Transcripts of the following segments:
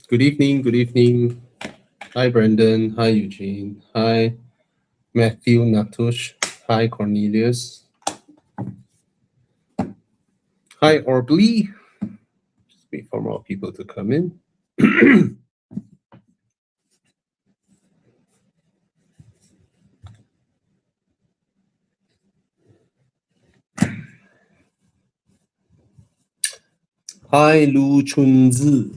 Good evening. Good evening. Hi, Brendan. Hi, Eugene. Hi, Matthew, Natush. Hi, Cornelius. Hi, Orbly. Just wait for more people to come in. Hi, Lu Chunzi.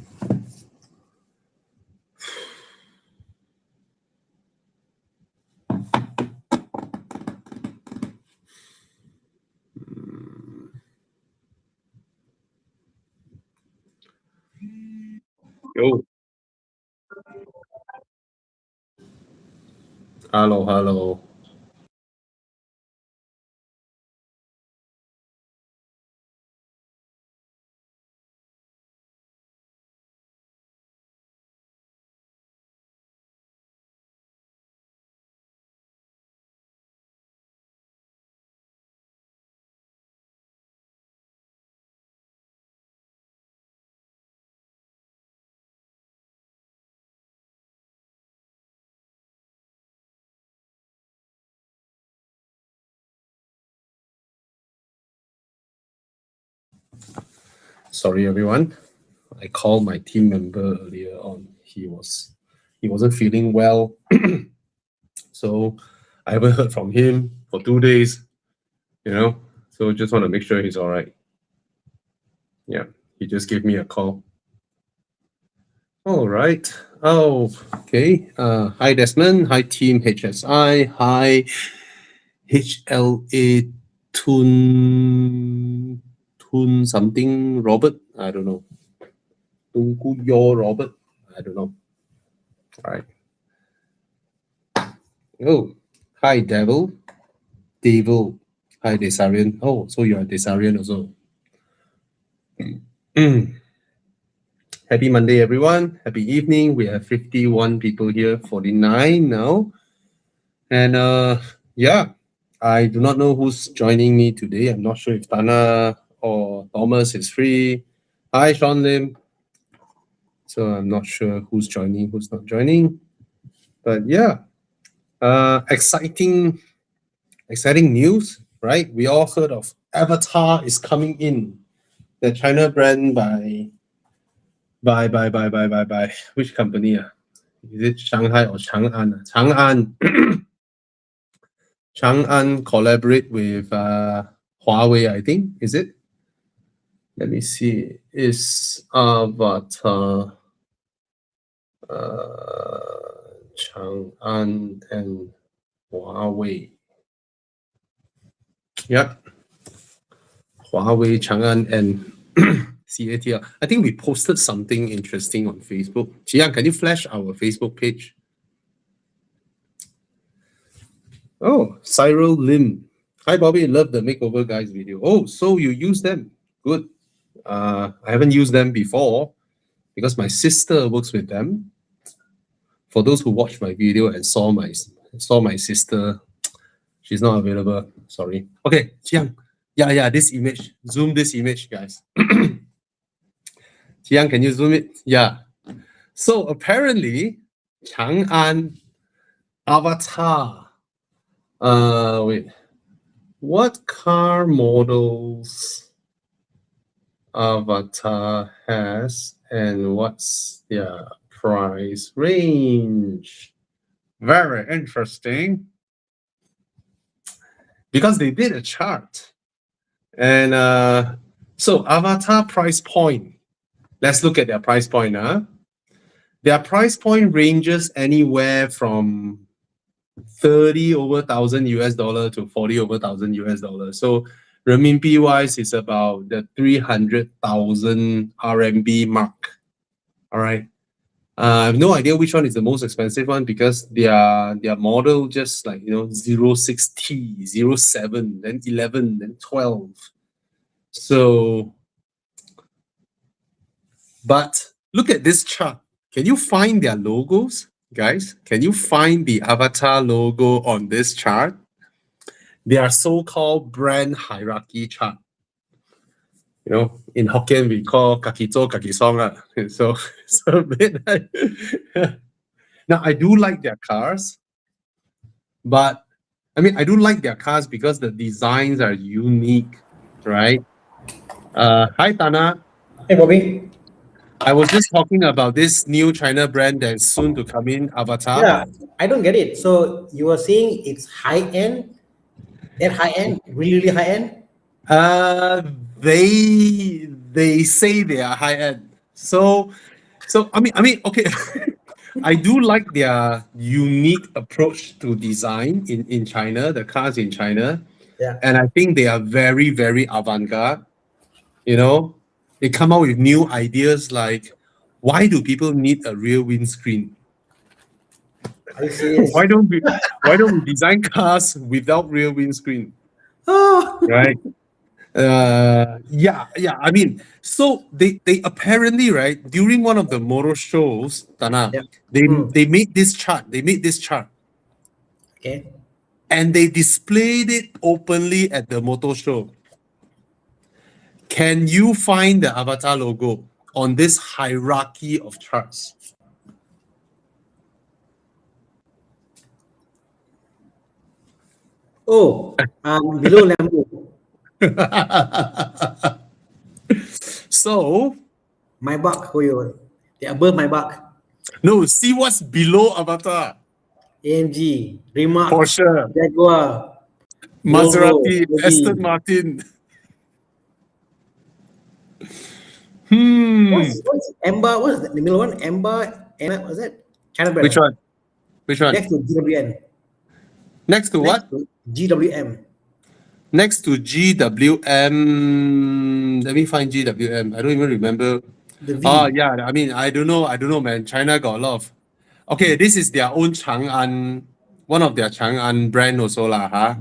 Yo. Hello, hello. Sorry, everyone. I called my team member earlier on. He wasn't feeling well, so I haven't heard from him for 2 days. So just want to make sure he's all right. Yeah, he just gave me a call. All right. Oh, okay. Hi, Desmond. Hi, Team HSI. Hi, HLA Tun something Robert. I don't know. Tunku Yo Robert. I don't know. All right. Oh, hi, Devil. Devil. Hi, Desarian. Oh, so you're a Desarian also. Happy Monday, everyone. Happy evening. We have 51 people here, 49 now. And yeah, I do not know who's joining me today. I'm not sure if Tana or Thomas is free. Hi, Sean Lim. So I'm not sure who's joining, who's not joining. But yeah, exciting news, right? We all heard of Avatar is coming in. The China brand by which company? Is it Shanghai or Chang'an? Chang'an. Chang'an collaborate with Huawei, I think. Is it? Let me see. Is Avatar Chang'an and Huawei? Yep. Huawei, Chang'an, and CATL. I think we posted something interesting on Facebook. Jiang, can you flash our Facebook page? Oh, Cyril Lim. Hi, Bobby. Love the makeover guys video. Oh, so you use them? Good. I haven't used them before because my sister works with them. For those who watched my video and saw my sister, she's not available. Sorry. Okay, Jiang. Yeah. This image. Zoom this image, guys. Jiang, can you zoom it? Yeah. So apparently, Chang'an Avatar Wait. What car models Avatar has and what's their price range? Very interesting. Because they did a chart. And so Avatar price point. Let's look at their price point. Their price point ranges anywhere from 30 over thousand US dollar to 40 over thousand US dollar. So renminbi wise, it's about the 300,000 RMB mark. All right. I have no idea which one is the most expensive one because their model just like 06T, 07, then 11, then 12. So, but look at this chart. Can you find their logos, guys? Can you find the Avatar logo on this chart? Their so-called brand hierarchy chart. In Hokkien we call kaki zo, kaki song. So now I do like their cars, but I do like their cars because the designs are unique, right? Hi Tana. Hey, Bobby. I was just talking about this new China brand that's soon to come in, Avatar. Yeah, I don't get it. So you were saying it's high end, that high end, really, really high end? They say they are high end. So okay. I do like their unique approach to design in China, the cars in China. Yeah. And I think they are very, very avant-garde. They come out with new ideas like, why do people need a rear windscreen? Are you serious? Why don't we design cars without rear windscreen? Oh, Right? Yeah. So they apparently, right, during one of the motor shows, Tana, Yeah. they made this chart. okay. And they displayed it openly at the motor show. Can you find the Avatar logo on this hierarchy of charts? Oh, below Lambo. So, Maybach for you. They're above Maybach. no, see what's below Avatar. AMG, Rimac, Porsche, Jaguar, Maserati, Volvo, Aston Audi. Martin. What's Emba? What's the middle one? Emba, what's that? China brand. Which one? Which one? Next to GWN. Next to what? Next to GWM. Next to GWM. Let me find GWM. I don't even remember. The V. Oh, yeah. I don't know, man. China got a lot of. Okay, this is their own Chang'an, one of their Chang'an brand also lah,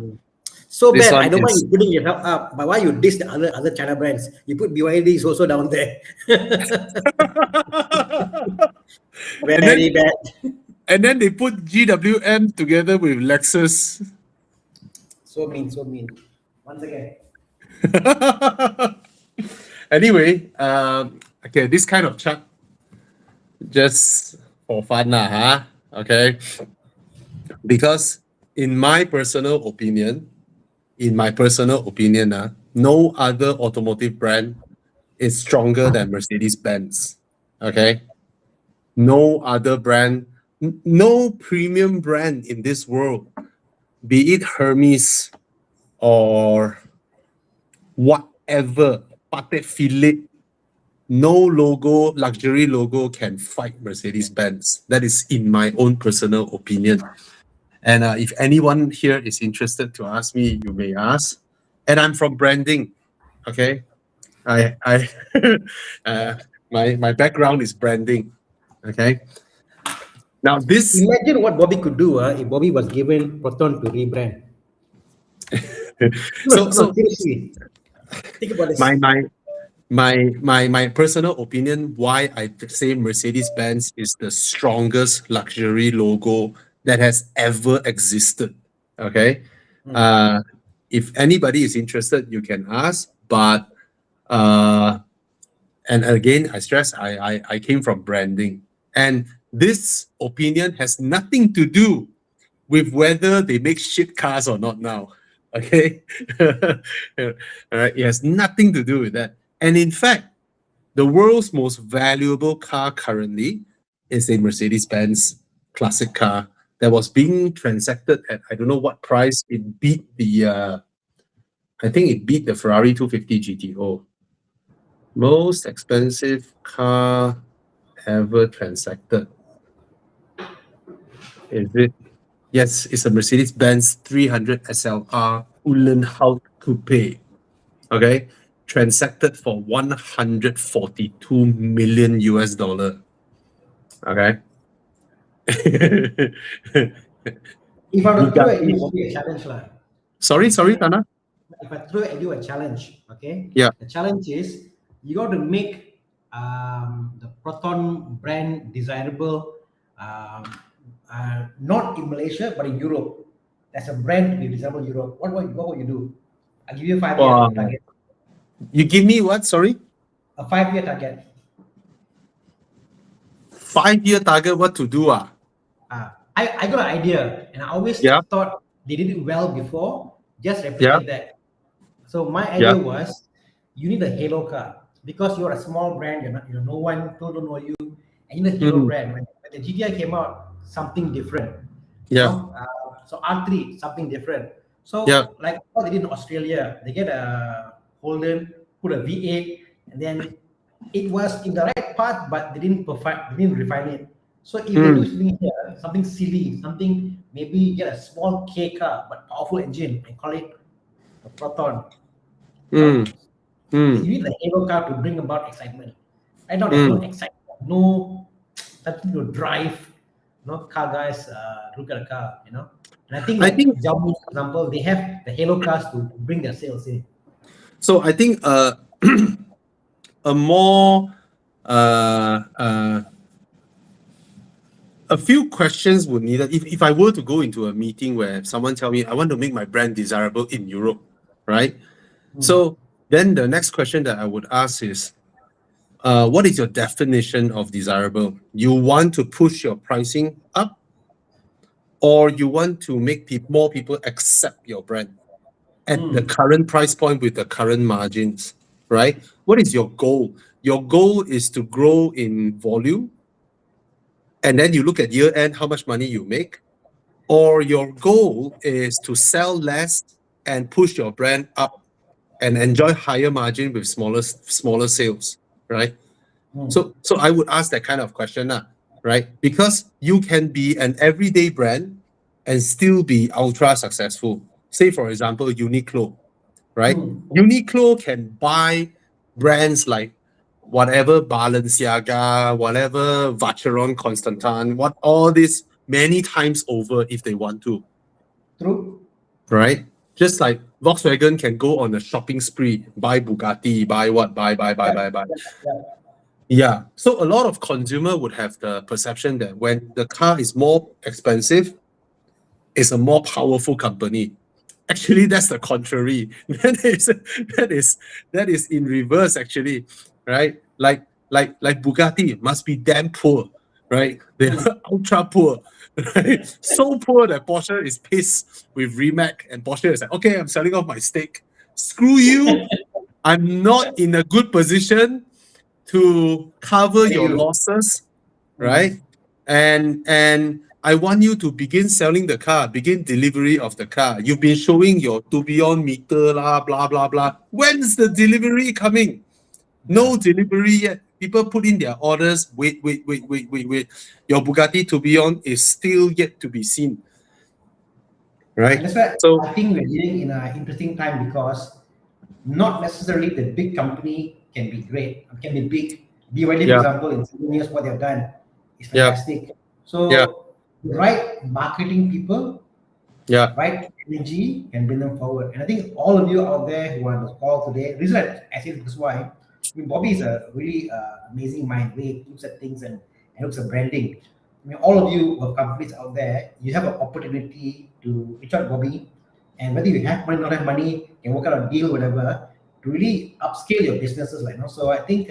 So This bad. one I don't mind is- you putting yourself up, but why you diss the other China brands? You put BYD is also down there. And Very bad. And then they put GWM together with Lexus. So mean. Once again. Anyway, okay, this kind of chart, just for fun lah, okay? Because in my personal opinion, no other automotive brand is stronger than Mercedes-Benz, okay? No other brand, no premium brand in this world, be it Hermes or whatever, Patek Philippe, no logo, luxury logo can fight Mercedes-Benz. That is in my own personal opinion. And if anyone here is interested to ask me, you may ask. And I'm from branding, okay? My background is branding, okay? Now this Imagine what Bobby could do if Bobby was given Proton to rebrand. so Seriously. Think about this. my personal opinion why I say Mercedes-Benz is the strongest luxury logo that has ever existed. Okay. If anybody is interested, you can ask. But and again, I stress I came from branding. And this opinion has nothing to do with whether they make shit cars or not now. Okay? All right. It has nothing to do with that. And in fact, the world's most valuable car currently is a Mercedes-Benz classic car that was being transacted at I don't know what price. It beat the I think it beat the Ferrari 250 GTO. Most expensive car ever transacted. Is it? Yes, it's a Mercedes-Benz 300 SLR Uhlenhaut Coupe. Okay, transacted for 142 million US dollar. Okay. If I were to throw at Bugatti. you, it would be a challenge, lah. Sorry, Tana. If I throw at you a challenge, okay? Yeah. The challenge is you got to make the Proton brand desirable, not in Malaysia but in Europe. That's a brand to be desirable in Europe. What would you do? I'll give you a 5-year Wow. target. You give me what? Sorry? A 5-year target. 5-year target, what to do? I got an idea, and I always Yeah. thought they did it well before. Just replicate that. So my idea was, you need a halo car because you're a small brand. You're no one, people don't know you, and you need a halo brand. When the GTI came out, something different. Yeah. You know? So R3, something different. So like what they did in Australia, they get a Holden, put a V8, and then it was in the right path, but they didn't refine it. So if they do something here, something silly, something maybe get a small K car but powerful engine and call it a Proton. You need the halo car to bring about excitement. Right now, there's no excitement, no something to drive. Car guys look at a car, And I think Xiaomi, for example, they have the halo cars to bring their sales in. So I think a more a few questions would need it. If I were to go into a meeting where someone tell me I want to make my brand desirable in Europe, right? So then the next question that I would ask is, what is your definition of desirable? You want to push your pricing up, or you want to make more people accept your brand at the current price point with the current margins, right? What is your goal? Your goal is to grow in volume, and then you look at year end, how much money you make, or your goal is to sell less and push your brand up and enjoy higher margin with smaller sales, right? So I would ask that kind of question, right? Because you can be an everyday brand and still be ultra successful. Say, for example, Uniqlo, right? Uniqlo can buy brands like whatever Balenciaga, whatever Vacheron Constantin, all this many times over if they want to. True. Right? Just like Volkswagen can go on a shopping spree, buy Bugatti, buy what, buy. Yeah. So a lot of consumer would have the perception that when the car is more expensive, it's a more powerful company. Actually, that's the contrary. That is in reverse, actually, right? Like Bugatti must be damn poor, right? They are ultra poor, right? So poor that Porsche is pissed with Rimac, and Porsche is like, okay, I'm selling off my stake. Screw you. I'm not in a good position to cover your losses, right? And I want you to begin selling the car, begin delivery of the car. You've been showing your Tourbillon meter, blah, blah, blah. When's the delivery coming? No delivery yet. People put in their orders. Wait. Your Bugatti Tourbillon is still yet to be seen. Right? And that's why I think we're living in an interesting time, because not necessarily the big company can be great, can be big. BYD, for example, in 7 years, what they've done is fantastic. So the right marketing people, right energy can bring them forward. And I think all of you out there who are on the call today, the reason I say this is why, I mean, Bobby is a really amazing mind, way he looks at things and looks at branding. I mean, all of you who have companies out there, you have an opportunity to reach out Bobby, and whether you have money, not have money, can work out a deal, whatever, to really upscale your businesses, So I think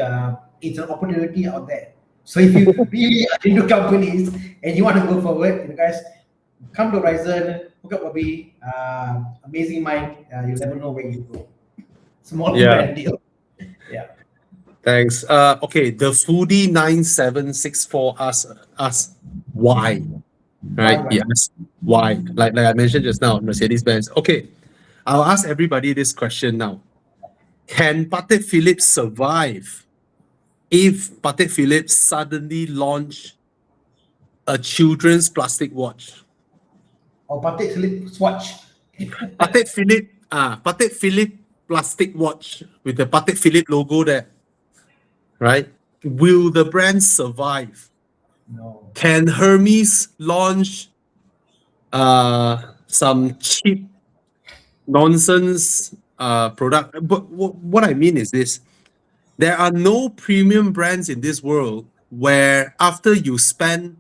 it's an opportunity out there. So if you really are into companies and you want to go forward, guys, Come to Horizon, hook up Bobby, amazing mind. You'll never know where you go. Small brand deal. Yeah. Thanks. Okay, the foodie 9764 asks why, right? Why? He asked why. Like I mentioned just now, Mercedes-Benz. Okay, I'll ask everybody this question now. Can Patek Philippe survive if Patek Philippe suddenly launch a children's plastic watch? Or Patek Philippe Swatch. Patek Philippe plastic watch with the Patek Philippe logo there, right? Will the brand survive? No. Can Hermes launch some cheap nonsense product? But what I mean is this: there are no premium brands in this world where after you spend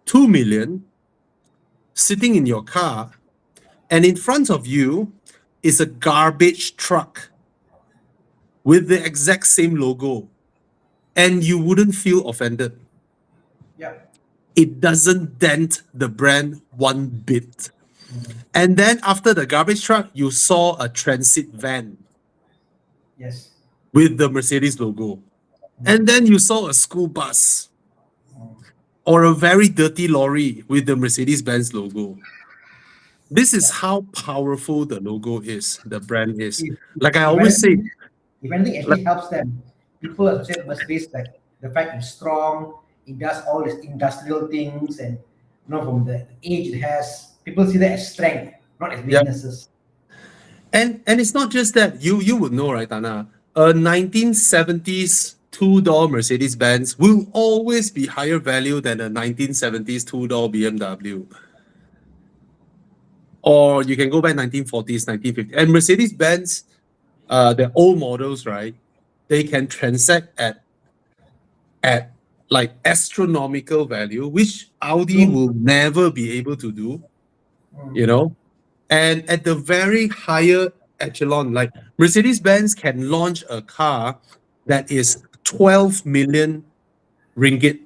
2 million sitting in your car and in front of you is a garbage truck with the exact same logo and you wouldn't feel offended. Yeah. It doesn't dent the brand one bit. And then after the garbage truck, you saw a transit van Yes. with the Mercedes logo. And then you saw a school bus or a very dirty lorry with the Mercedes-Benz logo. This is how powerful the logo is, the brand is. Like I always say, if anything actually helps them, people associate Mercedes like the fact it's strong, it does all these industrial things, and from the age it has, people see that as strength, not as weaknesses. And it's not just that. You would know, right, Tana? A 1970s two-door Mercedes-Benz will always be higher value than a 1970s two-door BMW. Or you can go back 1940s, 1950s. And Mercedes-Benz, the old models, right? They can transact at like astronomical value, which Audi will never be able to do, And at the very higher echelon, like Mercedes-Benz can launch a car that is 12 million ringgit,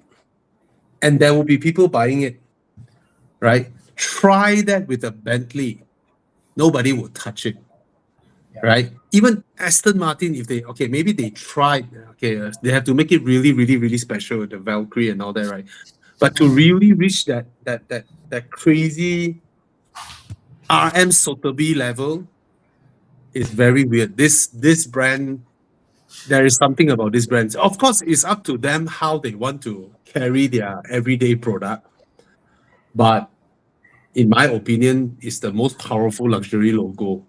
and there will be people buying it, right? Try that with a Bentley. Nobody will touch it, right? Even Aston Martin, if maybe they tried, they have to make it really, really, really special with the Valkyrie and all that, right? But to really reach that crazy RM Sotheby level is very weird. This brand, there is something about this brand. Of course, it's up to them how they want to carry their everyday product. But in my opinion, it's the most powerful luxury logo.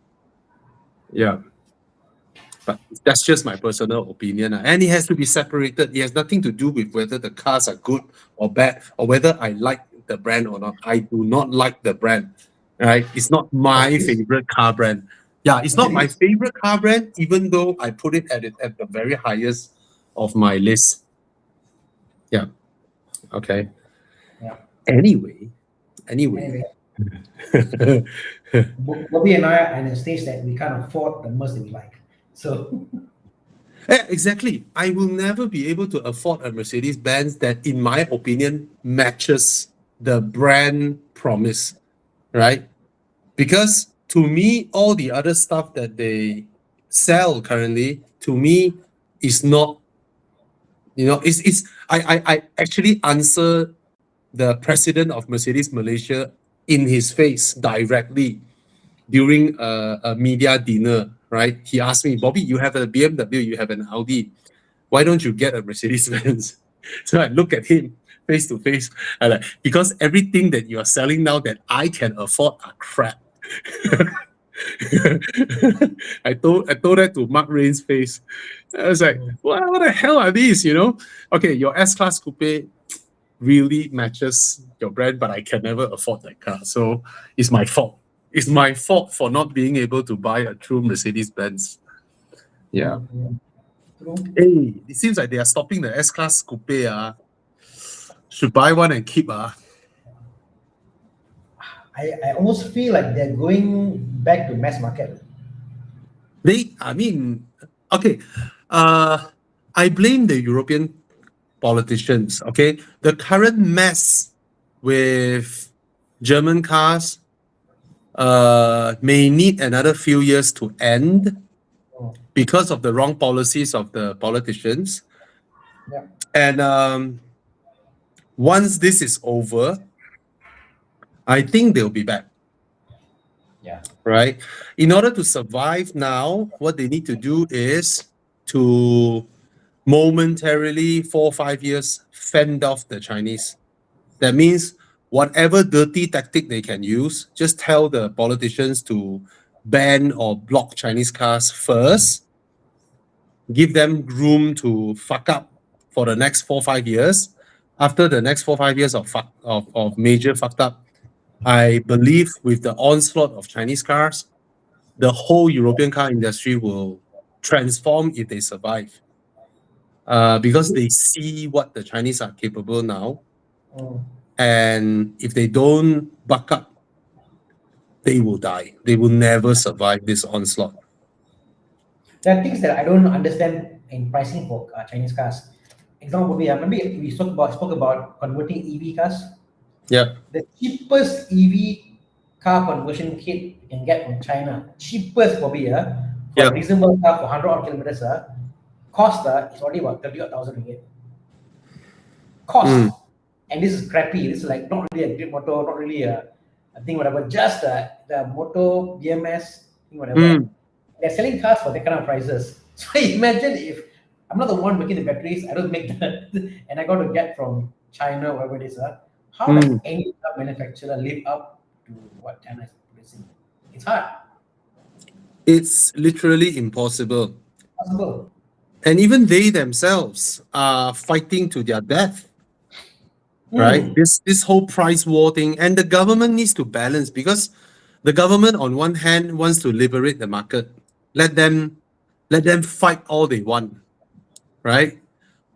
Yeah. But that's just my personal opinion. And it has to be separated. It has nothing to do with whether the cars are good or bad or whether I like the brand or not. I do not like the brand, right? It's not my favorite car brand. Yeah, it's not my favorite car brand, even though I put it at the very highest of my list. Yeah. Okay. Yeah. Anyway. Bobby and I are at a stage that we can't afford the Merc that we like. So yeah, exactly. I will never be able to afford a Mercedes-Benz that, in my opinion, matches the brand promise, right? Because to me, all the other stuff that they sell currently, to me, is not, I actually answer the president of Mercedes Malaysia in his face directly during a media dinner, right? He asked me, Bobby, you have a BMW, you have an Audi. Why don't you get a Mercedes-Benz? So I look at him face to face, and like, because everything that you are selling now that I can afford are crap. I told that to Mark Rain's face. I was like, what the hell are these? Okay, your S-Class Coupe really matches your brand, but I can never afford that car. So it's my fault. It's my fault for not being able to buy a true Mercedes-Benz. Yeah. Hey, it seems like they are stopping the S-Class Coupe. Should buy one and keep. I almost feel like they're going back to mass market. I blame the European politicians. Okay, the current mess with German cars may need another few years to end Oh, because of the wrong policies of the politicians. yeah. And once this is over, I think they'll be back, Yeah. right? In order to survive now, what they need to do is to momentarily, 4 or 5 years, fend off the Chinese. That means whatever dirty tactic they can use, just tell the politicians to ban or block Chinese cars first, give them room to fuck up for the next 4 or 5 years. After the next 4 or 5 years of major fucked up, I believe with the onslaught of Chinese cars, the whole European car industry will transform if they survive. Because they see what the Chinese are capable now. Mm. And if they don't buck up, they will die. They will never survive this onslaught. There are things that I don't understand in pricing for Chinese cars. Example would be, maybe we spoke about converting EV cars. Yeah. The cheapest EV car conversion kit you can get from China, cheapest probably, for Yeah. a reasonable car for 100 odd kilometers, cost is already about 30,000 ringgit. Cost. Mm. And this is crappy. This is like not really a great motor, not really a thing, whatever, just the motor, BMS, thing, whatever. Mm. They're selling cars for that kind of prices. So imagine if I'm not the one making the batteries, I don't make that, and I got to get from China, wherever it is. How does any car manufacturer live up to what China is producing? It's hard. It's literally impossible. Possible. And even they themselves are fighting to their death, right? This whole price war thing, and the government needs to balance, because the government on one hand wants to liberate the market, let them fight all they want, right?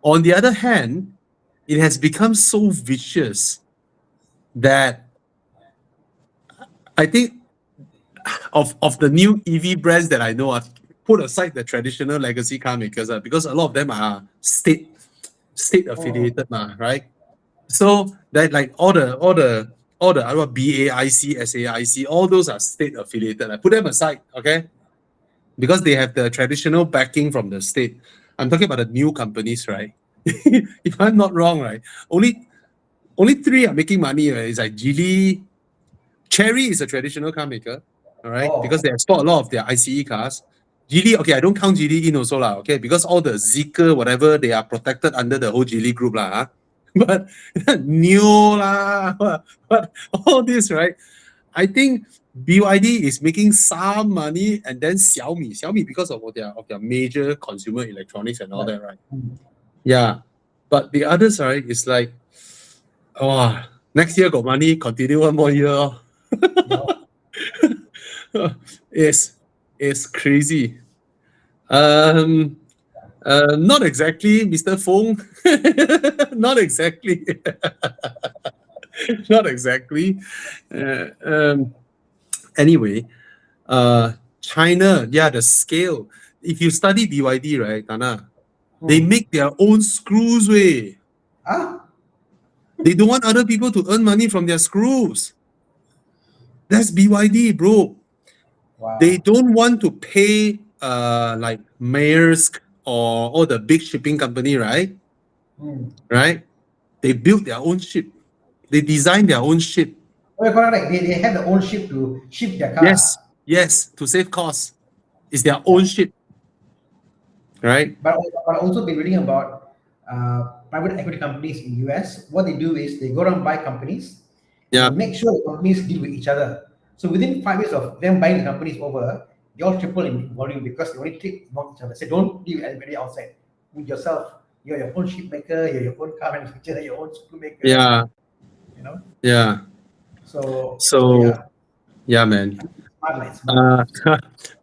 On the other hand, it has become so vicious that I think of the new EV brands that I know, I've put aside the traditional legacy car makers, because a lot of them are state affiliated, right? So that like all the BAIC, SAIC, all those are state affiliated. I put them aside, okay? Because they have the traditional backing from the state. I'm talking about the new companies, right? If I'm not wrong, right? Only 3 are making money, right? It's like Geely. Chery is a traditional car maker, all right? Oh. Because they export a lot of their ICE cars. Geely, okay, I don't count Geely in also, lah, okay? Because all the Zeekr, whatever, they are protected under the whole Geely group, lah. Huh? But Neo, lah, but all this, right? I think BYD is making some money, and then Xiaomi because of their major consumer electronics and all that, right? Yeah, but the others, right, is like, oh, next year got money, continue one more year. It's crazy. Not exactly, Mr. Fong. Not exactly. Not exactly. Anyway, China, yeah, the scale. If you study BYD, right, Tana, they make their own screws, way. They don't want other people to earn money from their screws. That's BYD, bro. Wow. They don't want to pay like Maersk or all the big shipping company, right? Right? They build their own ship. They design their own ship. Oh, correct. They have their own ship to ship their cars. Yes, to save costs. It's their own ship. Right? But also been reading about private equity companies in US. What they do is they go around buy companies, Yeah. and make sure the companies deal with each other. So within 5 years of them buying the companies over, they all triple in volume because they only click among each other. So don't deal with anybody outside. With yourself, you're your own ship maker, you're your own car manufacturer, your own screw maker. Yeah. You know. Yeah. So yeah, man.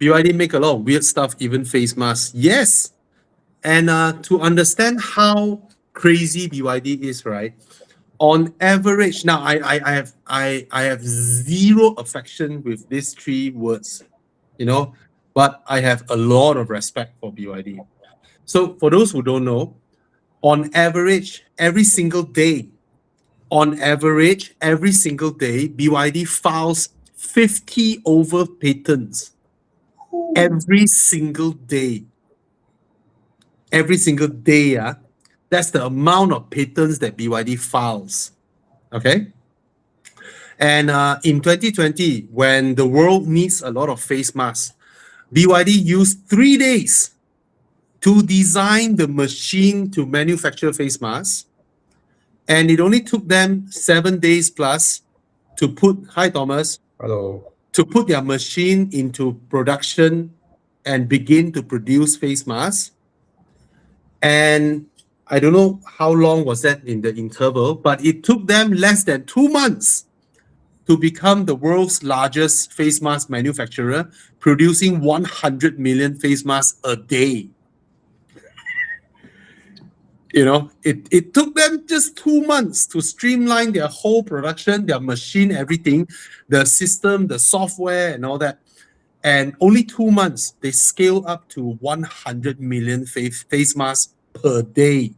BYD make a lot of weird stuff, even face masks. Yes. And to understand how crazy BYD is, right? On average, now I have zero affection with these 3 words, you know, but I have a lot of respect for BYD. So for those who don't know, on average, every single day, on average, every single day, BYD files 50 over patents. Every single day. Every single day, that's the amount of patents that BYD files. Okay? And in 2020, when the world needs a lot of face masks, BYD used 3 days to design the machine to manufacture face masks. And it only took them 7 days plus to put, hi Thomas, Hello. to put their machine into production and begin to produce face masks. And I don't know how long was that in the interval, but it took them less than 2 months to become the world's largest face mask manufacturer, producing 100 million face masks a day. You know, it took them just 2 months to streamline their whole production, their machine, everything, the system, the software, and all that. And only 2 months, they scaled up to 100 million face masks per day.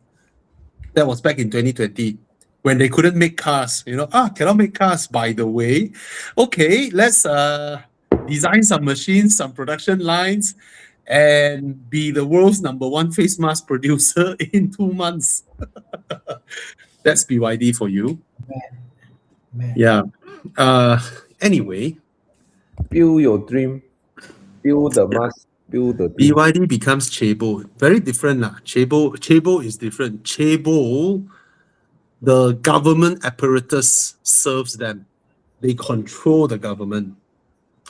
That was back in 2020 when they couldn't make cars. You know, cannot make cars, by the way. Okay, let's design some machines, some production lines, and be the world's #1 face mask producer in 2 months. That's BYD for you. Man. Yeah. Anyway, Build your dream. Build the mask. Build the dream. BYD becomes Chaebol. Very different lah. Chaebol is different. Chaebol, the government apparatus serves them. They control the government.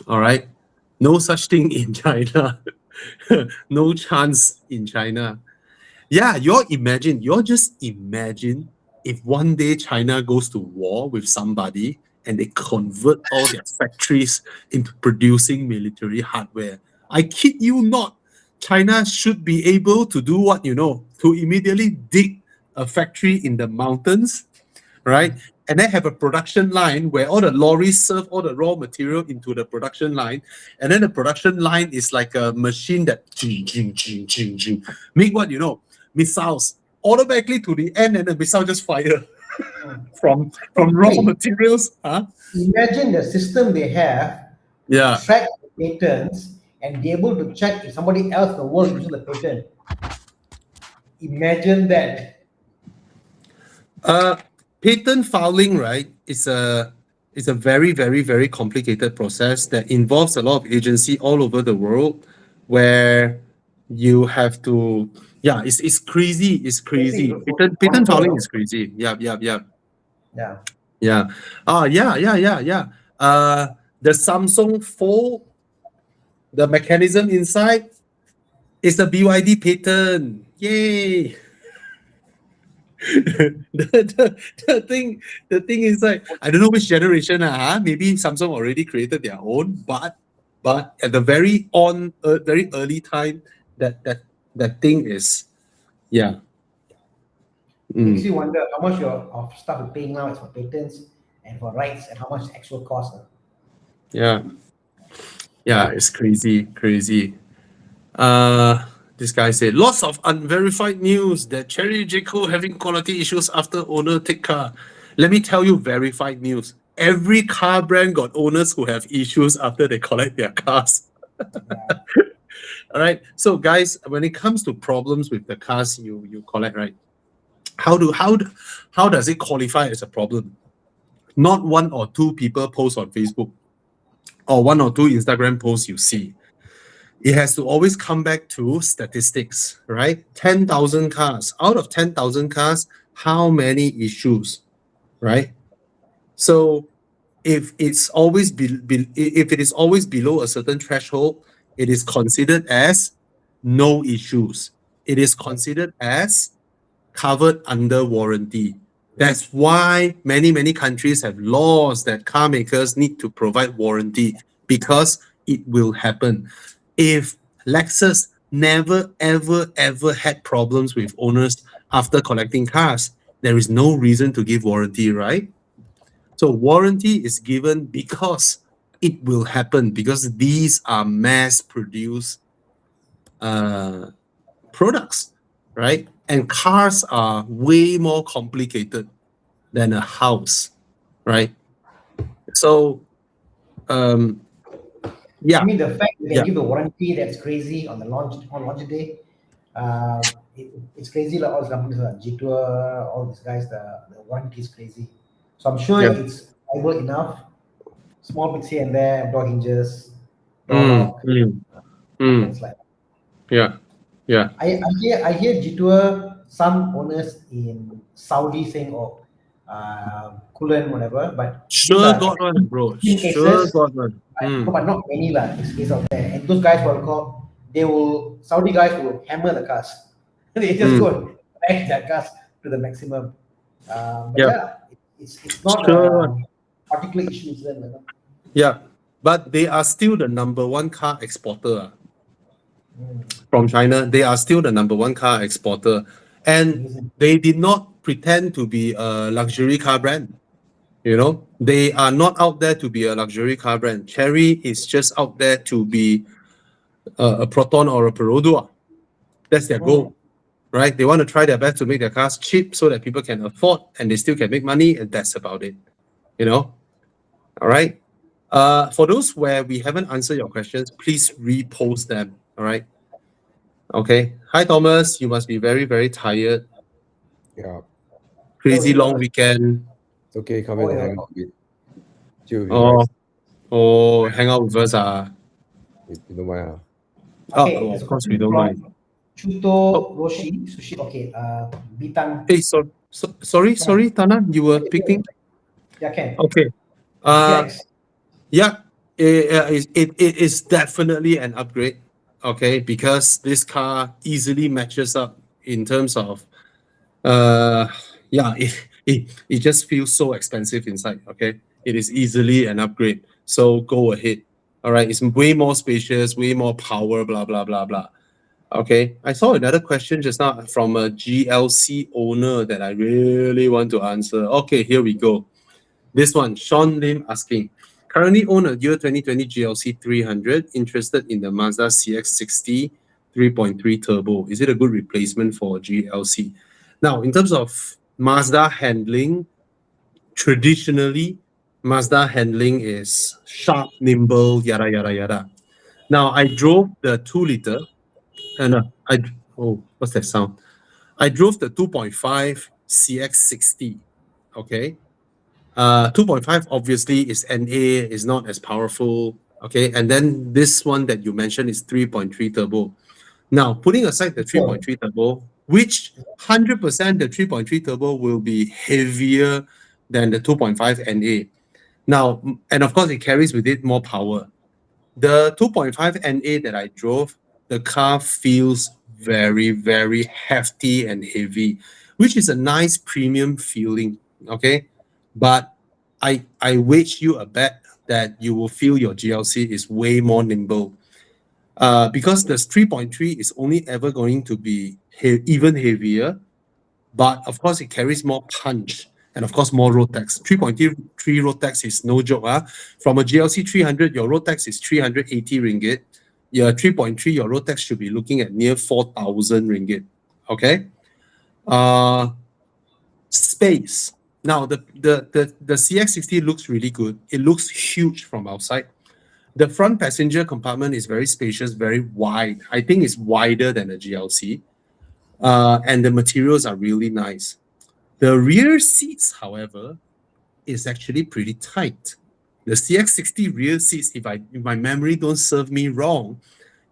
All right. No such thing in China. No chance in China. Yeah, you're just imagine if one day China goes to war with somebody and they convert all their factories into producing military hardware. I kid you not. China should be able to do what, to immediately dig a factory in the mountains, right? And then have a production line where all the lorries serve all the raw material into the production line. And then the production line is like a machine that make what, missiles automatically to the end, and the missile just fire from raw materials. Imagine the system they have, Yeah. track the patents, and be able to check if somebody else in the world uses the patent. Imagine that. Patent filing, right, is a very, very, very complicated process that involves a lot of agency all over the world, where you have to, it's crazy. It's crazy. Patent filing is crazy. Yeah. Yeah. Yeah. The Samsung Fold, the mechanism inside is the BYD patent. Yay! the thing is like, I don't know which generation, maybe Samsung already created their own, but at the very early time, that thing is, Makes you wonder how much of stuff you're paying now is for patents and for rights, and how much actual cost. Yeah, it's crazy. This guy said, lots of unverified news that Chery Jaco having quality issues after owner take car. Let me tell you verified news. Every car brand got owners who have issues after they collect their cars. All right. So guys, when it comes to problems with the cars you collect, right? How does it qualify as a problem? Not 1 or 2 people post on Facebook or 1 or 2 Instagram posts you see. It has to always come back to statistics, right? 10,000 cars. Out of 10,000 cars, how many issues, right? So if it's always if it is always below a certain threshold, it is considered as no issues. It is considered as covered under warranty. That's why many countries have laws that car makers need to provide warranty, because it will happen. If Lexus never, ever had problems with owners after collecting cars, there is no reason to give warranty, right? So warranty is given because it will happen, because these are mass-produced products, right? And cars are way more complicated. than a house, right? So, yeah, I mean, the fact that they yeah, give the warranty, that's crazy on the launch day. It's crazy. Like all these companies like G Tour, all these guys, the warranty is crazy. So I'm sure yeah. it's viable enough. Small bits here and there, door hinges, door Mm, lock, mm, mm, things like that. yeah, yeah. I hear G Tour, some owners in Saudi saying, oh, coolant, whatever, but these Sure are got one, bro. extreme Sure cases. got one. No, but not many lah. This case out there, and those guys will call. They will Saudi guys will hammer the cars. They just Mm, go and back their cars to the maximum. But yeah, yeah, it's not sure. a particular issue to them. You know? Yeah, but they are still the number one car exporter Mm, from China. They are still the number one car exporter, and amazing. they did not pretend to be a luxury car brand. You know, they are not out there to be a luxury car brand. Chery is just out there to be a Proton or a Perodua. That's their Mm. goal, right? They want to try their best to make their cars cheap so that people can afford and they still can make money, and that's about it. You know, all right. For those where we haven't answered your questions, please repost them. All right. Okay. Hi, Thomas. You must be very, very tired. Yeah. Crazy Hello, long Thomas. weekend. It's okay. Come Oh, and yeah. hang out with chill with you Oh, guys. oh, hang out with us. You don't mind. Okay, Oh, there's of a course we question don't mind. from Chuto Oh, Roshi Sushi. Okay, Bitang. hey, sorry, Tana, you were picking. Yeah, can. Okay. GTX. Yeah, it is definitely an upgrade. Okay, because this car easily matches up in terms of yeah, it just feels so expensive inside. Okay, it is easily an upgrade. So go ahead. All right, it's way more spacious, way more power, blah blah blah blah. Okay, I saw another question just now from a GLC owner that I really want to answer. Okay, here we go. This one, Sean Lim asking, currently own a year 2020 GLC 300, interested in the Mazda CX-60 3.3 turbo. Is it a good replacement for GLC? Now, in terms of Mazda handling, traditionally, Mazda handling is sharp, nimble, yada, yada, yada. Now, I drove the 2-liter, and what's that sound? I drove the 2.5 CX-60, okay? 2.5 obviously is NA, is not as powerful, okay? And then this one that you mentioned is 3.3 turbo. Now, putting aside the 3.3 turbo, which 100% the 3.3 turbo will be heavier than the 2.5 NA. Now, and of course, it carries with it more power. The 2.5 NA that I drove, the car feels very, very hefty and heavy, which is a nice premium feeling, okay? But I wage you a bet that you will feel your GLC is way more nimble. Because the 3.3 is only ever going to be even heavier, but of course it carries more punch and of course more road tax. 3.3 road tax is no joke. From a GLC 300, your road tax is 380 ringgit. Your 3.3, your road tax should be looking at near 4,000 ringgit. Okay. Space. Now the CX-60 looks really good. It looks huge from outside. The front passenger compartment is very spacious, very wide. I think it's wider than a GLC. And the materials are really nice. The rear seats, however, is actually pretty tight. The CX-60 rear seats, if my memory don't serve me wrong,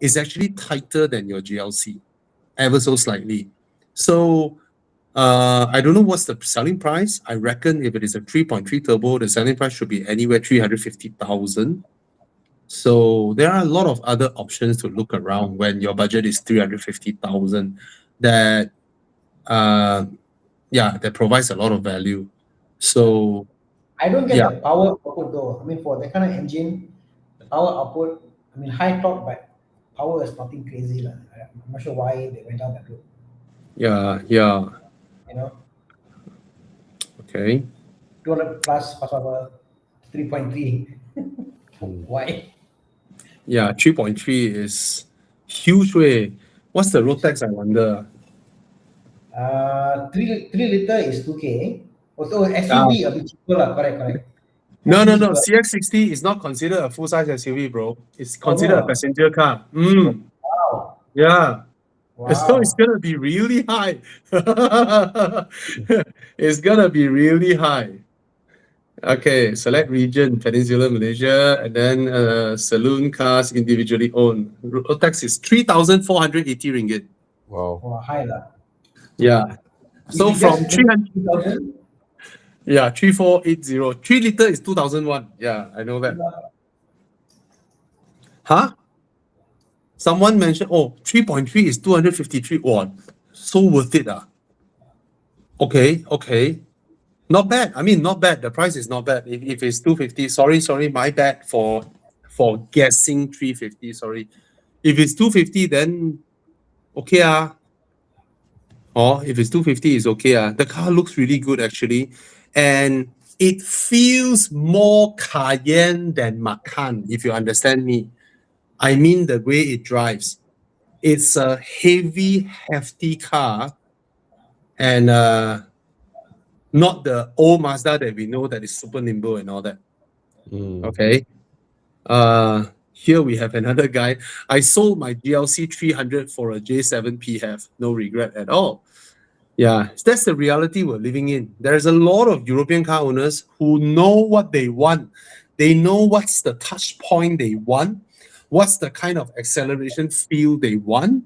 is actually tighter than your GLC, ever so slightly. So I don't know what's the selling price. I reckon if it is a 3.3 turbo, the selling price should be anywhere 350,000. So there are a lot of other options to look around when your budget is 350,000 that that provides a lot of value. So I don't get yeah, the power output though. I mean, for that kind of engine, the power output, I mean, high torque, but power is nothing crazy. I'm not sure why they went down that route. yeah, You know, okay. 200 plus horsepower, 3.3. Why? Yeah, 3.3 is huge way. What's the road tax, I wonder? 3 liter is 2K. So SUV a bit cheaper lah. Correct. No. Cheaper. CX60 is not considered a full-size SUV, bro. It's considered a no. passenger car. Wow. Yeah. So it's Wow. gonna be really high. It's gonna be really high. Okay, select region, Peninsular Malaysia, and then saloon cars individually owned. Road tax is 3,480 ringgit. Wow. Wow, high lah. Yeah. So If you from just 300, 2,000, yeah, 3,480. 3 liter is 2001. Yeah, I know that. Huh? Someone mentioned, 3.3 is 253. Wow, so worth it. Okay. Not bad. I mean, not bad. The price is not bad. If it's 250, sorry, my bad for guessing 350. Sorry. If it's 250, then okay. Or if it's 250, it's okay. The car looks really good actually. And it feels more Cayenne than Macan, if you understand me. I mean the way it drives. It's a heavy, hefty car. And not the old Mazda that we know that is super nimble and all that. Okay. Here we have another guy. I sold my GLC 300 for a J7 PHEV. No regret at all. Yeah, that's the reality we're living in. There's a lot of European car owners who know what they want. They know what's the touch point they want, what's the kind of acceleration feel they want,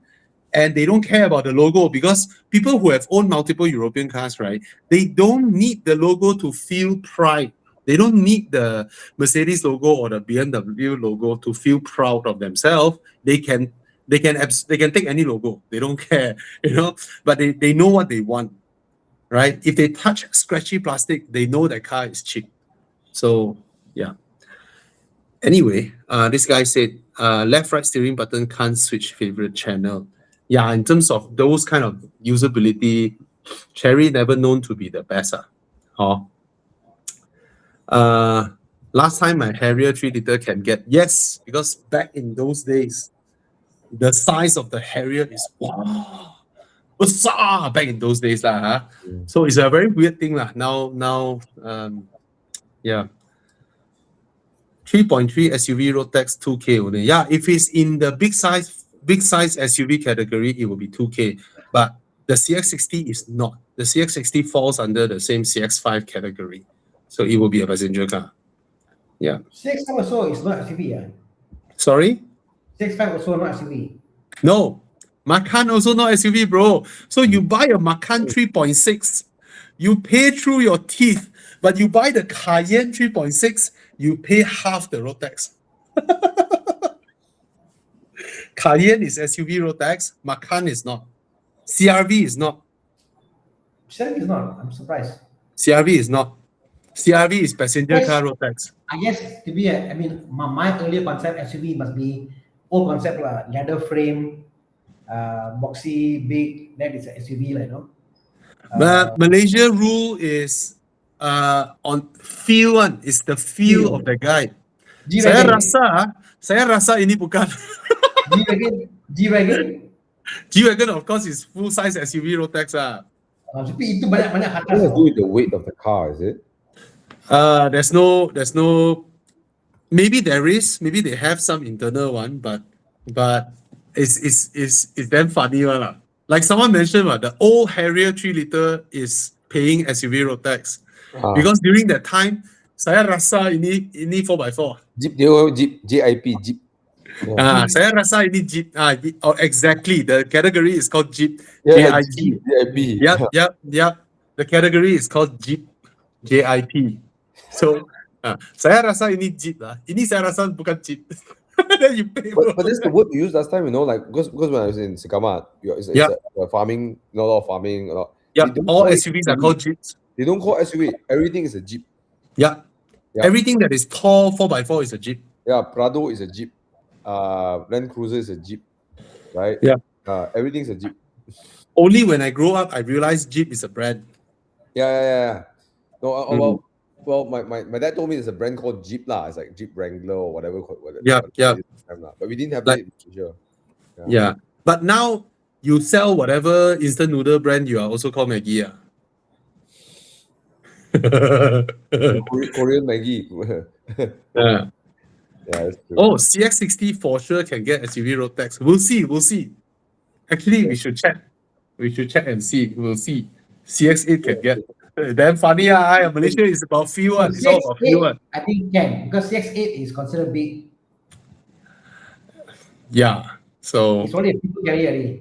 and they don't care about the logo because people who have owned multiple European cars, right, they don't need the logo to feel pride. They don't need the Mercedes logo or the BMW logo to feel proud of themselves. They can take any logo. They don't care, but they know what they want, right? If they touch scratchy plastic, they know that car is cheap. So, yeah. Anyway, this guy said, left-right steering button can't switch favorite channel. Yeah, in terms of those kind of usability, Cherry never known to be the best. Last time my Harrier 3 liter can get, yes, because back in those days, the size of the Harrier is back in those days. So it's a very weird thing. Now, yeah. 3.3 SUV road tax 2K only. Yeah, if it's in the big size SUV category, it will be 2K. But the CX60 is not. The CX60 falls under the same CX5 category. So it will be a passenger car. Yeah. CX5 also is not SUV. Sorry? CX5 also not SUV. No. Macan also not SUV, bro. So you buy a Macan 3.6, you pay through your teeth, but you buy the Cayenne 3.6, you pay half the road tax. Cayenne is SUV road tax, Macan is not. CRV is not. CRV is not. I'm surprised. CRV is not. CRV is passenger car road tax. I guess to be my earlier concept SUV must be old concept leather frame, boxy, big. That is a SUV, Malaysia rule is on feel one. It's the feel of the guy. Saya rasa ini bukan. G-Wagon. G-Wagon of course is full size SUV road tax. Tapi itu banyak What does it do with the weight of the car, is it? There's no. Maybe there is. Maybe they have some internal one, but it's damn funny one. Like someone mentioned, the old Harrier 3 liter is paying SUV road tax because during that time, saya rasa ini 4x4. Jeep, JIP, Jeep. Saya rasa ini Jeep. Exactly. The category is called Jeep. Yeah, JIP. JIP. Yep. The category is called Jeep. JIP. So, saya rasa ini Jeep lah. Ini saya rasa bukan Jeep. Then you pay. But that's the word we used last time, because when I was in Sikamat, it's farming, a lot of farming. Yeah, all SUVs are called Jeeps. They don't call SUV. Everything is a Jeep. Yeah. Everything that is tall 4x4 is a Jeep. Yeah, Prado is a Jeep. Land Cruiser is a Jeep, right? Yeah. Everything's a Jeep. Only when I grow up, I realized Jeep is a brand. Yeah. No, well, my dad told me there's a brand called Jeep lah. It's like Jeep Wrangler or whatever. Yeah. But we didn't have that in Malaysia. Yeah. But now you sell whatever instant noodle brand, you are also called Maggie. Korean Maggie. Yeah. Yeah, that's true. Oh, CX60 for sure can get SUV road tax. We'll see. We'll see. Actually, we should check. We should check and see. We'll see. CX8 can get. Damn funny, Malaysia is about fuel. So It's all about fuel. CX8, I think can, because CX8 is considered big. Yeah. So It's only a people carrier.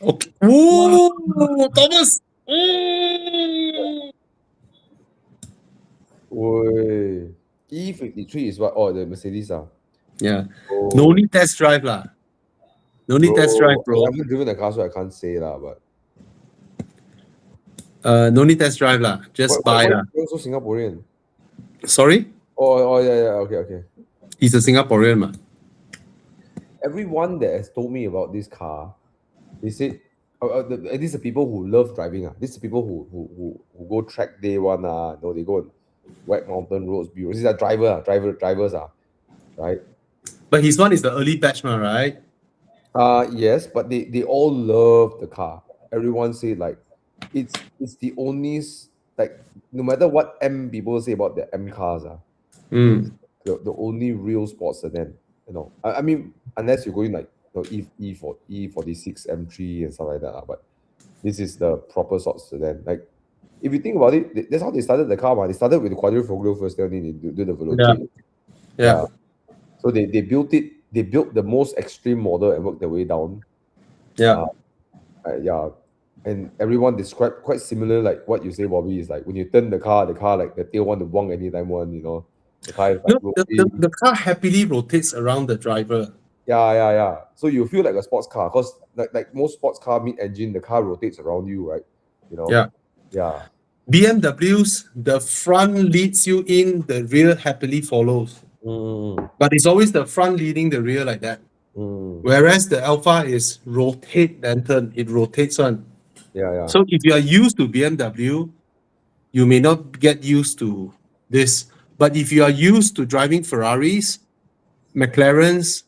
okay. Ooh, Thomas. Ooh. Oi. E53 is what? Oh, the Mercedes. Yeah. Oh, No need test drive lah. No need test drive, I bro. haven't driven the car, so I can't say lah. But No need test drive lah. Just buy lah. Why so Singaporean? Sorry, Oh, yeah. Okay. he's a Singaporean man. Everyone that has told me about this car, they said, these are people who love driving. These are people who go track day one. No, they go and whack mountain roads. These are drivers. Right? But his one is the early batch man, right? Yes, but they all love the car. Everyone say like it's the only like no matter what M people say about the M cars, Mm. the only real sports sedan. You know, I mean, unless you're going like E46 M3 and stuff like that. But this is the proper sports sedan. Like if you think about it, that's how they started the car. They started with the quadrifoglio first, then they do the Veloce. Yeah. So they built it. They built the most extreme model and worked their way down. Yeah. And everyone described quite similar, like what you say, Bobby, is like when you turn the car like the tail want to bong anytime one, you know. The car is like No, the car happily rotates around the driver. Yeah. So you feel like a sports car because like most sports car mid-engine, the car rotates around you, right? You know. Yeah. BMWs, the front leads you in, the rear happily follows. But it's always the front leading the rear like that. Whereas the Alpha is rotate then turn. It rotates on. Yeah. So if you are used to BMW, you may not get used to this. But if you are used to driving Ferraris, McLarens,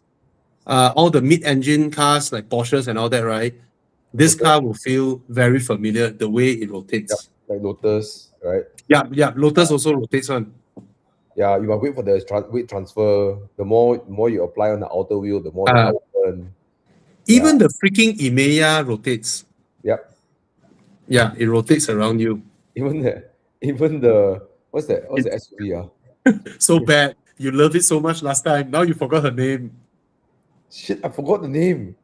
all the mid-engine cars like Porsches and all that, right? This car will feel very familiar the way it rotates. Like Lotus, right? Yeah. Lotus also rotates on. Yeah, you must wait for the weight transfer. The more you apply on the outer wheel, the more the car will turn. Even the freaking Emeya rotates. Yep. Yeah, it rotates around you. Even the what's the SUV? So bad. You loved it so much last time. Now you forgot her name. Shit, I forgot the name.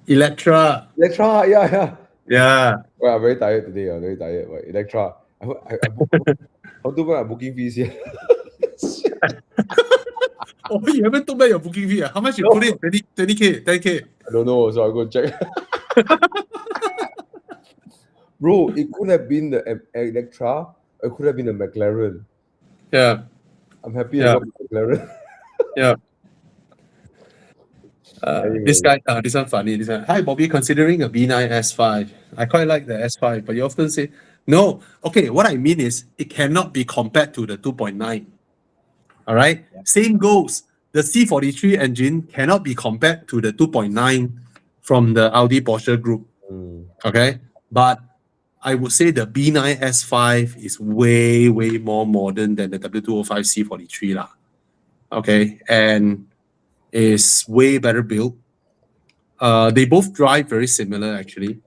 Electra. Yeah. Yeah. Well, I'm very tired today. I'm very tired. But Electra, how do my booking fees here? Oh, you haven't told me your booking fee. How much you put in? 20K, 10K. I don't know, so I'll go check. Bro, it could have been the Electra. It could have been a McLaren. Yeah. I'm happy I got the McLaren. Yeah. This guy, this one funny. This one. Hi, Bobby. Considering a B9 S5. I quite like the S5, but you often say no. Okay, what I mean is it cannot be compared to the 2.9. All right. Yeah. Same goes. The C43 engine cannot be compared to the 2.9 from the Audi Porsche group. Okay, but I would say the B9 S5 is way more modern than the W205 C43 lah. Okay, and is way better built. They both drive very similar actually.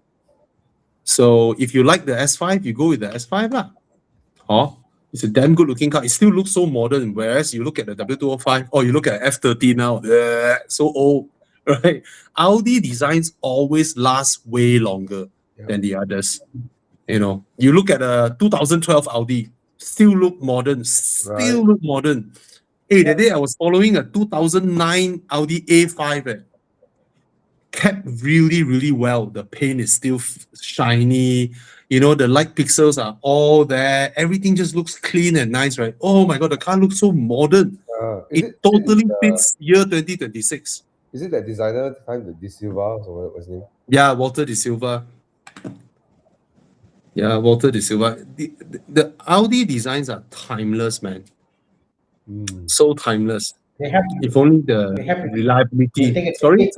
So if you like the S5, you go with the S5 lah. It's a damn good looking car. It still looks so modern. Whereas you look at the W205 or you look at F30 now, so old, right? Audi designs always last way longer than the others. You know, you look at a 2012 Audi, still look modern, look modern. Hey, the day I was following a 2009 Audi A5, kept really well. The paint is still shiny. You know, the light pixels are all there. Everything just looks clean and nice, right? Oh my God, the car looks so modern. It totally fits year 2026. Is it that designer time, the De Silva, or what's his name? Yeah, Walter De Silva. Yeah, Walter De Silva. The Audi designs are timeless, man. So timeless. They have to, if only the reliability. Sorry?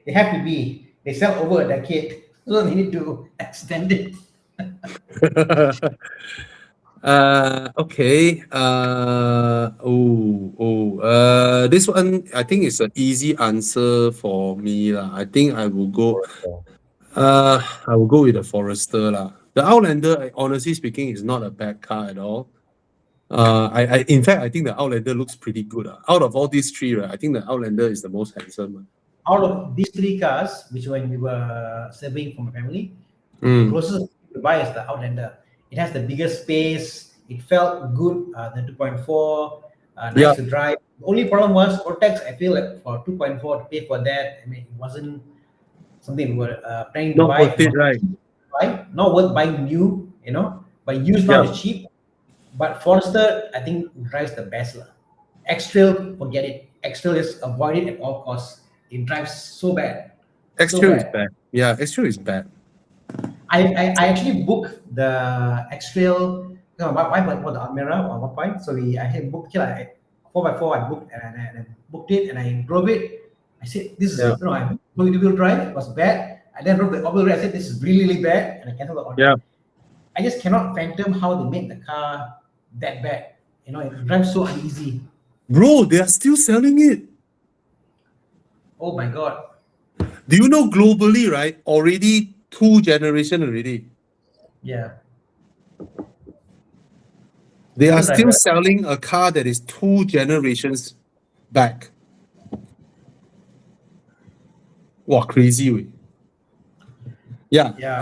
They have to be. They sell over a decade, so they need to extend it. Okay. This one I think is an easy answer for me lah. I think I will go with the Forester lah. The Outlander, honestly speaking, is not a bad car at all. In fact, I think the Outlander looks pretty good. Out of all these three, right, I think the Outlander is the most handsome. Out of these three cars, which when we were surveying for my family, the Mm. closest to buy is the Outlander. It has the biggest space. It felt good. The 2.4, nice Yeah. to drive. The only problem was Cortex. I feel like for 2.4 to pay for that, I mean, it wasn't something we were planning to Not buy. worth it, right? Not worth buying new, but used now Yeah. is cheap. But Forester, I think, drives the best. X-Trail, forget it. X-Trail, just avoid it at all costs. It drives so bad. X-Trail is bad. bad. Yeah, X-Trail is bad. I actually booked the X-Trail. No, my wife bought the Almera at one point, so I had booked it. 4x4, I booked and I booked it and I drove it. I said, "This is Yeah. I wheel drive, it was bad." I then drove the all-wheel drive. I said, "This is really, really bad," and I canceled the order. Yeah. I just cannot fathom how they made the car that bad. It drives so uneasy. Bro, they are still selling it. Oh my god. Do you know globally, right? Already 2 generations already. Yeah. They are Right, still right. selling a car that is 2 generations back. Wow, crazy way. Yeah. Yeah.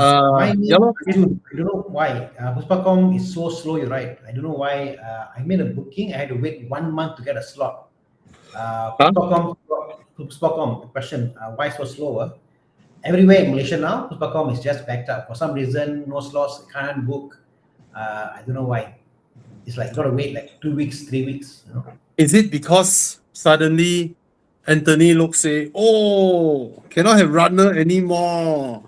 Yeah, lor. I don't know why. Puspacom is so slow, you're right. I don't know why. I made a booking. I had to wait 1 month to get a slot. Puspacom, question, why so slow? Everywhere in Malaysia now, Puspacom is just backed up. For some reason, no slots, can't book. I don't know why. It's like you gotta wait like 2 weeks, 3 weeks. Is it because suddenly Anthony Lok say, "Oh, cannot have runner anymore"?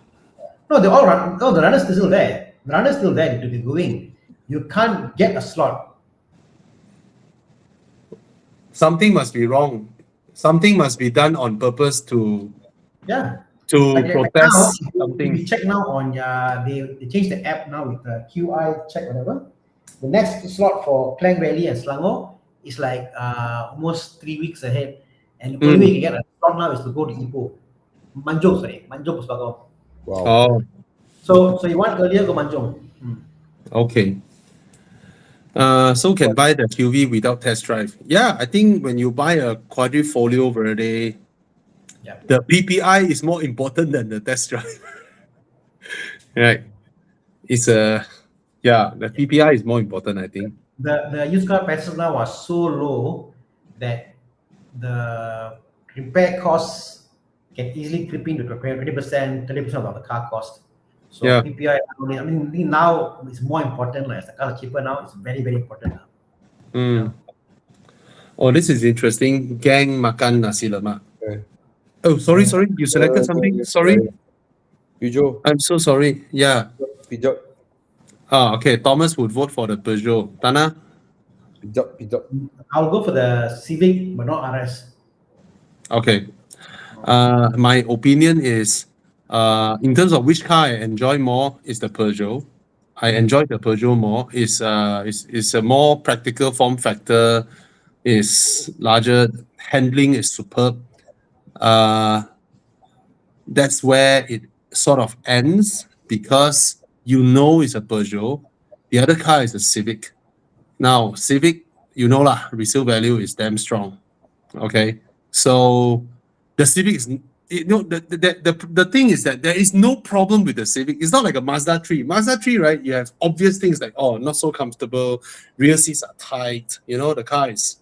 No, they all run. No, the runner's still there. The runner's still there to be going. You can't get a slot. Something must be wrong. Something must be done on purpose to Like protest now, something. if you check now on they changed the app now with the QI check whatever. The next slot for Klang Valley and Selangor is like almost 3 weeks ahead, and the only way you can get a slot now is to go to Ipoh, Manjung Puspacom. Wow. Oh, So you want earlier, go Manjung. okay. So can buy the QV without test drive. Yeah, I think when you buy a Quadrifoglio Verde, Yeah. the PPI is more important than the test drive. Right. It's the PPI is more important, I think. The used car prices now are so low that the repair costs can easily creep into 20%, 30% of the car cost. So Yeah. PPI, I mean, now it's more important. As the cars are cheaper now, it's very, very important now. Mm. Oh, this is interesting. Gang makan nasi lemak. Okay. Oh, sorry. You selected something. Sorry. Peugeot. I'm so sorry. Yeah. Peugeot. Okay. Thomas would vote for the Peugeot. Tana? Peugeot. I'll go for the Civic, but not RS. Okay. My opinion is, in terms of which car I enjoy more, is the Peugeot. I enjoy the Peugeot more. It's a more practical form factor. Is larger. Handling is superb. That's where it sort of ends because it's a Peugeot. The other car is a Civic. Now, Civic, resale value is damn strong. Okay, so the Civic is, the thing is that there is no problem with the Civic. It's not like a Mazda 3. Mazda 3, right? You have obvious things like, not so comfortable, rear seats are tight, the car is.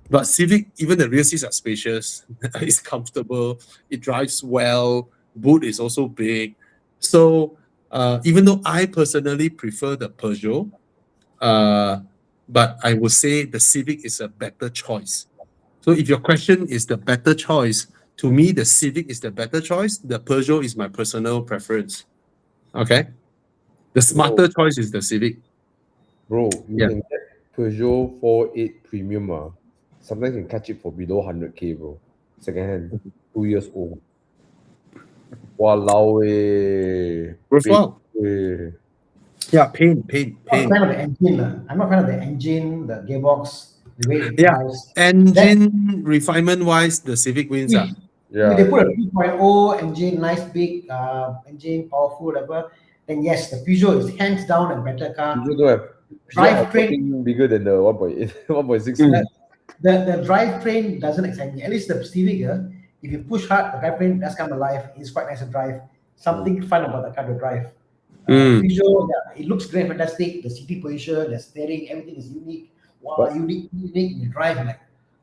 But Civic, even the rear seats are spacious, it's comfortable, it drives well, boot is also big. So even though I personally prefer the Peugeot, but I would say the Civic is a better choice. So if your question is the better choice, to me, the Civic is the better choice. The Peugeot is my personal preference. Okay? The smarter choice is the Civic. Bro, you Yeah. can get Peugeot 48 Premium. Sometimes you can catch it for below 100K, bro. Secondhand, 2 years old. Walao eh. Worthwhile. Yeah, pain. I'm not a fan of the engine. I'm not a fan of the engine, the gearbox, the way it Yeah. drives. Engine refinement wise, the Civic wins. If, if they put a 2.0 engine, nice big engine, powerful, whatever, then yes, the Peugeot is hands down a better car. Peugeot don't have Drivetrain, bigger than the 1.8, 1.6. the drivetrain doesn't excite me. At least the Civic, if you push hard, the drivetrain does come alive. It's quite nice to drive. Something fun about the car to drive. Peugeot, yeah, it looks great, fantastic. The seating position, the steering, everything is unique. Wow, But- unique. You drive like.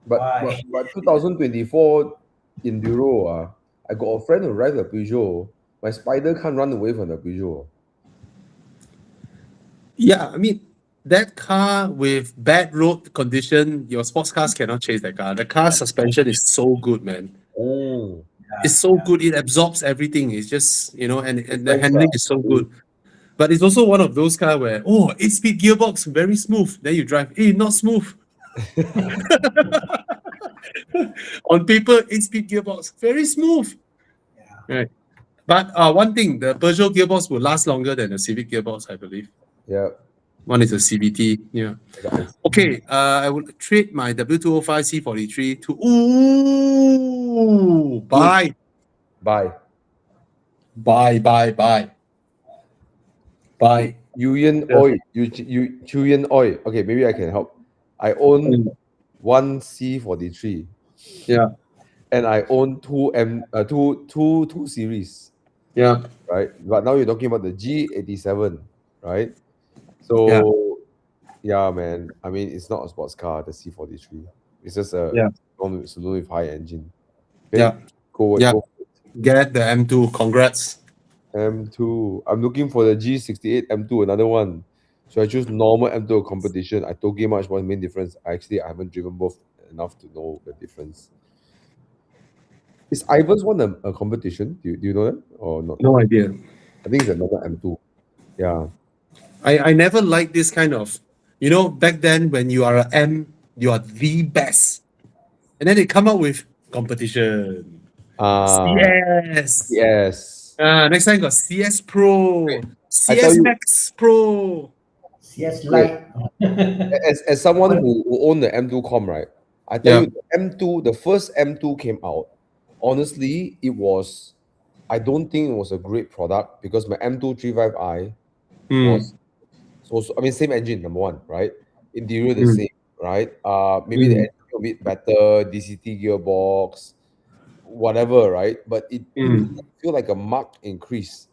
But, Why? but 2024 Enduro, I got a friend who drives a Peugeot. My Spider can't run away from the Peugeot. Yeah, I mean, that car with bad road condition, your sports cars cannot chase that car. The car suspension is so good, man. Oh, It's so good. It absorbs everything. It's just, and the Nice handling car. is so good. But it's also one of those cars where, 8-speed gearbox, very smooth. Then you drive, not smooth. On paper, 8-speed gearbox, very smooth. Yeah. Right. But one thing, the Peugeot gearbox will last longer than the Civic gearbox, I believe. yeah. One is a CVT. Yeah. Okay. I would trade my W205 C43 to buy. Bye. Yuyan Oil. Chuyan Oil. Okay, maybe I can help. I own one C43. Yeah. And I own two series, Yeah. right? But now you're talking about the G87, right? So yeah, man. I mean, it's not a sports car, the C43. It's just a saloon with high engine. Okay? Yeah. Go. Get the M2. Congrats. M2. I'm looking for the G68 M2, another one. So I choose normal M2 competition. I told you much what's the main difference. I haven't driven both enough to know the difference. Is Ivers won a competition? Do you know that or not? No idea. I think it's another M2. Yeah. I never liked this kind of, back then when you are an M, you are the best. And then they come out with competition. CS. Yes. Next time got CS Pro, tell CS you- Max Pro. CS Lite. As someone who owned the M2 Com, right? I tell you, the M2, the first M2 came out. Honestly, I don't think it was a great product because my M2 35i was I mean, same engine, number one, right? Interior the same, right? Maybe the engine a bit better, DCT gearbox, whatever, right? But it feel like a marked increase.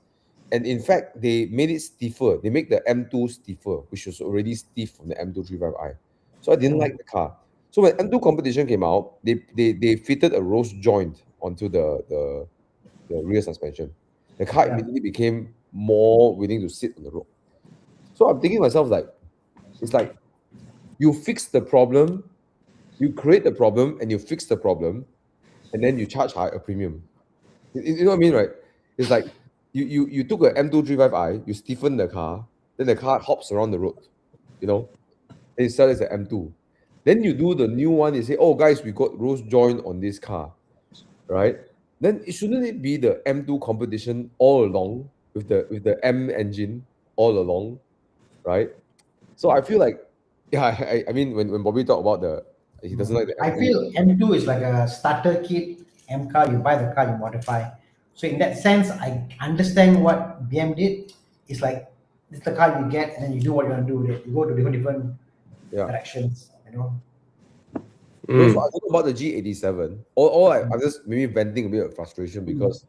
And in fact, they made it stiffer. They make the M2 stiffer, which was already stiff from the M2 35i. So I didn't like the car. So when M2 competition came out, they fitted a rose joint onto the rear suspension. The car immediately became more willing to sit on the road. So I'm thinking to myself, it's like you fix the problem, you create the problem, and you fix the problem, and then you charge a premium. You know what I mean, right? It's like you took a M2 35i, you stiffen the car, then the car hops around the road, and you sell it as an M2. Then you do the new one, you say, oh guys, we got rose joint on this car, right? Then shouldn't it be the M2 competition all along with the M engine all along, right? So I feel like, I mean, when Bobby talked about he doesn't like the M2. I feel M2 is like a starter kit M car. You buy the car, you modify. So in that sense, I understand what BM did. It's like it's the car you get, and then you do what you want to do with it. You go to different directions. So I don't know about the G87. I'm just maybe venting a bit of frustration because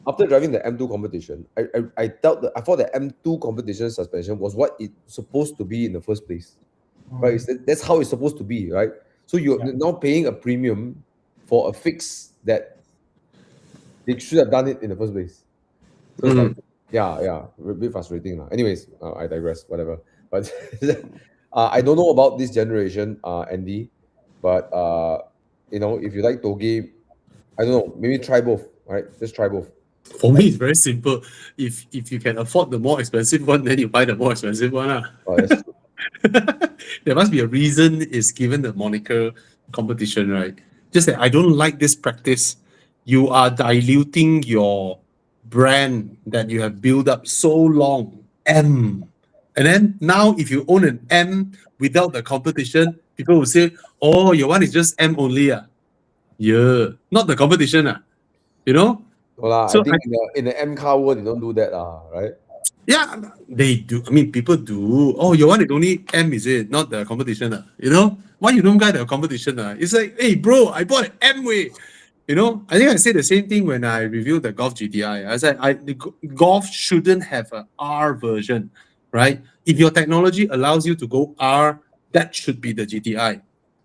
after driving the M2 competition, I thought the M2 competition suspension was what it's supposed to be in the first place, right? That's how it's supposed to be, right? So you're now paying a premium for a fix that they should have done it in the first place. So it's like, a bit frustrating. Anyways, I digress, whatever. But I don't know about this generation, Andy. But if you like Toge, I don't know, maybe try both, right? Just try both. For me, it's very simple. If you can afford the more expensive one, then you buy the more expensive one. Oh, that's true. There must be a reason it's given the moniker competition, right? Just that I don't like this practice. You are diluting your brand that you have built up so long, M. And then now if you own an M without the competition, people will say, oh, your one is just M only. Yeah, not the competition. You know? Well, So I think in the M car world, they don't do that, right? yeah, they do. I mean, people do. Oh, your one is only M, is it? Not the competition. You know? Why you don't get the competition? It's like, hey, bro, I bought an M way. You know, I think I said the same thing when I reviewed the Golf GTI. I said the Golf shouldn't have a R version, right? If your technology allows you to go R, that should be the GTI,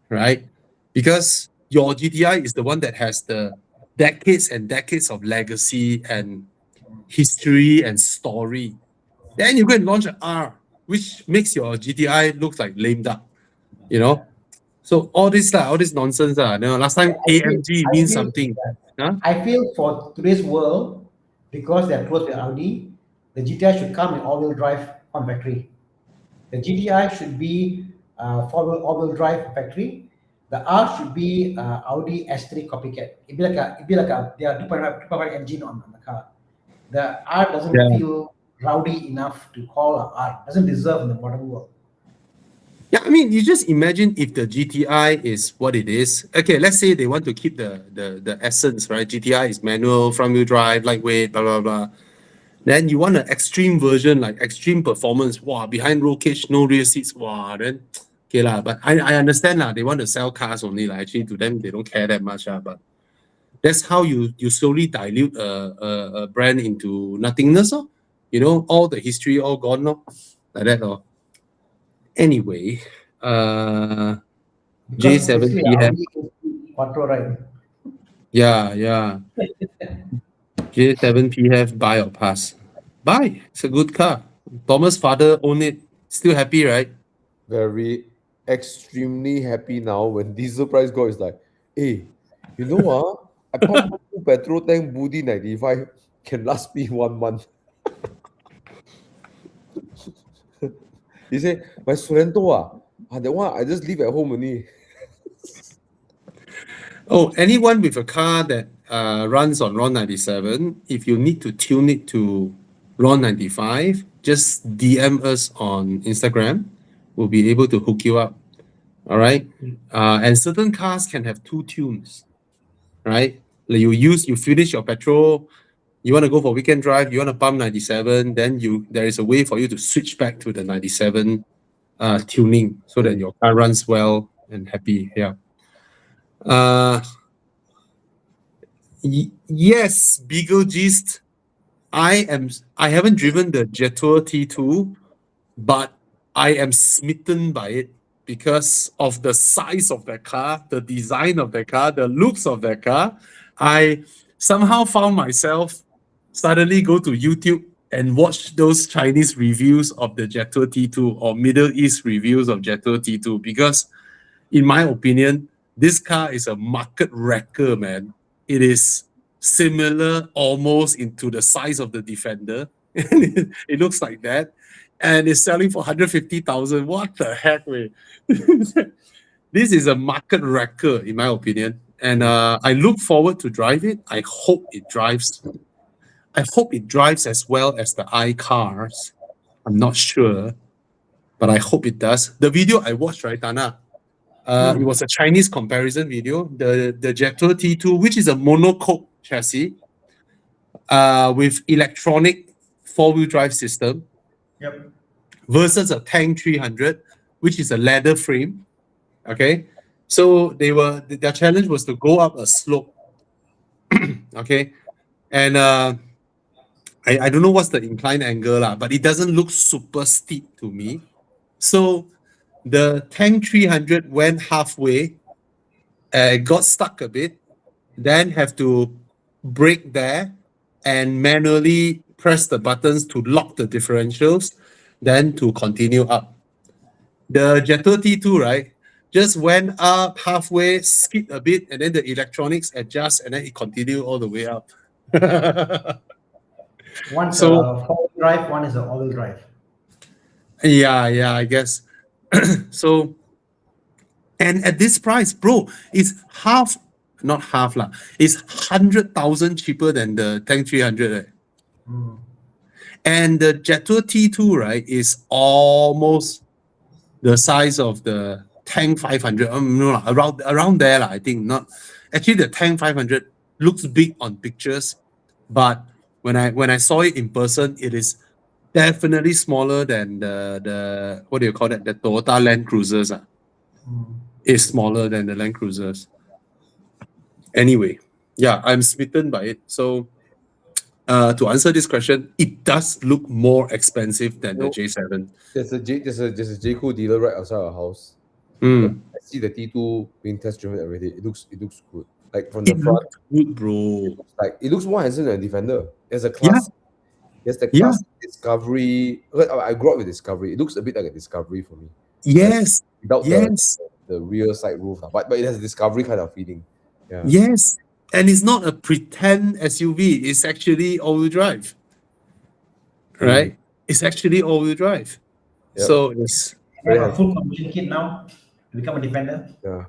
right? Because your GTI is the one that has the decades and decades of legacy and history and story. Then you go and launch an R, which makes your GTI look like lame duck, you know? So all this nonsense. You know, last time AMG means something. Huh? I feel for today's world, because they're close with Audi, the GTI should come in all-wheel drive on factory. The GTI should be four-wheel all-wheel drive factory. The R should be Audi S3 copycat. It'd be like a their 2.5 engine on the car. The R doesn't Yeah. feel rowdy enough to call a R. Doesn't deserve in the modern world. Yeah, I mean, you just imagine if the GTI is what it is. Okay, let's say they want to keep the essence, right? GTI is manual, front-wheel drive, lightweight, blah, blah, blah. Then you want an extreme version, like extreme performance. Wow, behind roll cage, no rear seats. Wow, then okay lah. But I understand lah. They want to sell cars only lah. Actually, to them, they don't care that much lah. But that's how you slowly dilute a brand into nothingness. You know, all the history all gone, like that. Anyway, J7PF. Quattro, right? Yeah. J7PF, buy or pass? Buy. It's a good car. Thomas' father owned it. Still happy, right? Very extremely happy now when diesel price go is like, hey, you know I pump petrol tank Budi 95 can last me 1 month. He said, my Sorento that one I just leave at home only. Oh, anyone with a car that runs on RON 97, if you need to tune it to RON 95, just DM us on Instagram. We'll be able to hook you up. All right. And certain cars can have 2 tunes, right? Like you finish your petrol, you want to go for weekend drive, you want to pump 97, then there is a way for you to switch back to the 97 tuning so that your car runs well and happy. Yeah. Yes, Beagle Gist. I haven't driven the Jetour T2, but I am smitten by it because of the size of the car, the design of the car, the looks of the car. I somehow found myself suddenly go to YouTube and watch those Chinese reviews of the Jetour T2 or Middle East reviews of Jetour T2 because, in my opinion, this car is a market wrecker, man. It is similar almost into the size of the Defender. It looks like that. And it's selling for 150,000. What the heck, man? This is a market wrecker, in my opinion. And I look forward to drive it. I hope it drives as well as the iCars. I'm not sure, but I hope it does. The video I watched, right, Tana? It was a Chinese comparison video. The Jetour T2, which is a monocoque chassis with electronic 4-wheel drive system, versus a Tank 300, which is a leather frame. Okay, so their challenge was to go up a slope. Okay, and I don't know what's the incline angle but it doesn't look super steep to me. So the Tank 300 went halfway, got stuck a bit, then have to brake there and manually press the buttons to lock the differentials, then to continue up. The Jetour T2, right, just went up halfway, skipped a bit, and then the electronics adjust, and then it continued all the way up. One's a 4-wheel drive, one is an all-wheel drive. Yeah, I guess. So, and at this price, bro, it's not half lah. It's 100,000 cheaper than the Tank 300. Mm. And the Jetour T2, right, is almost the size of the Tank 500. No, lah, around there, lah, I think. Not actually, the Tank 500 looks big on pictures, but when I saw it in person, it is definitely smaller than the what do you call that? The Toyota Land Cruisers. Mm. Is smaller than the Land Cruisers. Anyway, yeah, I'm smitten by it. So, to answer this question, it does look more expensive than the No. J7. There's a Jayco dealer right outside our house. Mm. I see the T2 being test driven every day. It looks good. Like from the It front, looks good, bro. like it looks more handsome than a Defender. There's a Yeah. class. There's the Yeah. class Discovery. Well, I grew up with Discovery. It looks a bit like a Discovery for me. Yes. Without Yes. the rear side roof, but it has a Discovery kind of feeling. Yeah. Yes. And it's not a pretend SUV. It's actually all-wheel drive. Right? It's actually all-wheel drive. Yep. So it's They have a full conversion kit now to become a Defender. Yeah.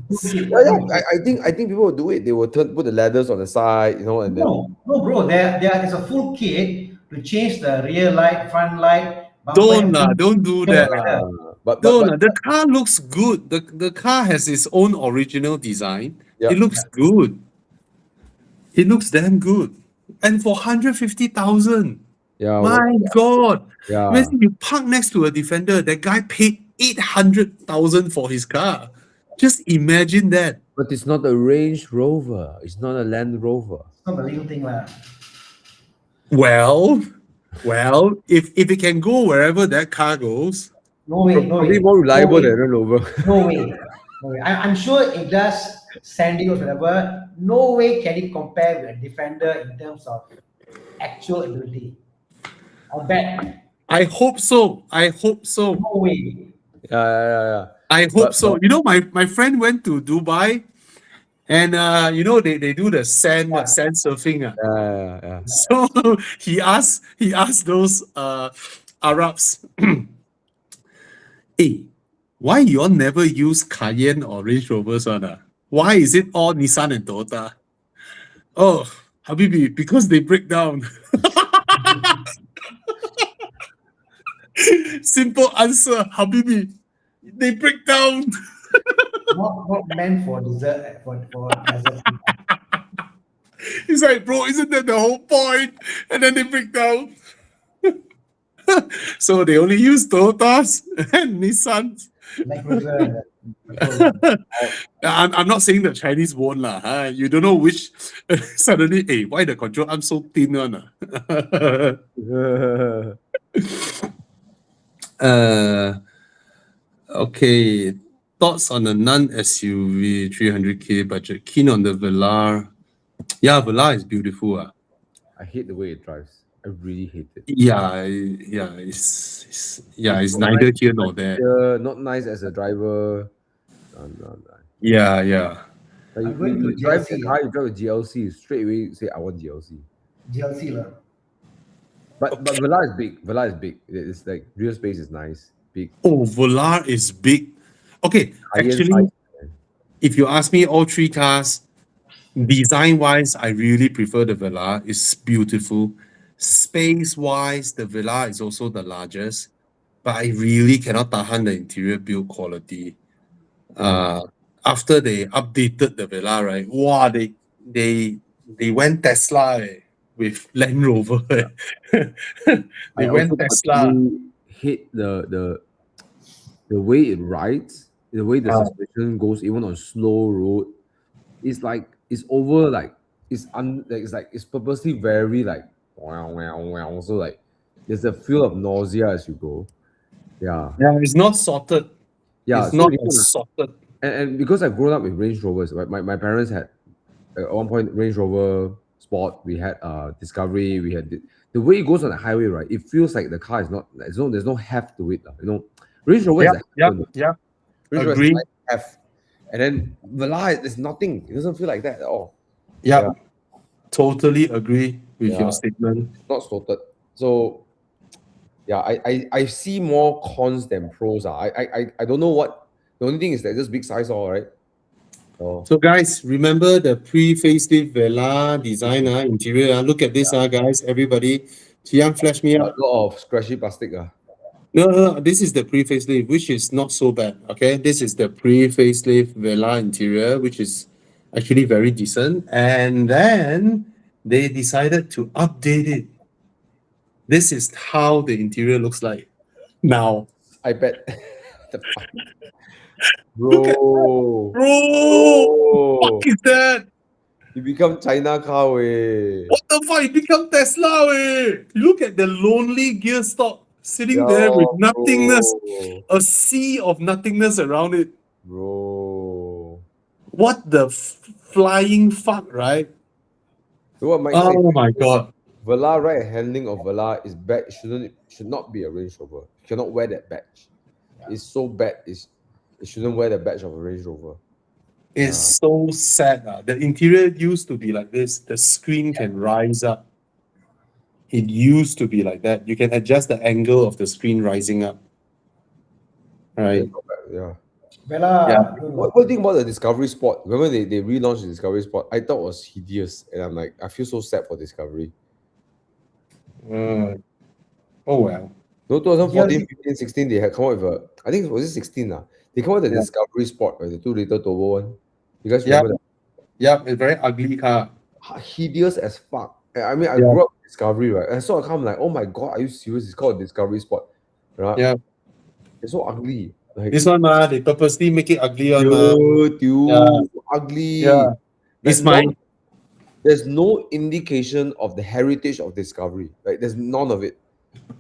Full kit. Yeah. I think people will do it. They will put the ladders on the side, and then No, bro. There is a full kit to change the rear light, front light. bumper, don't everything. do that. but The car looks good. The car has its own original design. Yeah. It looks good. It looks damn good. And for 150,000. yeah, My God. yeah. Imagine you park next to a Defender. That guy paid 800,000 for his car. Just imagine that. But it's not a Range Rover. It's not a Land Rover. It's not the real thing, lah. Well, if it can go wherever that car goes, No way, no Probably way. more reliable No way. than a Land Rover. No way. No way. I'm sure it does sandy or whatever. No way can it compare with a Defender in terms of actual ability. I'll bet. I hope so. I hope so. No way. Yeah. I hope But- so. You know, my friend went to Dubai, and you know they do the sand surfing. Yeah. So he asked those Arabs, hey, why you all never use Cayenne or Range Rovers one? Why is it all Nissan and Toyota? Oh, Habibi, because they break down. Simple answer, Habibi. They break down. Not meant for desert for desert. He's like, bro, isn't that the whole point? And then they break down. So they only use Toyotas and Nissans. Like Cruiser. I'm not saying the Chinese won't lah. Huh? You don't know which suddenly, hey, why the control arm so thin one? Okay. Thoughts on the non-SUV 300k budget? Keen on the Velar. Yeah, Velar is beautiful. I hate the way it drives. I really hate it. It's neither here nor there. Not nice as a driver. No. Yeah. Like I'm going to you drive GLC. the car, you drive a GLC, you straight away say I want GLC. GLC lah. But Velar is big. Velar is big. It's like rear space is nice, big. Oh, Velar is big. Okay, High-end actually, size. if you ask me, all three cars, design-wise, I really prefer the Velar. It's beautiful. Space-wise, the Velar is also the largest, but I really cannot tahan the interior build quality. After they updated the Velar, right? Wow, they went Tesla with Land Rover. They I went also Tesla. particularly hate the way it rides, the way the suspension goes, even on slow road. It's like it's over like it's purposely very like wow. So like there's a feel of nausea as you go. Yeah. Yeah, it's not sorted. Yeah. It's so not even- sorted. and because I've grown up with Range Rovers, right? My parents had at one point Range Rover Sport. We had Discovery. We had the way it goes on the highway, right? It feels like the car is not. There's no heft to it, you know. Range Rover is a heft. Yeah. Range Rover Agree. is like heft, and then Velar there's nothing. It doesn't feel like that at all. Yeah. Totally agree with Yeah. your statement. Not sorted. So yeah, I see more cons than pros. I don't know what. The only thing is that just big size, all right. Oh, So guys, remember the pre-facelift Vela design interior? Look at this, guys. Everybody, Chiang, flash me a up. lot of scratchy plastic. No. This is the pre-facelift, which is not so bad. Okay, this is the pre-facelift Vela interior, which is actually very decent. And then they decided to update it. This is how the interior looks like now. iPad. The fuck? Look at Bro, bro. Fuck bro, is that? you become China car way. What the fuck? It become Tesla, way. Look at the lonely gear stock sitting there with nothingness, Bro, a sea of nothingness around it. bro. What the flying fuck, right? So what Mike said, Oh my god. Velar right handling of Velar is bad. Should not be a Range Rover. You cannot wear that badge. It's so bad. It shouldn't wear the badge of a Range Rover. It's so sad. The interior used to be like this. The screen can rise up. It used to be like that. You can adjust the angle of the screen rising up. Right. Yeah. Vela, Yeah. What do you think about the Discovery Sport? Remember they relaunched the Discovery Sport? I thought it was hideous, and I'm like, I feel so sad for Discovery. Oh well. No, 2014, 15, 16, they had come out with a, I think it was 16 They come out with the Discovery Sport, right? The 2-liter turbo one. You guys Yeah. remember Yeah, it's a very ugly car. that? Hideous as fuck. I mean, I Yeah. grew up with Discovery, right? And I saw a car, I'm like, oh my god, are you serious? It's called Discovery Sport, right? Yeah. It's so ugly. Like, This one, they purposely make it ugly on. dude, Yeah. ugly. Yeah. It's There's no indication of the heritage of Discovery. Like, there's none of it,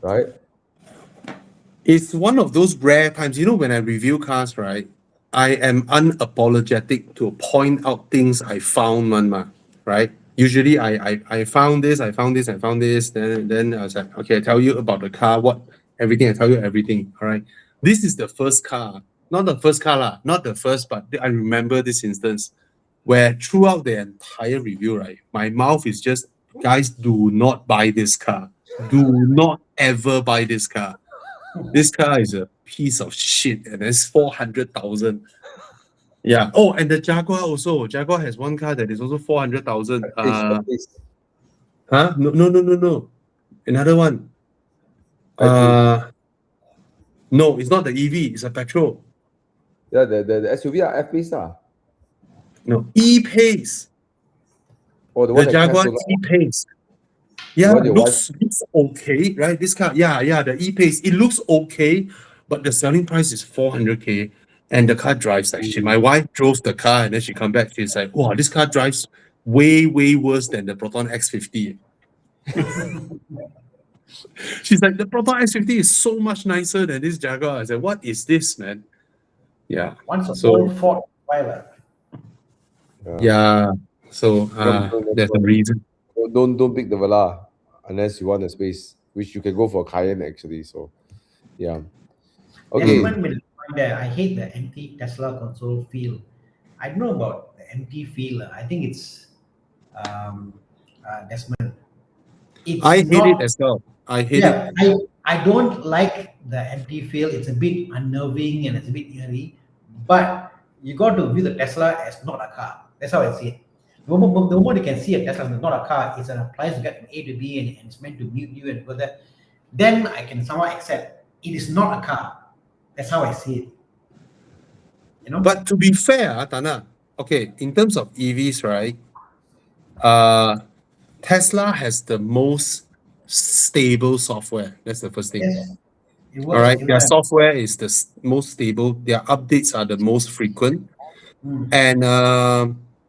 right? It's one of those rare times, when I review cars, right? I am unapologetic to point out things I found, right? Usually I found this, then I was like, okay, I tell you about the car, everything, I tell you everything, all right? This is the first car, not the first car, not the first, but I remember this instance where throughout the entire review, right, my mouth is just, guys, do not buy this car. Do not ever buy this car. This car is a piece of shit, and it's 400,000. Yeah. Oh, and the Jaguar also. Jaguar has one car that is also 400,000. Huh? No. Another one. No, it's not the EV. It's a petrol. Yeah, the SUV, F-Pace. No, E-Pace. Oh, The Jaguar E-Pace. Yeah, What your looks okay, right? This car, the E-Pace, it looks okay, but the selling price is 400K, and the car drives like shit. My wife drove the car, and then she come back, she's like, wow, this car drives way, way worse than the Proton X50. She's like, the Proton X50 is so much nicer than this Jaguar. I said, what is this, man? Yeah. Once a So- old Ford Pilot. Yeah. So that's the reason. Don't pick the Velar unless you want a space, which you can go for Cayenne actually. So, yeah. Okay. Desmond will find that I hate the empty Tesla console feel. I don't know about the empty feel. I think it's Desmond. I hate it as well. I hate it. Yeah, I don't like the empty feel. It's a bit unnerving and it's a bit eerie. But you got to view the Tesla as not a car. That's how I see it. The moment you can see a Tesla as not a car, it's an appliance to get from A to B and it's meant to mute you and go there. Then I can somehow accept it is not a car. That's how I see it. But to be fair, Tana, okay, in terms of EVs, right? Tesla has the most stable software. That's the first thing. Yes. It works. All right, It their runs. software is the most stable. Their updates are the most frequent, and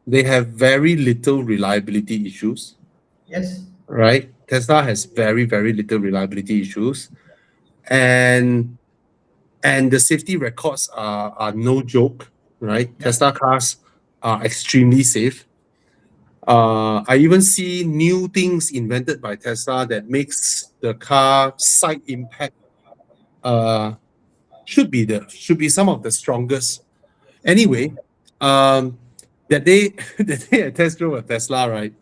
they have very little reliability issues. Yes. Right, Tesla has very, very little reliability issues, and the safety records are no joke. Right, Yeah. Tesla cars are extremely safe. I even see new things invented by Tesla that makes the car side impact should be some of the strongest. Anyway, that day I test drove a Tesla, right?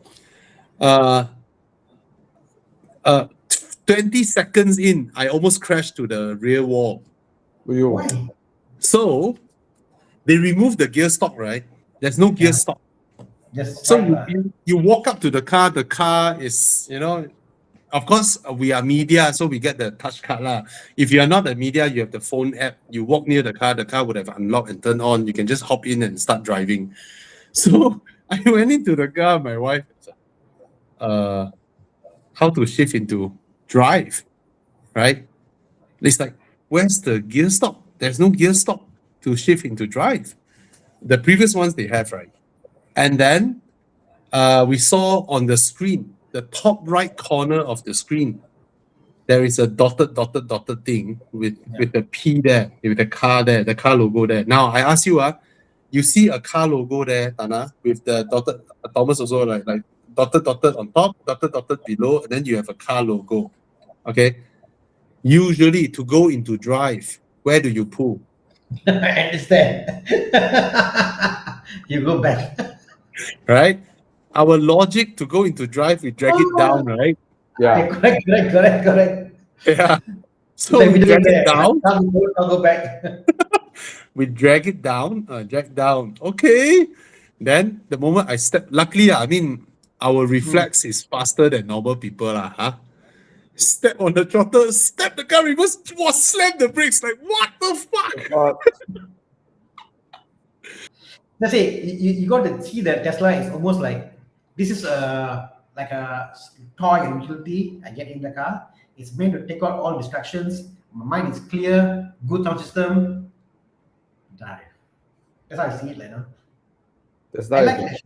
20 seconds in, I almost crashed to the rear wall. Why? So they removed the gear stock, right? There's no gear Yeah. stop. Just So right, lah. you walk up to the car is, of course, we are media, so we get the touch card lah. If you are not a media, you have the phone app. You walk near the car would have unlocked and turned on. You can just hop in and start driving. So I went into the car. My wife, how to shift into drive, right? It's like, where's the gear stop? There's no gear stop to shift into drive. The previous ones they have, right? And then we saw on the screen, the top right corner of the screen, there is a dotted thing with the P there, with the car there, the car logo there. Now I ask you, you see a car logo there, Tana, with the dotted, Thomas also like dotted on top, dotted below, and then you have a car logo. Okay. Usually to go into drive, where do you pull? I understand. You go back. Right? Our logic to go into drive, we drag it down, right? Yeah. Correct. Yeah. So Like we do drag it there. down. I'll go back. We drag it down, drag down. Okay. Then the moment I step, luckily, I mean, our reflex is faster than normal people, huh? Step on the throttle, step the car reverse, slam the brakes. Like, what the fuck? Let's say you got to see that Tesla is almost like this is like a toy and utility. I get in the car. It's meant to take out all distractions. My mind is clear. Good sound system. Drive. That's how I see it, like, no? Tesla I is like the- it.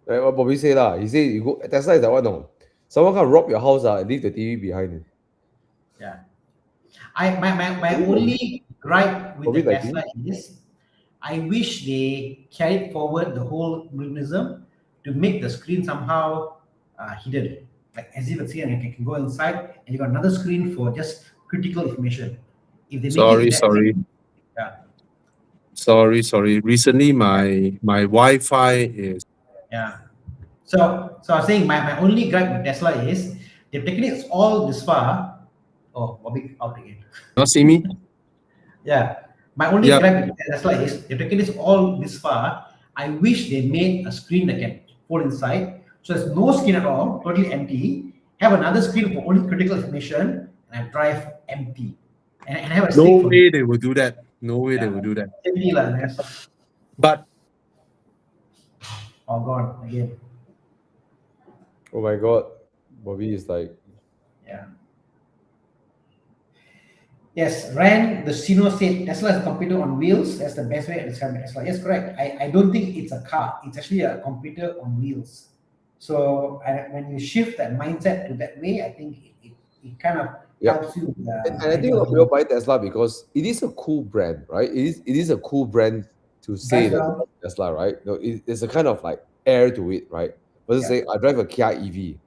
like what Bobby say lah. He say you go Tesla is that one no. Someone can rob your house and leave the TV behind. Yeah. My only gripe with Probably the like Tesla is I wish they carried forward the whole mechanism to make the screen somehow hidden. Like as you can see, and you can go inside and you got another screen for just critical information. If they make it Sorry. Yeah. Sorry. Recently, my Wi-Fi is. Yeah. So I was saying my only gripe with Tesla is they've taken it all this far. Oh, Bobby out again. Not see me? Yeah. My only Yeah. gripe with Tesla is they've taken this all this far. I wish they made a screen that can fall inside. So there's no screen at all, totally empty. Have another screen for only critical information, and I drive empty. And have a No stick for way they will do that. No way they Yeah. will do that. empty lah, yes. But Oh gone again. Oh my god. Bobby is like Yeah. Yes, Rand the Sino said Tesla is a computer on wheels. That's the best way to describe Tesla. Yes, correct. I don't think it's a car. It's actually a computer on wheels. So when you shift that mindset to that way, I think it kind of Yeah. helps you. With, and I think a lot of people buy Tesla because it is a cool brand, right? It is a cool brand to say that well. Tesla, right? No, there's a kind of like air to it, right? Versus say I drive a Kia EV,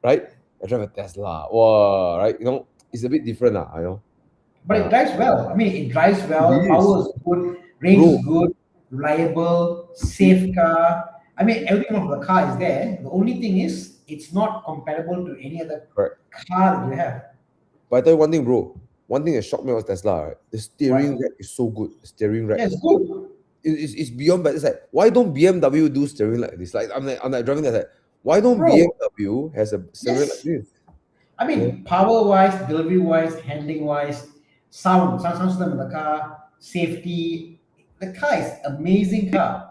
right? I drive a Tesla, wow, right? You know, it's a bit different, I know. But it drives well. I mean, it drives well. It is. Power is good. Range is good. Reliable. Safe car. I mean, everything of the car is there. The only thing is, it's not compatible to any other Correct. car that you have. But I tell you one thing, bro. One thing that shocked me was Tesla, right? The steering rack is so good. The steering rack. Yeah, it's good. It's beyond bad. It's like, why don't BMW do steering like this? Like I'm like driving that. Like, why don't Bro. BMW has a steering Yes. like this? I mean, power-wise, delivery-wise, handling-wise, sound system in the car, safety. The car is amazing car.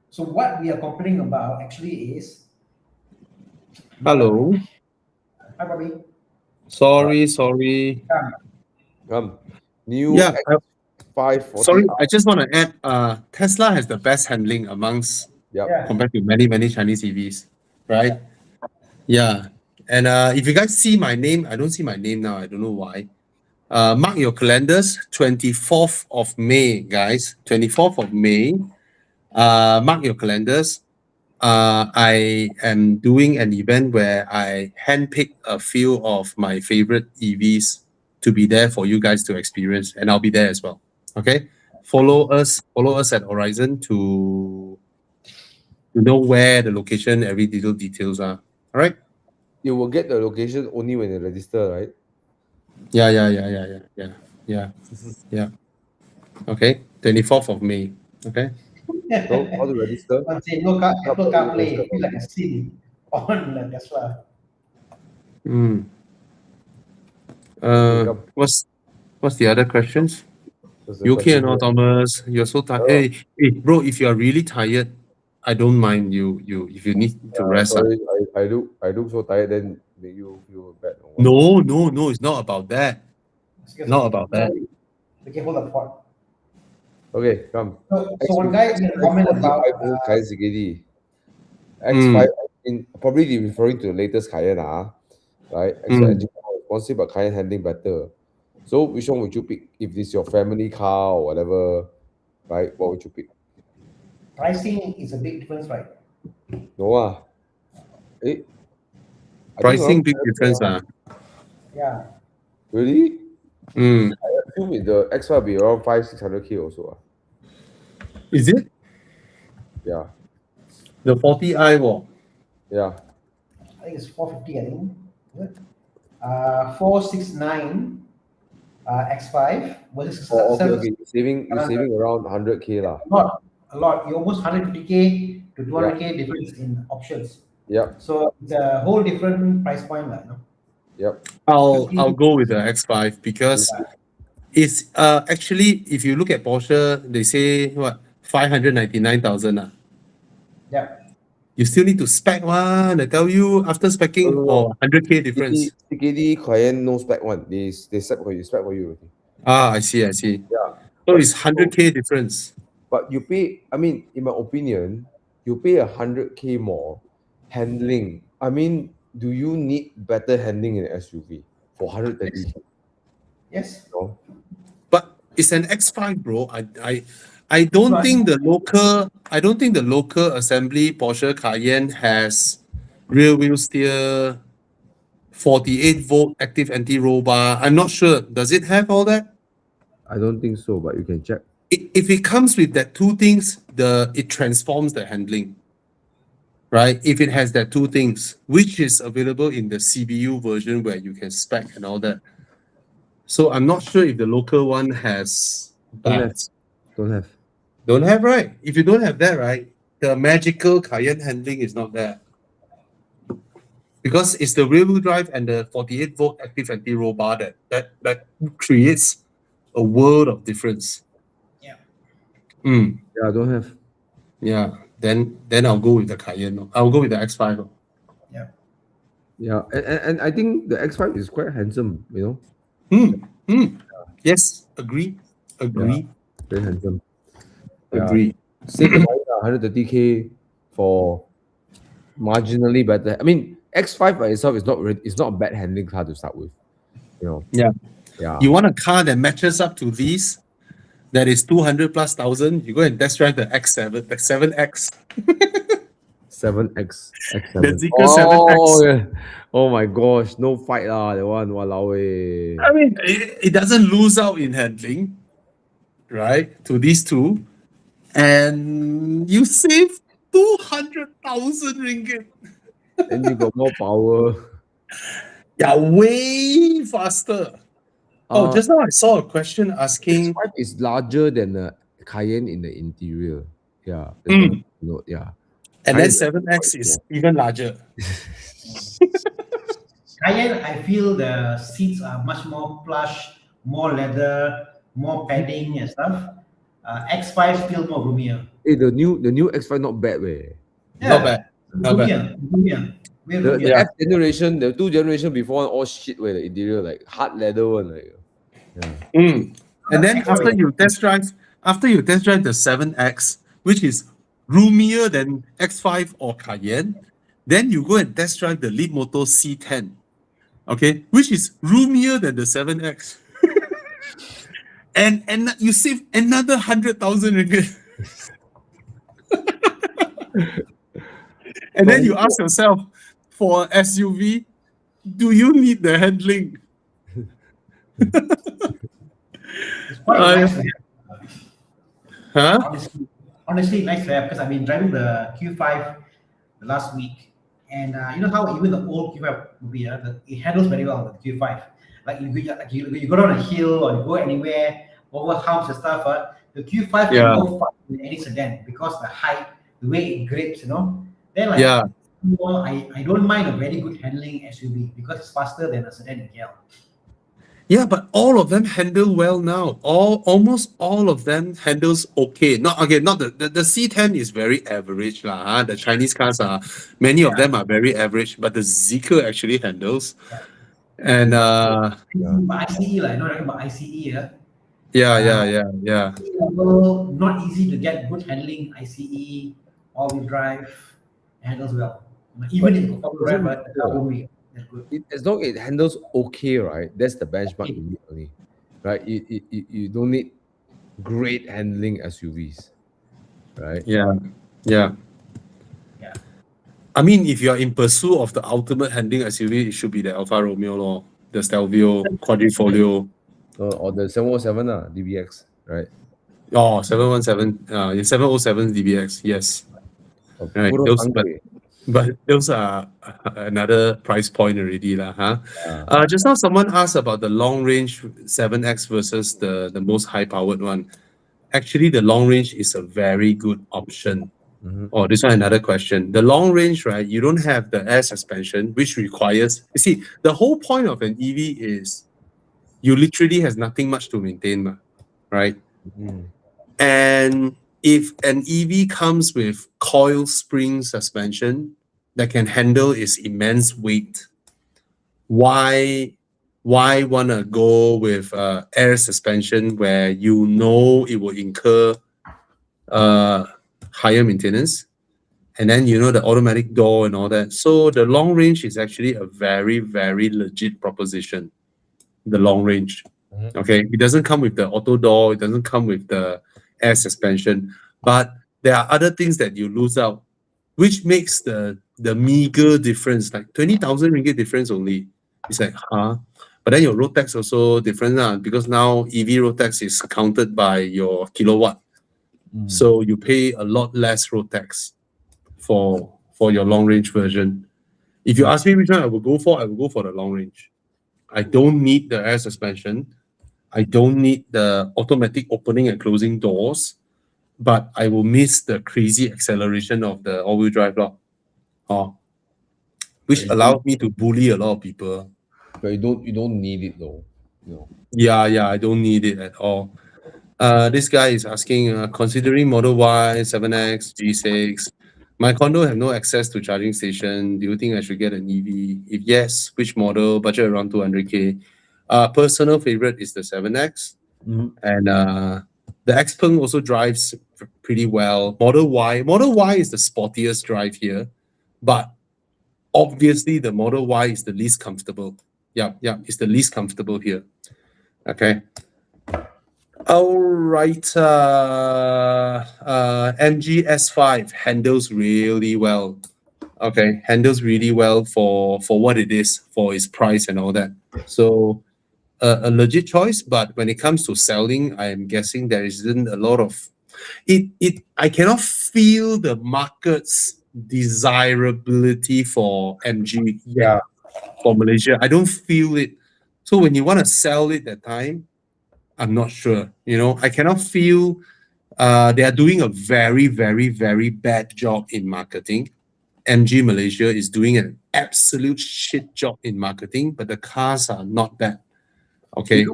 So what we are complaining about actually is. hello. Hi, Bobby. Sorry. New Yeah. X540. Sorry, I just want to add. Tesla has the best handling amongst Yep. Yeah. compared to many Chinese EVs, right? Yeah. And if you guys see my name, I don't see my name now. I don't know why. Mark your calendars, 24th of May, guys. 24th of May. Mark your calendars. I am doing an event where I handpick a few of my favorite EVs to be there for you guys to experience, and I'll be there as well. Okay, follow us at Horizon to know where the location, every details are. All right. You will get the location only when you register, right? Yeah. Okay, 24th of May. Okay. So how to register? Someone say no car, Apple Not CarPlay. register. Feel like a sin on Tesla. Mm. come. What's the other questions? What's the You okay or question not, here? Thomas? You're so tired. Hey, bro, if you're really tired, I don't mind you if you need to rest. Sorry, I look so tired. Then make you feel bad. Or what? No, it's not about that. Excuse Not me. about that. Okay, hold the pot. Okay, come. So one guy made a comment about Cayenne CKD. Hmm. X5, probably referring to the latest Cayenne, right? X5 engine more responsive, but Cayenne handling better. So which one would you pick? If this is your family car or whatever, right? What would you pick? pricing is a big difference, right? No I think Pricing around big difference. Yeah. really? Mm. I assume the X5 will be around 500-600K also. Is it? Yeah. The 40i wall. Yeah. I think it's 450, I think. Is it? 469 X5 versus Okay. You're saving around 100K lah. a lot. You almost 150K to 200K difference in options. Yep. So it's a whole different price point, you know. Yep. I'll go with the X5 because it's actually, if you look at Porsche, they say what 599,000. Yeah. You still need to spec one. I tell you, after specking, No. 100K difference. CKD Cayenne no spec one. They spec for you already. I see. Yeah. So it's 100K difference. But you pay, I mean, in my opinion, you pay 100K more handling. I mean, do you need better handling in an SUV for 130K? Yes. No? But it's an X5, bro. I don't think the local assembly Porsche Cayenne has rear wheel steer, 48-volt active anti-roll bar. I'm not sure. Does it have all that? I don't think so, but you can check. If it comes with that two things, it transforms the handling. Right? If it has that two things, which is available in the CBU version where you can spec and all that. So I'm not sure if the local one has that. Don't have. Don't have, right? If you don't have that, right, the magical Cayenne handling is not there. Because it's the rear wheel drive and the 48-volt active anti-roll bar that creates a world of difference. Yeah. Yeah, don't have. Yeah. Then I'll go with the Cayenne. I'll go with the X5. Yeah. Yeah, and I think the X5 is quite handsome, you know. Yes, agree. Very handsome. Agree. Save the money, 130K for marginally better. I mean, X5 by itself is not a bad handling car to start with. You know. Yeah. You want a car that matches up to these, that is 200,000+, you go and test drive the X7, the 7X. 7X, X7. The Zeekr 7X. Yeah. Oh my gosh, no fight lah, that one, walao eh. I mean, it doesn't lose out in handling, right, to these two. And you save 200,000 ringgit. And you got more power. Yeah, way faster. Just now I saw a question asking. X5 is larger than the Cayenne in the interior. Yeah. Yeah. And then 7X is even larger. Cayenne, I feel the seats are much more plush, more leather, more padding and stuff. X5 feel more roomier. Hey, the new X5 not bad, way. Not bad. Roomier. The F generation, the 2 generation before, all shit where the interior like hard leather one, like. Yeah. And then after you test drive the 7X, which is roomier than X5 or Cayenne, then you go and test drive the Leapmotor C10, okay, which is roomier than the 7X. and you save another 100,000 ringgit. And then you ask yourself, for SUV, do you need the handling? It's quite nice to have. Huh? Honestly, nice to have because I've been driving the Q5 the last week, and you know how even the old Q5 would be, it handles very well with the Q5. Like you go down a hill or you go anywhere over humps and stuff, The Q5 can Yeah. go far in any sedan because the height, the way it grips, Then like, Yeah. I don't mind a very good handling SUV because it's faster than a sedan in KL. Yeah, but all of them handle well now. Almost all of them handles okay. Not the C10 is very average lah. The Chinese cars are many of them are very average, but the Zeekr actually handles. And But ICE, like, not talking about ICE, yeah. level, not easy to get good handling ICE, all-wheel drive, handles well. Even if you go four-wheel drive, but the car won't be that good. As long as it handles okay, right? That's the benchmark you need only, right? You don't need great handling SUVs, right? Yeah. Yeah. I mean, if you are in pursuit of the ultimate handling SUV, it should be the Alfa Romeo lor, the Stelvio, Quadrifoglio. Or the 707 DBX, right? Oh, 717, 707 DBX, yes. Right, those, but those are another price point already lah, huh? Just now someone asked about the long range 7X versus the most high powered one. Actually, the long range is a very good option. Oh, this one another question. The long range, right? You don't have the air suspension, which requires. You see, the whole point of an EV is you literally has nothing much to maintain, right? And if an EV comes with coil spring suspension that can handle its immense weight, why wanna go with air suspension where you know it will incur higher maintenance, and then the automatic door and all that? So the long range is actually a very, very legit proposition. The long range. Okay, it doesn't come with the auto door, it doesn't come with the air suspension, but there are other things that you lose out, which makes the meager difference, like 20,000 ringgit difference only. It's like, huh? But then your road tax also different because now EV road tax is counted by your kilowatt. So you pay a lot less road tax for your long range version. If you ask me which one I will go for the long range. I don't need the air suspension. I don't need the automatic opening and closing doors, but I will miss the crazy acceleration of the all-wheel drive which allowed me to bully a lot of people. But you don't need it though. Yeah, I don't need it at all. This guy is asking, considering Model Y, 7X, G6, my condo have no access to charging station. Do you think I should get an EV? If yes, which model? Budget around 200K. Personal favorite is the 7X. And the Xpeng also drives pretty well. Model Y is the sportiest drive here, but obviously the Model Y is the least comfortable. Yeah, it's the least comfortable here. Okay. All right. MG S5 handles really well. Okay, handles really well for what it is, for its price and all that. So a legit choice, but when it comes to selling, I am guessing there isn't a lot of it. I cannot feel the market's desirability for MG for Malaysia. I don't feel it. So when you want to sell it that time, I'm not sure. I cannot feel they are doing a very, very, very bad job in marketing. MG Malaysia is doing an absolute shit job in marketing, but the cars are not bad. Okay.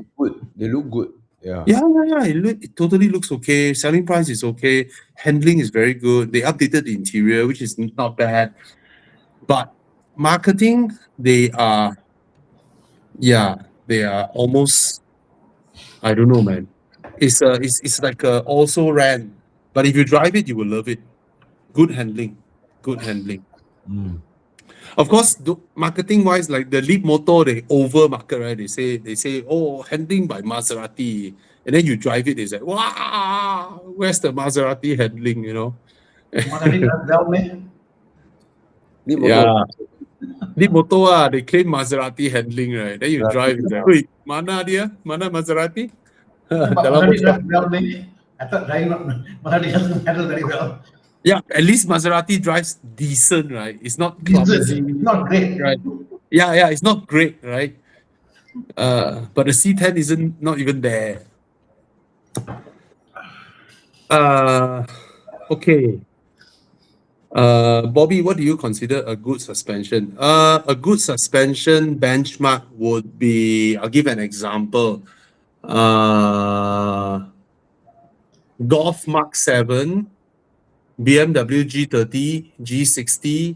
They look good. Yeah. It totally looks okay. Selling price is okay. Handling is very good. They updated the interior, which is not bad. But marketing, they are almost, I don't know, man. It's like also ran, but if you drive it, you will love it. Good handling. Of course, marketing wise, like the Leap Motor, they over market, right? They say, oh, handling by Maserati, and then you drive it, it's like, wow, where's the Maserati handling? Maserati does well, man. Leap Motor, they claim Maserati handling, right? Then you drive, it's like, wait, mana Maserati? Maserati does well, man. I thought Maserati doesn't handle very well. Yeah, at least Maserati drives decent, right? It's not clumsy. Not great, right? Yeah, it's not great, right? But the C10 isn't not even there. Okay. Bobby, what do you consider a good suspension? A good suspension benchmark would be, I'll give an example. Golf Mark 7, BMW G30, G60,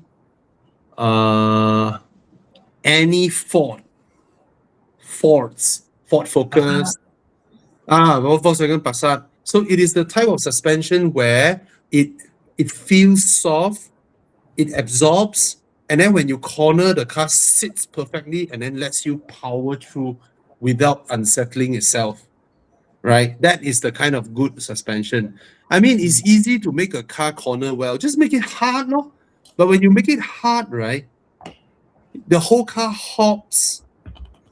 any Ford Focus, Volkswagen Passat. So it is the type of suspension where it feels soft, it absorbs, and then when you corner, the car sits perfectly and then lets you power through without unsettling itself. Right? That is the kind of good suspension. I mean, it's easy to make a car corner well. Just make it hard, no? But when you make it hard, right, the whole car hops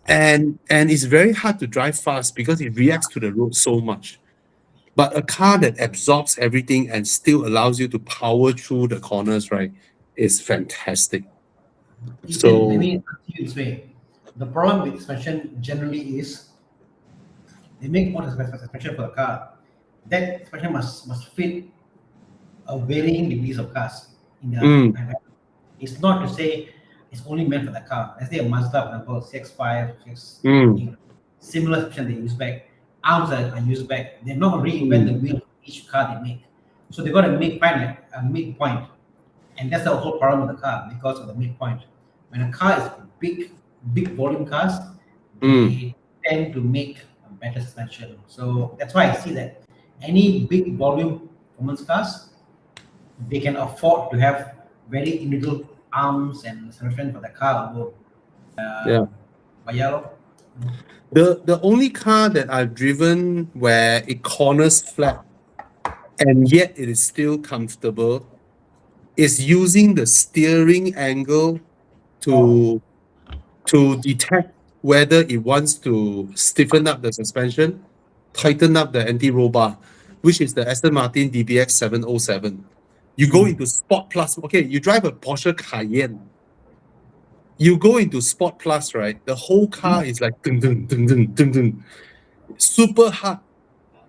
and it's very hard to drive fast because it reacts to the road so much. But a car that absorbs everything and still allows you to power through the corners, right, is fantastic. So Let me put it this way. The problem with suspension generally is they make more suspension for a car. That suspension must fit a varying degrees of cars. It's not to say it's only meant for the car. Let's say a Mazda, for example, CX-5, similar suspension they use back. Arms are used back. They're not reinvent the wheel for each car they make. So they've got to find a midpoint. And that's the whole problem with the car because of the midpoint. When a car is big volume cars, they tend to make a better suspension. So that's why I see that any big volume performance cars, they can afford to have very individual arms and suspension for the car. The only car that I've driven where it corners flat and yet it is still comfortable is using the steering angle to detect whether it wants to stiffen up the suspension, tighten up the anti-roll bar, which is the Aston Martin DBX 707. You go into Sport Plus. Okay, you drive a Porsche Cayenne. You go into Sport Plus, right? The whole car is like dun, dun, dun, dun, dun, dun. Super hard.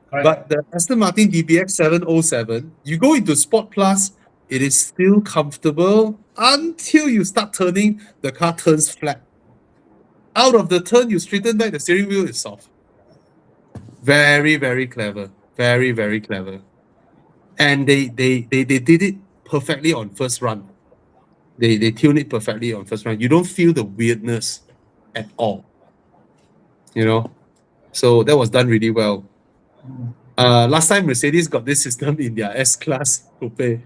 Correct. But the Aston Martin DBX 707, you go into Sport Plus, it is still comfortable until you start turning, the car turns flat. Out of the turn, you straighten back, the steering wheel is soft. Very, very clever. Very, very clever. And they did it perfectly on first run. They tune it perfectly on first run. You don't feel the weirdness at all. You know? So that was done really well. Last time Mercedes got this system in their S-Class coupe.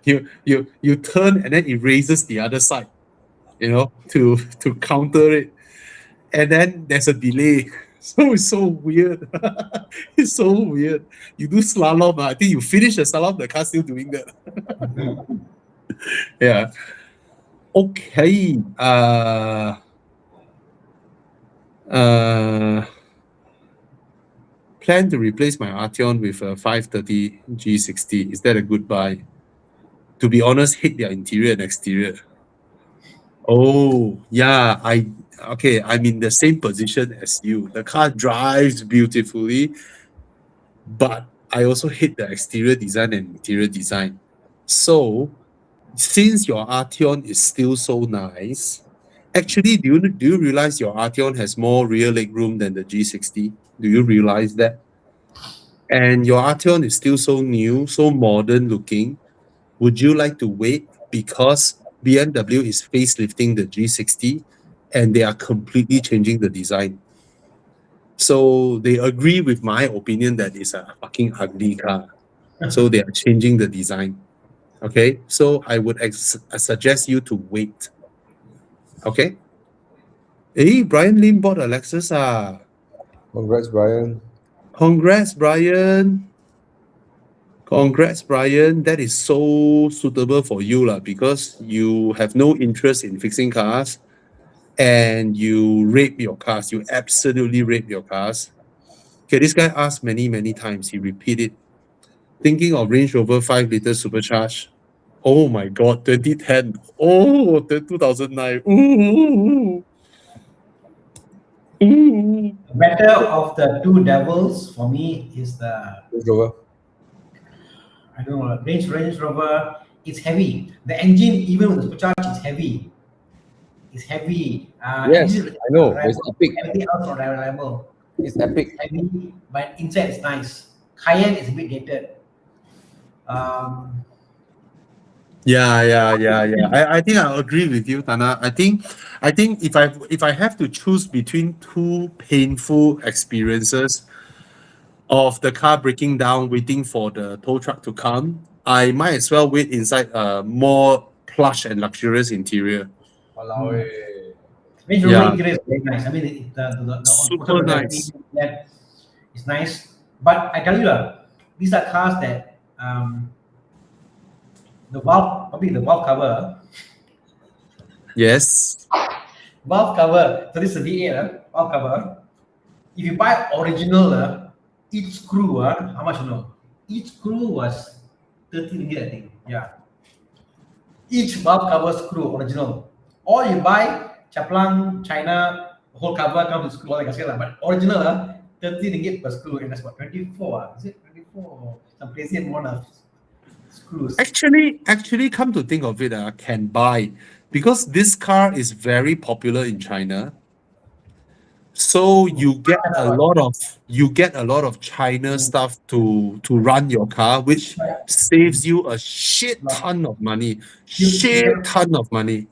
you turn and then it raises the other side, you know, to counter it. And then there's a delay. So it's so weird. It's so weird. You do slalom, I think you finish the slalom, the car's still doing that. Yeah. Okay. Plan to replace my Arteon with a 530 G60. Is that a good buy? To be honest, hate their interior and exterior. Oh, yeah. I'm in the same position as you. The car drives beautifully, but I also hate the exterior design and interior design. So, since your Arteon is still so nice, actually, do you realize your Arteon has more rear leg room than the G60? Do you realize that? And your Arteon is still so new, so modern looking. Would you like to wait because BMW is facelifting the G60 and they are completely changing the design? So they agree with my opinion that it's a fucking ugly car. So they are changing the design. Okay, so I would suggest you to wait. Okay. Hey, Brian Lim bought a Lexus. Congrats, Brian. Congrats, Brian. Congrats, Brian. That is so suitable for you because you have no interest in fixing cars and you rape your cars. You absolutely rape your cars. Okay, this guy asked many, many times. He repeated. Thinking of Range Rover 5-liter supercharged. Oh my God, 2010. Oh, 2009. Ooh. The better of the two devils for me is the Range Rover. I don't know, Range Rover, it's heavy. The engine, even with the supercharged, is heavy. It's heavy. Yes, Engine is I know. It's reliable. epic. Everything else not reliable. It's epic. Heavy, but inside is nice. Cayenne is a bit dated. Um, Yeah. I think I agree with you, Tana. I think if I have to choose between two painful experiences of the car breaking down, waiting for the tow truck to come, I might as well wait inside a more plush and luxurious interior. Walao Mm. eh. Range Yeah. Rover interior is very nice. I mean, the Super nice. That is nice. But I tell you, these are cars that the valve cover. Yes. Valve cover. So this is a V8 valve cover. If you buy original, each screw, how much you know? Each screw was 30 ringgit, I think. Yeah. Each valve cover screw original. Or you buy Chaplang, China, whole cover comes with screw, like I said, but original, 30 ringgit per screw, and that's what 24. Is it 24? Some crazy amount of screws. Actually, come to think of it, can buy because this car is very popular in China. So you get a lot of China stuff to run your car, which saves you a shit ton of money. Shit ton of money.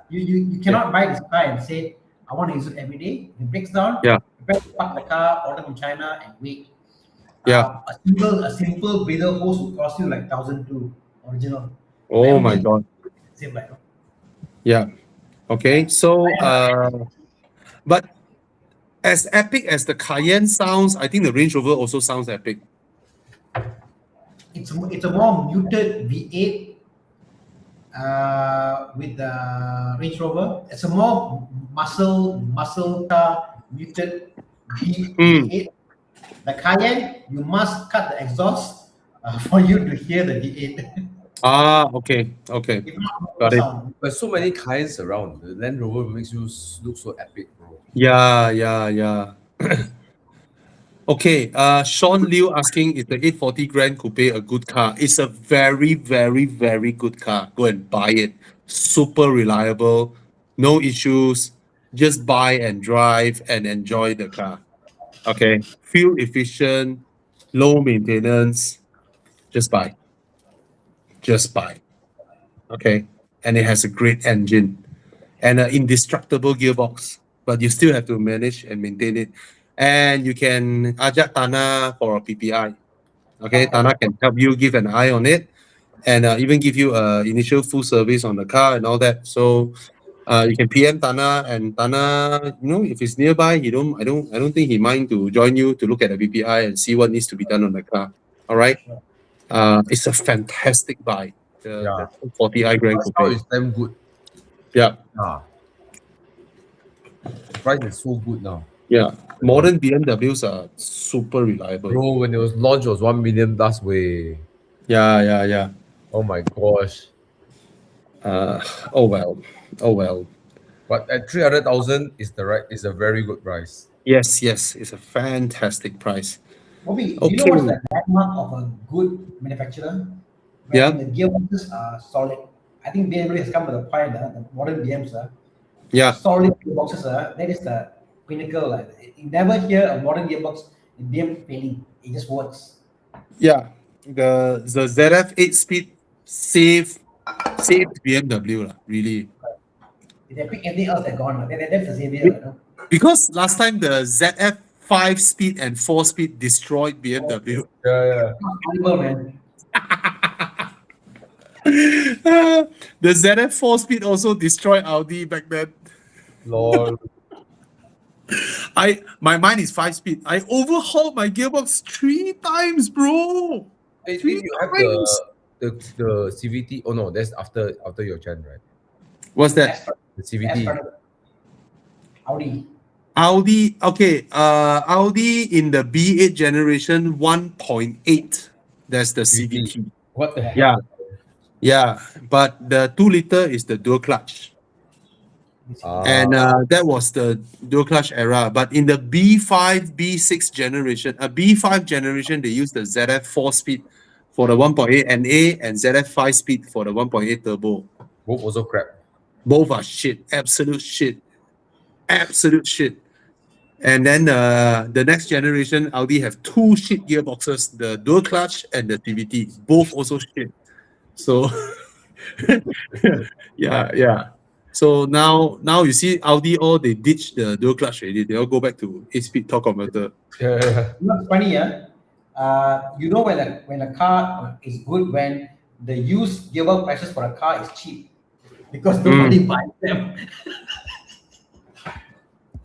You cannot buy this car and say, I want to use it every day. If it breaks down, Yeah. prepare to park the car, order from China, and wait. Yeah. A simple breather hose will cost you like 1,002 original. Oh my God. Same like Yeah. Okay. So but as epic as the Cayenne sounds, I think the Range Rover also sounds epic. it's a more muted V8 with the Range Rover. It's a more muscle car, muted V8. The Cayenne, you must cut the exhaust for you to hear the V8. Okay. If not, Got it. sound. But so many Cayennes around. The Land Rover makes you look so epic, bro. Yeah. Okay, Sean Liu asking, is the 840 Grand Coupe a good car? It's a very, very, very good car. Go and buy it. Super reliable, no issues. Just buy and drive and enjoy the car. Okay, fuel efficient, low maintenance. Just buy. Okay, and it has a great engine and an indestructible gearbox, but you still have to manage and maintain it. And you can ajak Tana for a PPI. Okay, Tana can help you give an eye on it, and even give you initial full service on the car and all that. So you can PM Tana, and Tana, if it's nearby, I don't think he mind to join you to look at the PPI and see what needs to be done on the car. All right, it's a fantastic buy. The 40i Grand Now Coupe. it's damn good. Yeah. Price is so good now. Yeah, modern BMWs are super reliable. Bro, when it was launched, it was 1 million plus way. Yeah. Oh my gosh. Oh well. But at 300,000 is a very good price. Yes, it's a fantastic price. Bobby, do Okay. you know what's the landmark of a good manufacturer? Yeah. The gearboxes are solid. I think BMW has come to the point, the modern BMs, Yeah, solid gearboxes, that is the pinnacle. You never hear a modern gearbox in BM failing. It just works. yeah. The ZF 8-speed saved BMW lah, really. If they pick anything else, they're gone. That's the savior. Because last time the ZF 5-speed and 4-speed destroyed BMW. Yeah. Unbelievable, man. The ZF 4-speed also destroyed Audi back then. Lol. My mind is 5-speed. I overhauled my gearbox 3 times, bro. Hey, Three you have times. the CVT. Oh no, that's after your gen, right? What's that? The CVT. Audi. Audi. Okay. Audi in the B8 generation 1.8. That's the CVT. What the heck? Yeah. But the 2-liter is the dual clutch. And that was the dual clutch era. But in the B5, B6 generation, B5 generation, they used the ZF 4-speed for the 1.8 NA and ZF 5-speed for the 1.8 turbo. Both also crap. Both are shit. Absolute shit. Absolute shit. And then the next generation, Audi have 2 shit gearboxes, the dual clutch and the CVT. Both also shit. So, yeah. So now you see Audi, they ditch the dual clutch already. They all go back to 8-speed torque converter. Yeah. You know, it's funny, you know when a car is good when the used gearbox prices for a car is cheap because nobody buys them.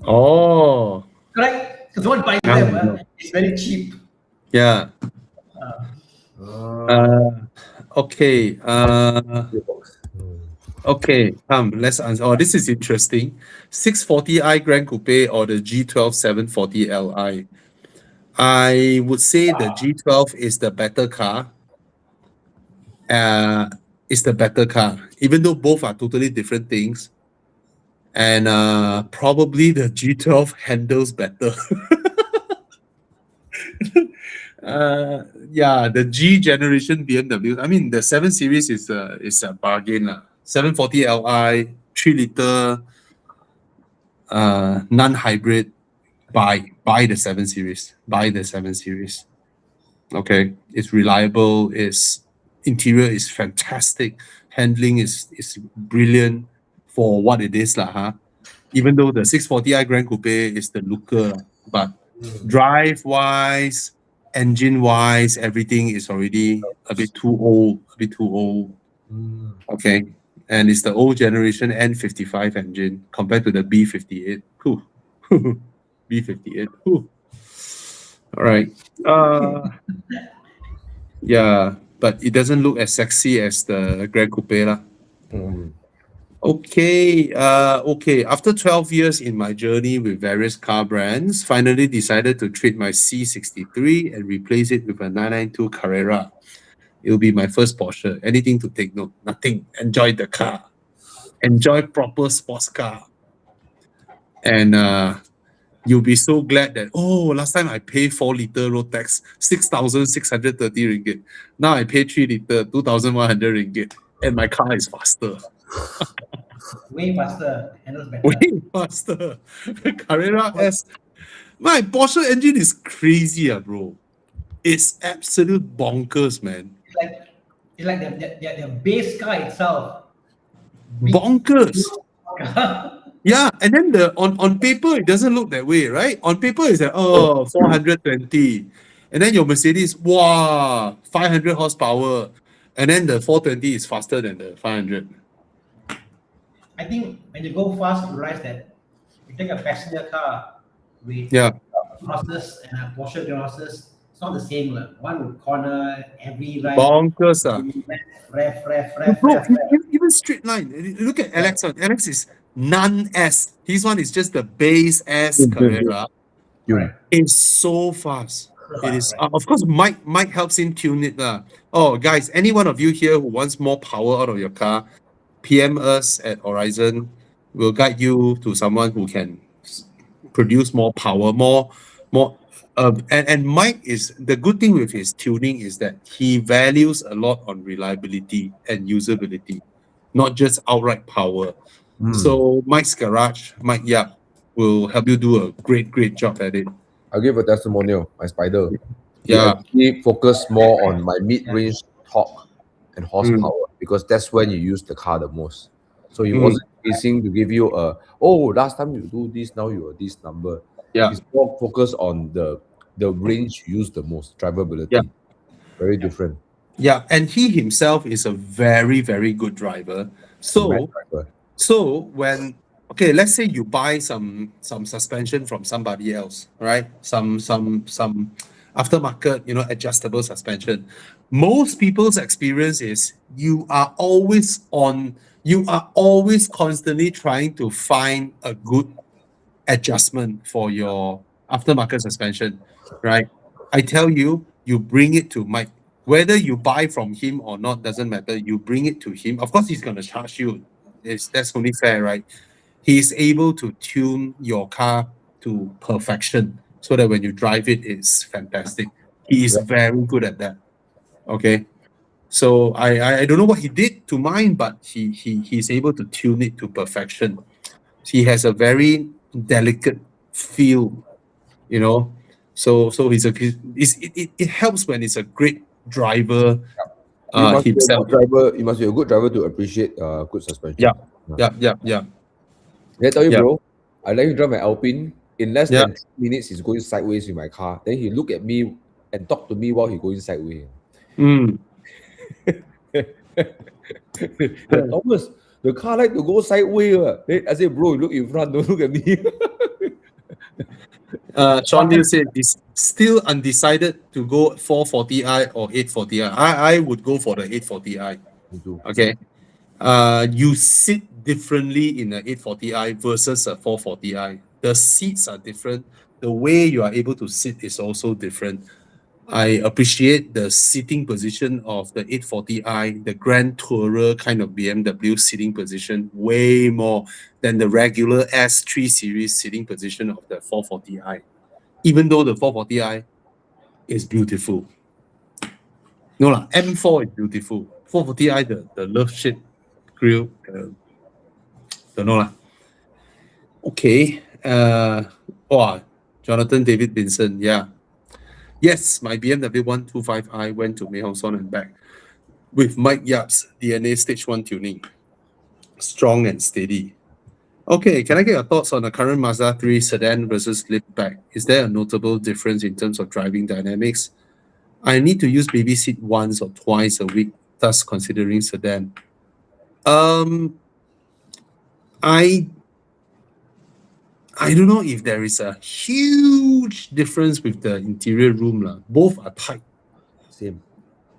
Oh, Correct? Because no one buys Yeah, them. no. It's very cheap. yeah. Okay. Gearbox. Okay. Let's answer. Oh, this is interesting. 640i Grand Coupe or the G12 740 Li. I would say the G12 is the better car. It's the better car, even though both are totally different things. And probably the G12 handles better. Yeah, the G generation BMW. I mean, the 7 Series is a bargain lah. 740 Li, 3-liter, non-hybrid. Buy the 7 Series. Buy the 7 Series. Okay, it's reliable. Its interior is fantastic. Handling is brilliant for what it is lah. Huh? Even though the 640i Grand Coupe is the looker, but drive wise, engine wise, everything is already a bit too old. Okay, and it's the old generation N55 engine compared to the B58. Whew. B58. Whew. All right. Yeah, but it doesn't look as sexy as the Grand Coupe lah. Okay, After 12 years in my journey with various car brands, finally decided to trade my C63 and replace it with a 992 Carrera. It'll be my first Porsche. Anything to take note? Nothing. Enjoy the car. Enjoy proper sports car. And you'll be so glad that, last time I paid 4-liter road tax, 6,630 ringgit. Now I pay 3-liter, 2,100 ringgit. And my car is faster. Way faster, handles better. Way faster. Carrera S. My Porsche engine is crazy, bro. It's absolute bonkers, man. It's like their base car itself. Bonkers. Yeah, and then on paper it doesn't look that way, right? On paper it's like 420, and then your Mercedes, 500 horsepower, and then the 420 is faster than the 500. I think when you go fast, you realize that you take a passenger car with horses and a Porsche horses, it's not the same. One would corner every ride. Bonkers. Ref. Bro, even straight line. Look at Alex. Alex is non-S. His one is just the base S Carrera. It's so fast. It is. Of course, Mike helps him tune it. Oh, guys, any one of you here who wants more power out of your car, PM us at Horizon. We'll guide you to someone who can produce more power, more. And Mike is, the good thing with his tuning is that he values a lot on reliability and usability, not just outright power. So Mike's Garage, Mike Yap, will help you do a great job at it. I'll give a testimonial. My Spider. Yeah. He focused more on my mid-range torque and horsepower because that's when you use the car the most. So he wasn't facing to give you last time you do this, now you are this number. Yeah. He's more focused on the range you use the most, drivability. Yeah. Very different. Yeah, and he himself is a very, very good driver. So when let's say you buy some suspension from somebody else, right? Some aftermarket, adjustable suspension. Most people's experience is you are always constantly trying to find a good adjustment for your aftermarket suspension, right? I tell you, you bring it to Mike. Whether you buy from him or not doesn't matter. You bring it to him. Of course, he's going to charge you. That's only fair, right? He's able to tune your car to perfection so that when you drive it, it's fantastic. He is very good at that. Okay. So I don't know what he did to mine, but he's able to tune it to perfection. He has a very delicate feel, you know. So it helps when it's a great driver You must be a himself. good driver. You must be a good driver to appreciate good suspension. Yeah. Yeah. Did I tell you, Yeah. bro? I let him drive my Alpine. In less Yeah. than 3 minutes, he's going sideways with my car. Then he look at me and talk to me while he going sideways. Mm. Thomas, the car like to go sideways. Then I say, bro, look in front, don't look at me. Sean Liu said it's still undecided to go 440i or 840i. I would go for the 840i. Me too. Okay. You sit differently in the 840i versus a 440i. The seats are different. The way you are able to sit is also different. I appreciate the seating position of the 840i, the Grand Tourer kind of BMW seating position, way more than the regular S3 series seating position of the 440i. Even though the 440i is beautiful. No lah, M4 is beautiful. 440i, the love shape grill, don't know lah. Okay. Jonathan David Vincent, yeah. Yes, my BMW 125i went to Mei Hong Son and back with Mike Yap's DNA Stage 1 tuning. Strong and steady. Okay, can I get your thoughts on the current Mazda 3 sedan versus liftback? Is there a notable difference in terms of driving dynamics? I need to use baby seat once or twice a week, thus considering sedan. I don't know if there is a huge difference with the interior room. Both are tight. Same.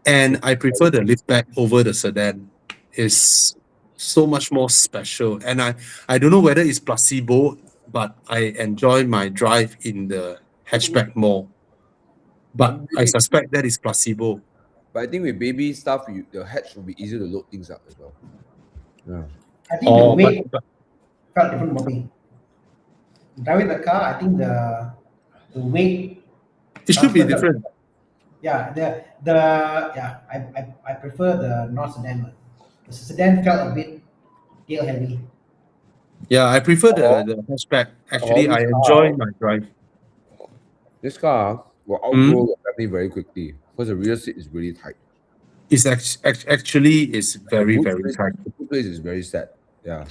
And I prefer the liftback over the sedan. It's so much more special. And I don't know whether it's placebo, but I enjoy my drive in the hatchback more. But I suspect that is placebo. But I think with baby stuff, the hatch will be easier to load things up as well. Yeah. I think the weight felt different for me. Driving the car, I think the weight. It should be transfer felt- different. Yeah, I prefer the non sedan one. The sedan felt a bit tail heavy. Yeah, I prefer the hatchback. Actually, I enjoy my drive. This car will outgrow your family very quickly because the rear seat is really tight. It's actually is very, very tight. The boot place is very sad. Yeah.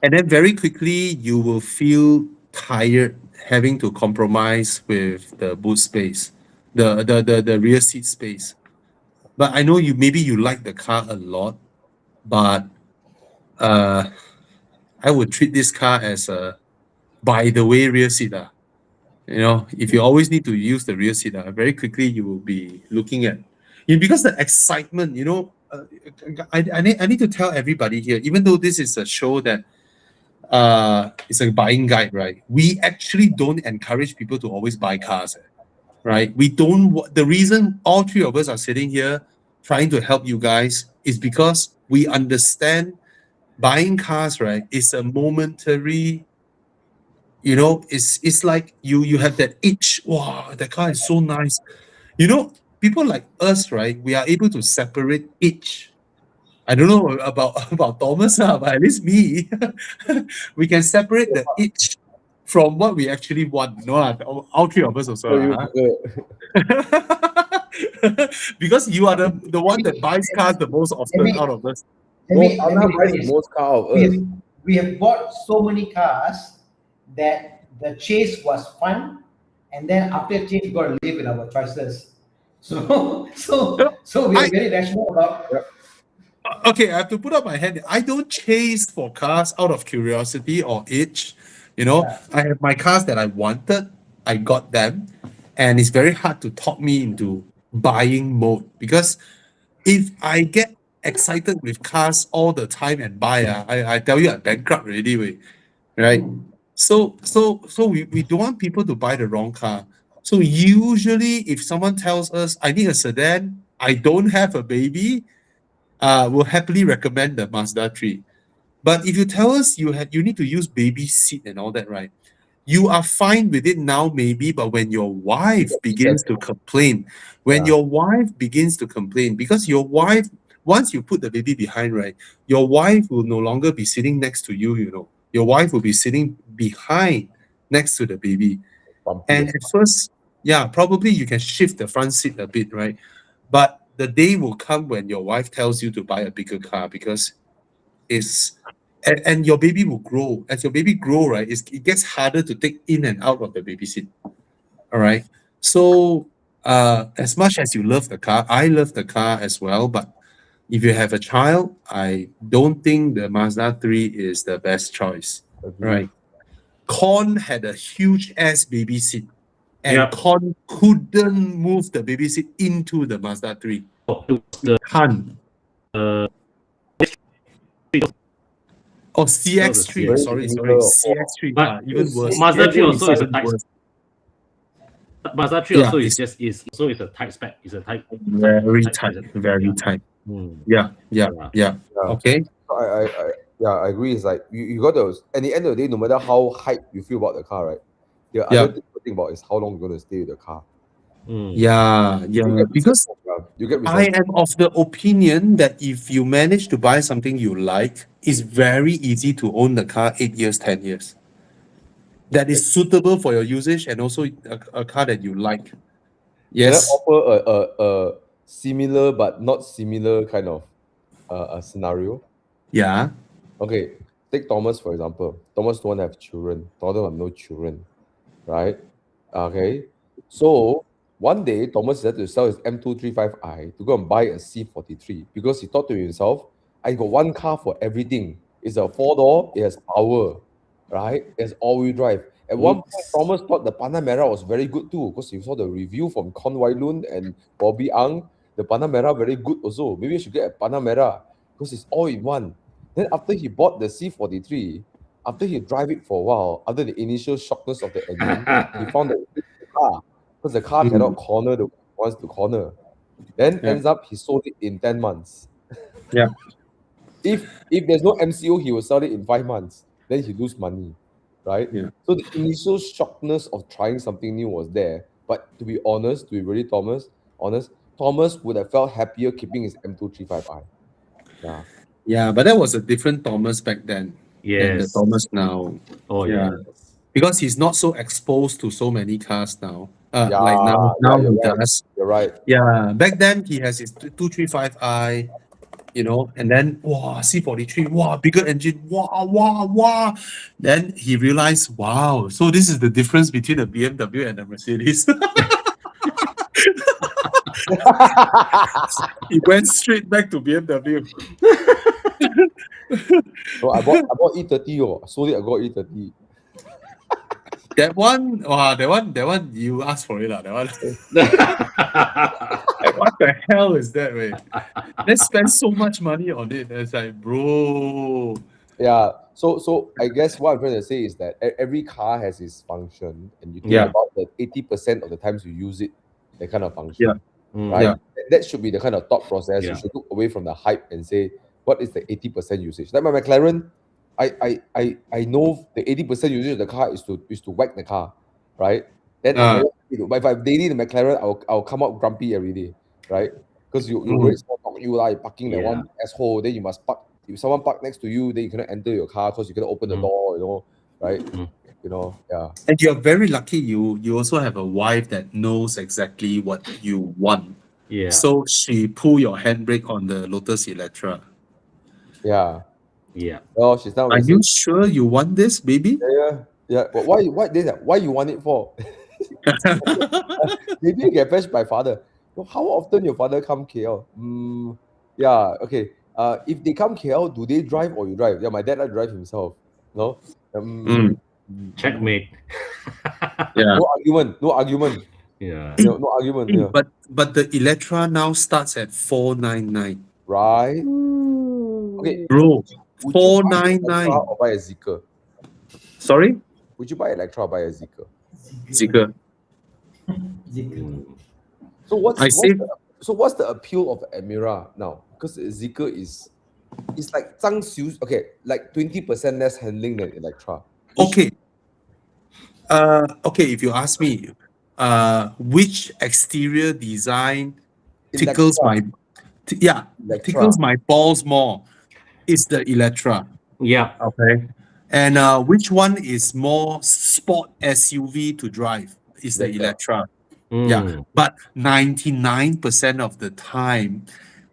And then very quickly, you will feel tired having to compromise with the boot space, the rear seat space. But I know maybe you like the car a lot, but I would treat this car as a by the way rear seat. If you always need to use the rear seat, very quickly you will be looking at because the excitement, I need to tell everybody here, even though this is a show that it's a buying guide, right? We actually don't encourage people to always buy cars, right? We don't. The reason all three of us are sitting here trying to help you guys is because we understand buying cars, right, is a momentary. It's like you have that itch. Wow, the car is so nice. People like us, right? We are able to separate itch. I don't know about Thomas, but at least me, we can separate the itch from what we actually want. All three of us also. Because you are the one that buys cars the most often out of us. Anna buys the most car of us. We have bought so many cars that the chase was fun, and then after the chase, we got to live with our choices. So we are very rational about. Okay, I have to put up my hand. I don't chase for cars out of curiosity or itch. I have my cars that I wanted. I got them, and it's very hard to talk me into buying mode, because if I get excited with cars all the time and buy, I tell you, I'm bankrupt already, right? So we don't want people to buy the wrong car. So usually, if someone tells us I need a sedan, I don't have a baby, we'll happily recommend the Mazda 3. But if you tell us you need to use baby seat and all that, right? You are fine with it now, maybe, but when your wife begins to complain, because your wife, once you put the baby behind, right, your wife will no longer be sitting next to you, you know. Your wife will be sitting behind next to the baby. Bumpy And as at first, yeah, probably you can shift the front seat a bit, right? But the day will come when your wife tells you to buy a bigger car because it's and your baby will grow. As your baby grow, right, it gets harder to take in and out of the baby seat. All right. So as much as you love the car, I love the car as well. But if you have a child, I don't think the Mazda 3 is the best choice. Agree. Right. Con had a huge ass baby seat. And Yep. Con couldn't move the baby seat into the Mazda 3. The Can't. Oh, CX3. Very Sorry. similar. CX3. But Even worse. Mazda 3 also is a even tight. worse. Mazda 3 Yeah, also it's- is a tight spec. It's a tight. Very tight- tight. tight- Very yeah. tight. Hmm. Yeah. Yeah. Okay. I agree. It's like you got to, at the end of the day, no matter how hype you feel about the car, right? The Yeah. other thing to think about is how long you're going to stay with the car. Hmm. Yeah. Because you get I resentful. am of the opinion that if you manage to buy something you like, it's very easy to own the car 8 years, 10 years. That is suitable for your usage and also a car that you like. Can I Yes. offer a similar but not similar kind of a scenario? Yeah. Okay, take Thomas for example. Thomas don't have children. Thomas have no children, right? Okay, so one day Thomas had to sell his M235i to go and buy a C43 because he thought to himself, I got one car for everything. It's a 4-door, it has power, right? It has all-wheel drive. At one point, Thomas thought the Panamera was very good too because he saw the review from Con Wai Lun and Bobby Ang. The Panamera very good also. Maybe I should get a Panamera because it's all in one. Then after he bought the C43, after he drive it for a while, after the initial shockness of the engine, he found that it's the car because the car cannot corner the way he wants to corner. Then Yeah. ends up he sold it in 10 months. Yeah. If there's no MCO, he will sell it in 5 months. Then he lose money, right? Yeah. So the initial shockness of trying something new was there. But to be honest, to be really honest, Thomas would have felt happier keeping his M235i. Yeah. Yeah, but that was a different Thomas back then than the Yes. Thomas now. Oh Yeah. yeah. Because he's not so exposed to so many cars now. Yeah, Like now you're he right. does. You're right. Yeah, back then he has his 235i, you know, and then wow, C43, wow, bigger engine, wow. Then he realized, wow, so this is the difference between a BMW and a Mercedes. He went straight back to BMW. So I bought E30. I sold it, I got E30. That one, that one, you asked for it, that one. What the hell is that, way? Let's spend so much money on it. It's like, bro. Yeah. So I guess what I'm trying to say is that every car has its function, and you think Yeah. about the 80% of the times you use it, that kind of function. Yeah. Right? Yeah. That should be the kind of thought process. Yeah. You should look away from the hype and say, what is the 80% usage? Like my McLaren, I know the 80% usage of the car is to whack the car, right? Then but if I'm daily the McLaren, I'll come out grumpy every day, right? Because you very small talk, you like parking that Yeah. one asshole, then you must park. If someone park next to you, then you cannot enter your car because you cannot open the door, you know, right? You know, yeah. And you're very lucky you also have a wife that knows exactly what you want. Yeah. So she pull your handbrake on the Lotus Electra. Yeah. Yeah. Oh, she's now Are you sure you want this, baby? Yeah. But why you want it for? Maybe you get fetched by father. So how often your father come KL? Yeah, okay. If they come KL, do they drive or you drive? Yeah, my dad like drive himself. No? Checkmate. Yeah. No argument. Yeah. No argument. Yeah. But the Electra now starts at 499. Right? Okay. Bro, Would you buy 499. Electra or buy a Zeekr? Sorry? Would you buy Electra or buy a Zeekr? Zeekr. So what's the appeal of Emira now? Because Zeekr is like like 20% less handling than Electra. Okay. Okay, if you ask me, which exterior design tickles Electra. tickles my balls more, is the Electra. Yeah. Okay. And which one is more sport SUV to drive? Is the Electra. Electra. Yeah. Mm. But 99% of the time,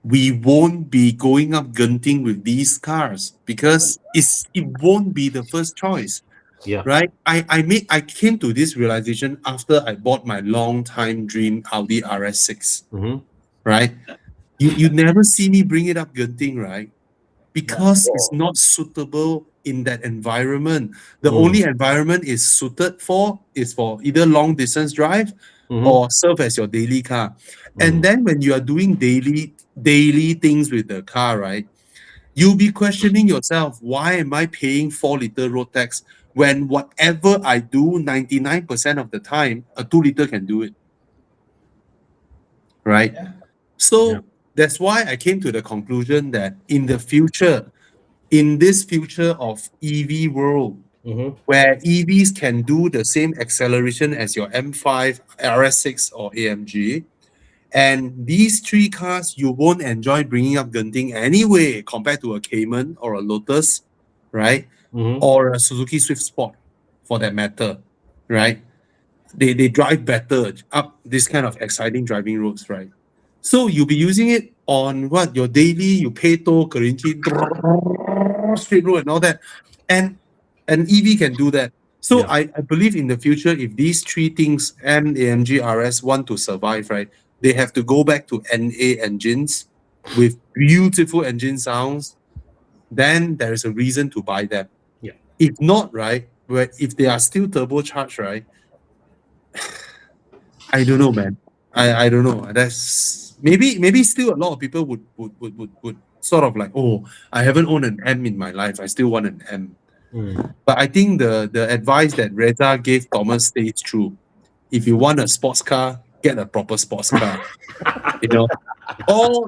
we won't be going up Genting with these cars because it won't be the first choice. Yeah. Right? I came to this realization after I bought my long time dream Audi RS6. Mm-hmm. Right? You never see me bring it up Genting, right? Because it's not suitable in that environment. The only environment is suited for is for either long distance drive Mm-hmm. or serve as your daily car. And then when you are doing daily things with the car, right? You'll be questioning yourself, why am I paying 4-liter road tax when whatever I do 99% of the time, a 2-liter can do it. Right? Yeah. So Yeah. that's why I came to the conclusion that in this future of EV world, Mm-hmm. where EVs can do the same acceleration as your M5, RS6, or AMG, and these three cars you won't enjoy bringing up Genting anyway compared to a Cayman or a Lotus, right? Mm-hmm. Or a Suzuki Swift Sport, for that matter, right? They drive better up this kind of exciting driving roads, right? So you'll be using it on what your daily, you pay toll, Kerinci, straight road and all that, and an EV can do that. So Yeah. I believe in the future, if these three things, M, AMG, RS, want to survive, right, they have to go back to NA engines with beautiful engine sounds. Then there is a reason to buy them. Yeah. If not, right, if they are still turbocharged, right, I don't know, man. I don't know. That's maybe still a lot of people would sort of like, oh, I haven't owned an M in my life. I still want an M. Mm. But I think the advice that Reza gave Thomas stays true. If you want a sports car, get a proper sports car. You know,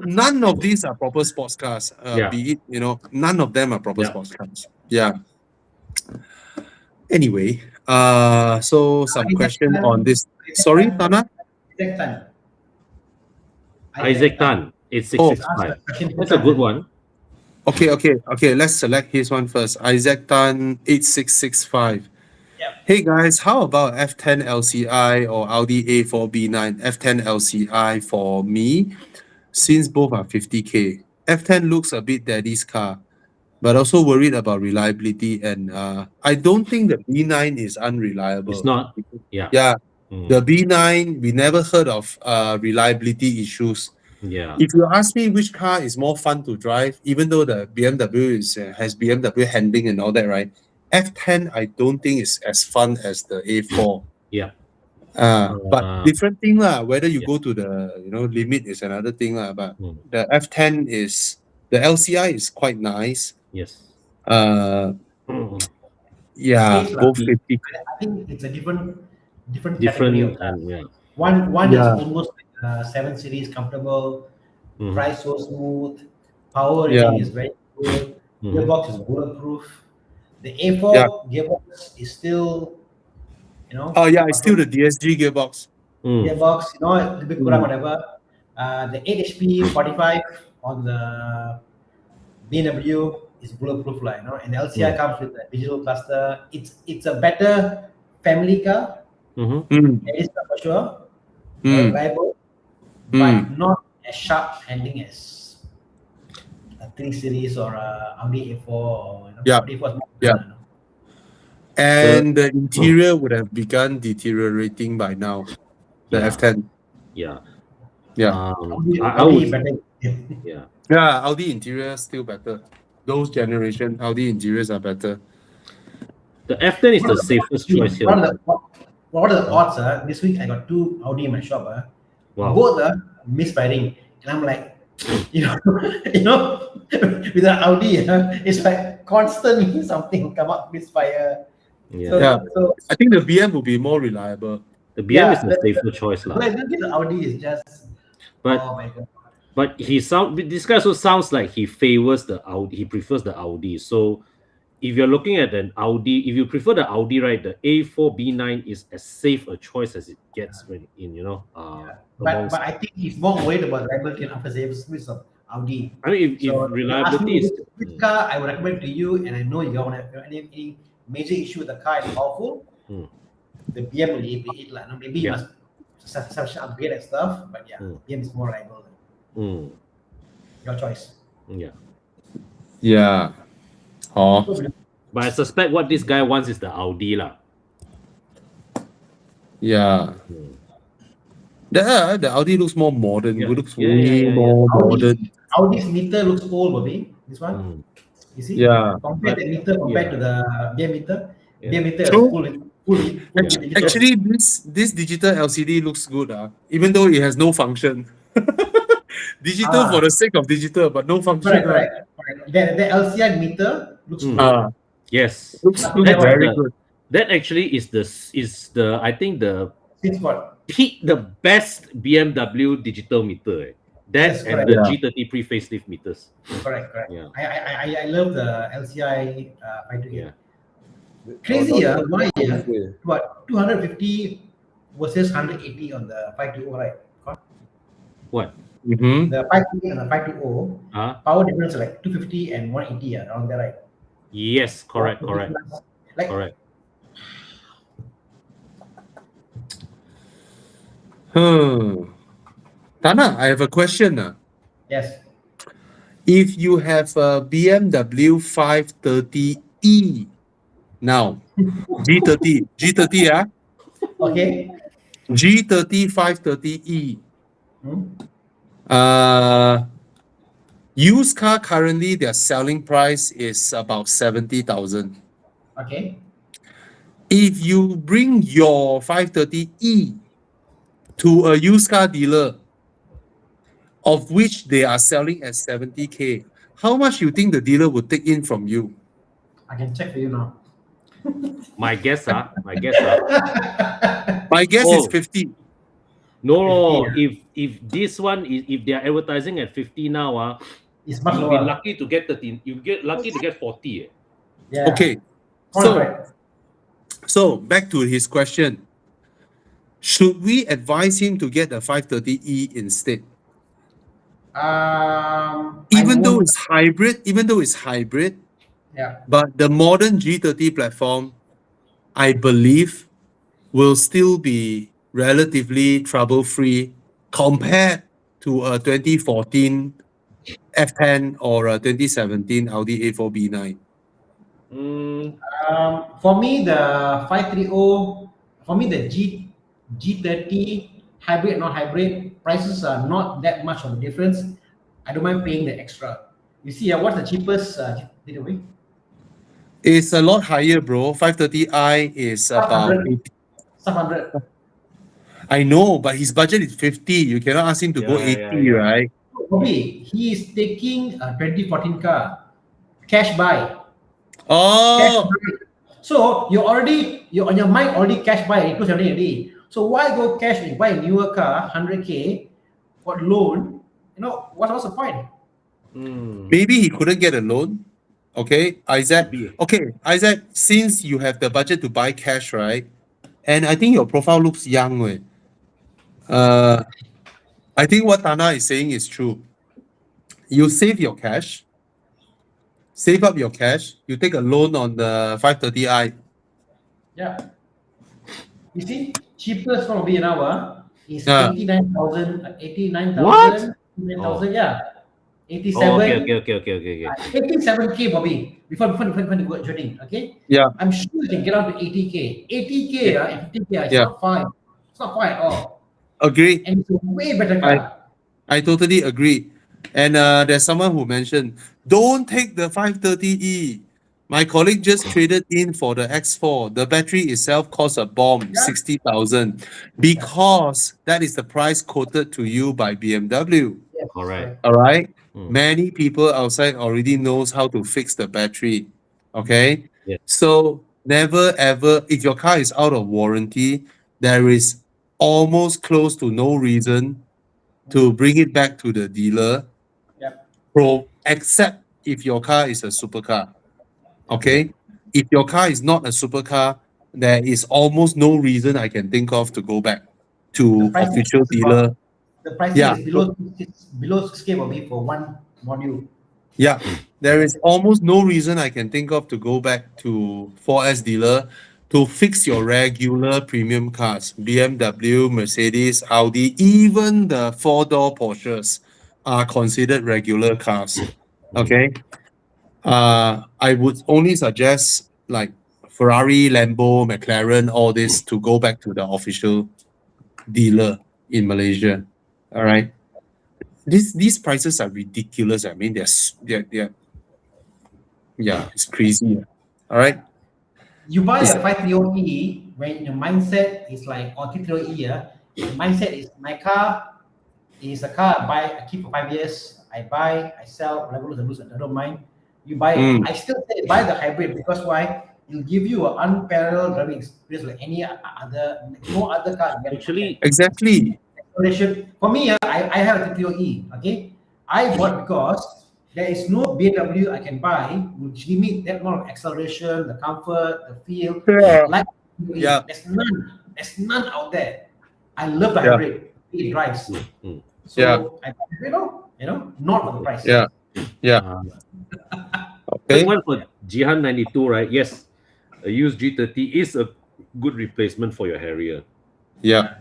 none of these are proper sports cars. Yeah. Be it, none of them are proper Yeah. sports cars. Yeah. Anyway, so some question on this. Sorry, Tana? Isaac Tan. Isaac Tan, 8665. That's a good one. Okay. Let's select his one first. Isaac Tan, 8665. Yep. Hey guys, how about F10 LCI or Audi A4 B9? F10 LCI for me, since both are 50K. F10 looks a bit daddy's car, but also worried about reliability. And I don't think the B9 is unreliable. It's not. Yeah. Yeah, Mm. the B9, we never heard of reliability issues. Yeah. If you ask me which car is more fun to drive, even though the BMW has BMW handling and all that, right? F10, I don't think is as fun as the A4. Yeah. But different thing lah. Whether you Yeah. go to the limit is another thing lah. But Mm. the F10 the LCI is quite nice. Yes. Yeah, Yes, both lah. 50. I think it's a different category Different of cars. and yeah. One Yeah. is almost like 7 Series, comfortable, Mhm. price so smooth, power Yeah. rating is very good, Mhm. gearbox is bulletproof. The A4 Yeah. gearbox is still, Oh yeah, it's still the DSG gearbox. Mm. gearbox, a bit kurang, whatever. The 8 HP 45 on the BMW is bulletproof, and the LCI comes with a digital cluster. It's a better family car, Mhm. that is for sure. Mm. Reliable, Mm. but not as sharp handling as a 3 Series or a Audi A4 or Yeah. Audi A4 is more Yeah. fun, And the interior would have begun deteriorating by now. The Yeah. F10. Yeah. Yeah. Audi, I Audi would. better. Yeah. Yeah, Audi interior still better. Those generation Audi interiors are better. The F10 is the safest choice here. What are the odds? This week I got 2 Audi in my shop. Wow. Both are misfiring, and I'm like, with the Audi, it's like constantly something come up misfire. Yeah. So, Yeah. so I think the BM will be more reliable. The BM is the Yeah, safer choice, lah. like the Audi is just. But Oh my god. but this guy also sounds like he favors the Audi. He prefers the Audi. So if you're looking at an Audi, if you prefer the Audi, right, the A4 B9 is as safe a choice as it gets when in But amongst. I think he's more worried about reliability and after sales of Audi. I mean, if So if you ask reliability me is which car I would recommend to you, and I know you don't have any major issue with the car is powerful, Hmm. the BM will be it lah. Maybe you Yeah. must such upgrade and stuff, but yeah, Hmm. BM is more reliable. mm, Your choice. yeah. Yeah. Oh, But I suspect what this guy wants is the Audi lah. yeah. Hmm. The Audi looks more modern. Yeah. It looks Yeah, way yeah. more modern. Audi's meter looks old, Bobby. This one, Mm. you see? Yeah. Compare the meter compared to the BM meter. Yeah. BM meter is True. full digital. Actually, this digital LCD looks good, even though it has no function. Digital for the sake of digital, but no function. Correct. The LCI meter looks Hmm. good. Yes. Looks That's very the- good. That actually is the I think the Sweet spot. the best BMW digital meter. That Yes, and correct. the Yeah. G30 pre-facelift meters. Correct. Yeah. I love the LCI 528. Yeah. Crazy, why? Yeah. What 250 versus 180 on the 520, right? What? Mm-hmm. The 528 and the 520 Huh? power difference is like 250 and 180 around there, right? Yes, correct. Like Correct. Tana, I have a question. yes, If you have a BMW 530e now, G30, okay. G30 530e. Hmm? Used car currently their selling price is about 70,000. Okay. If you bring your 530e to a used car dealer, of which they are selling at 70K, how much you think the dealer would take in from you? I can check for you now. My guess. My guess is Oh. 50. No, 50, if this one is if they are advertising at 50 now, It's much you'll be lower. lucky to get 13. You get lucky to get 40. Yeah. Okay, Correct. so back to his question. Should we advise him to get a 530e instead? Even though it's hybrid, yeah. but the modern G30 platform, I believe, will still be relatively trouble-free compared to a 2014 F10 or a 2017 Audi A4 B9. Mm, For me, the 530, for me, the G30 hybrid, not hybrid, prices are not that much of a difference. I don't mind paying the extra. You see, what's the cheapest G30? It's a lot higher, bro. 530i is about 500. 80. 700. I know, but his budget is 50. You cannot ask him to go Yeah, 80, right? Bobby, he is taking a 2014 car, cash buy. Oh, So you're on your mind already cash buy 270 already. So why go cash and buy a newer car, 100K, got loan? What's the point? maybe he couldn't get a loan. Okay, Isaac. Okay, Isaac, since you have the budget to buy cash, right? And I think your profile looks young. I think what Tana is saying is true. You save your cash, save up your cash, you take a loan on the 530i. Yeah. You see, cheapest from be now is Yeah. 89,000, 89,000, What? 89,000, yeah. Oh, 87, okay. 87K, Bobby, before you go joining, okay? Yeah. I'm sure you can get up to 80K. 80K, and 50K, it's Yeah. not fine. It's not fine at all. Agree. And it's a way better car. I totally agree. And there's someone who mentioned, don't take the 530e. My colleague just traded in for the X4. The battery itself costs a bomb, Yeah. 60,000, because that is the price quoted to you by BMW. Yes, Correct. All right. Mm. Many people outside already knows how to fix the battery. Okay. Yeah. So never ever, if your car is out of warranty, there is almost close to no reason to bring it back to the dealer. Yep. Except if your car is a supercar. Okay, if your car is not a supercar, there is almost no reason I can think of to go back to The pricing official is dealer. the pricing Yeah. is below 6K for me for one module. Yeah, there is almost no reason I can think of to go back to 4S dealer to fix your regular premium cars. BMW, Mercedes, Audi, even the four-door Porsches are considered regular cars. Okay. I would only suggest like Ferrari, Lambo, McLaren, all this to go back to the official dealer in Malaysia. All right. These prices are ridiculous. I mean, they're yeah, it's crazy. All right. You buy It's- a 530E when your mindset is like, or 330E, the mindset is my car is a car I keep for 5 years. I buy, I sell, whatever lose, I lose, I don't mind. You buy, I still say buy the hybrid because why? It'll give you an unparalleled driving experience like any other, no other car. Actually, Exactly. Acceleration. For me, I have a 330E, okay? I bought because there is no BMW I can buy which give me that amount of acceleration, the comfort, the feel, Yeah. like 330E. Yeah. There's none out there. I love the Yeah. hybrid. It drives. Mm. So Yeah. I not for the price. Yeah. Yeah. uh, Okay. one for Jihan 92, right? Yes, a used G30 is a good replacement for your Harrier. Yeah.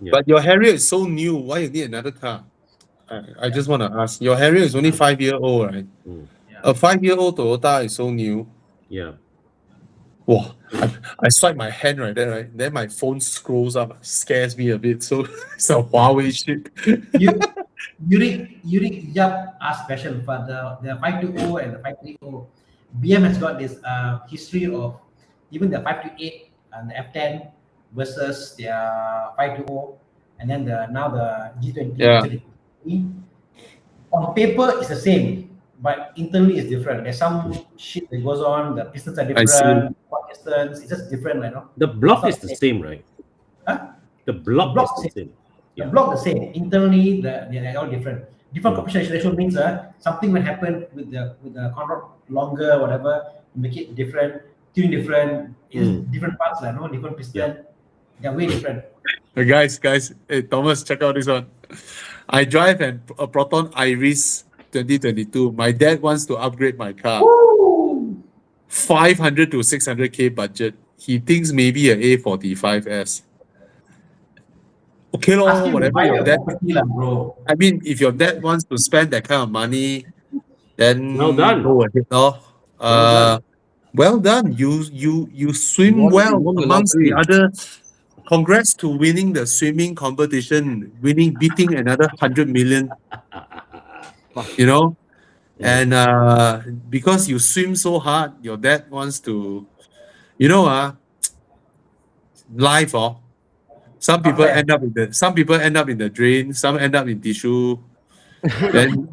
Yeah. But your Harrier is so new. Why you need another car? I just want to ask. Your Harrier is only 5-year-old, right? Mm. Yeah. A 5-year-old Toyota is so new. Yeah. Wow. I swipe my hand right there, right? Then my phone scrolls up, scares me a bit. So it's a Huawei shit. Yurik Yap asked question for the 520 and the 530. BM has got this history of even the 528 and the F10 versus their 520, and then now the G20. Yeah. On paper, it's the same, but internally it's different. There's some shit that goes on. The pistons are I see. different. Pistons, it's just different, you know. The block It's is not the same, right? Huh? The block block is the same. The Yeah. block the same. Internally, they're all different. Different Mm. compression ratio means something will happen with the conrod longer, whatever, make it different, tune different, it's different parts, like no different piston. They're way different. Guys, hey, Thomas, check out this one. I drive a Proton Iris 2022. My dad wants to upgrade my car. 500 to 600K budget. He thinks maybe a A45S. Okay, Ask him to whatever buy your a dad. property, lah, bro. I mean, if your dad wants to spend that kind of money, then Well done. go ahead, no? Well done. You swim You well won the amongst the lottery. other. Congrats to winning the swimming competition, beating another 100 million. You know, and because you swim so hard, your dad wants to, life. Some people Okay. end up in the drain. Some end up in tissue. Then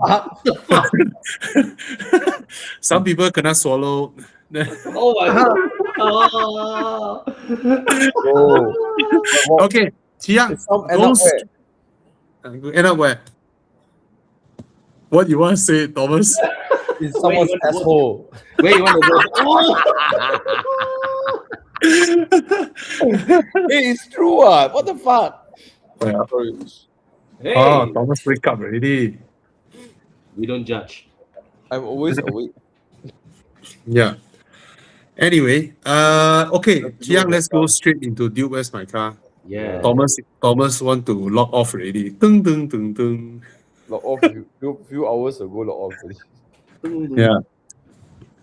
some people cannot swallow. Oh my god. Oh. Oh, Okay, Chiang, some end up where? end up where? What you want to say, Thomas? In someone's Wait, what- asshole. Where you want to go? Hey, it's true. What the fuck? Yeah. Sorry. Hey, Oh, Thomas wake up already. we don't judge. I'm always awake. Yeah. Anyway, okay, Let's do Chiang, it. let's go straight into Duke. Where's my car? Yeah. Thomas want to log off already. Dung, dung, dung, dung. Log off few hours ago. Log off. Already. Yeah.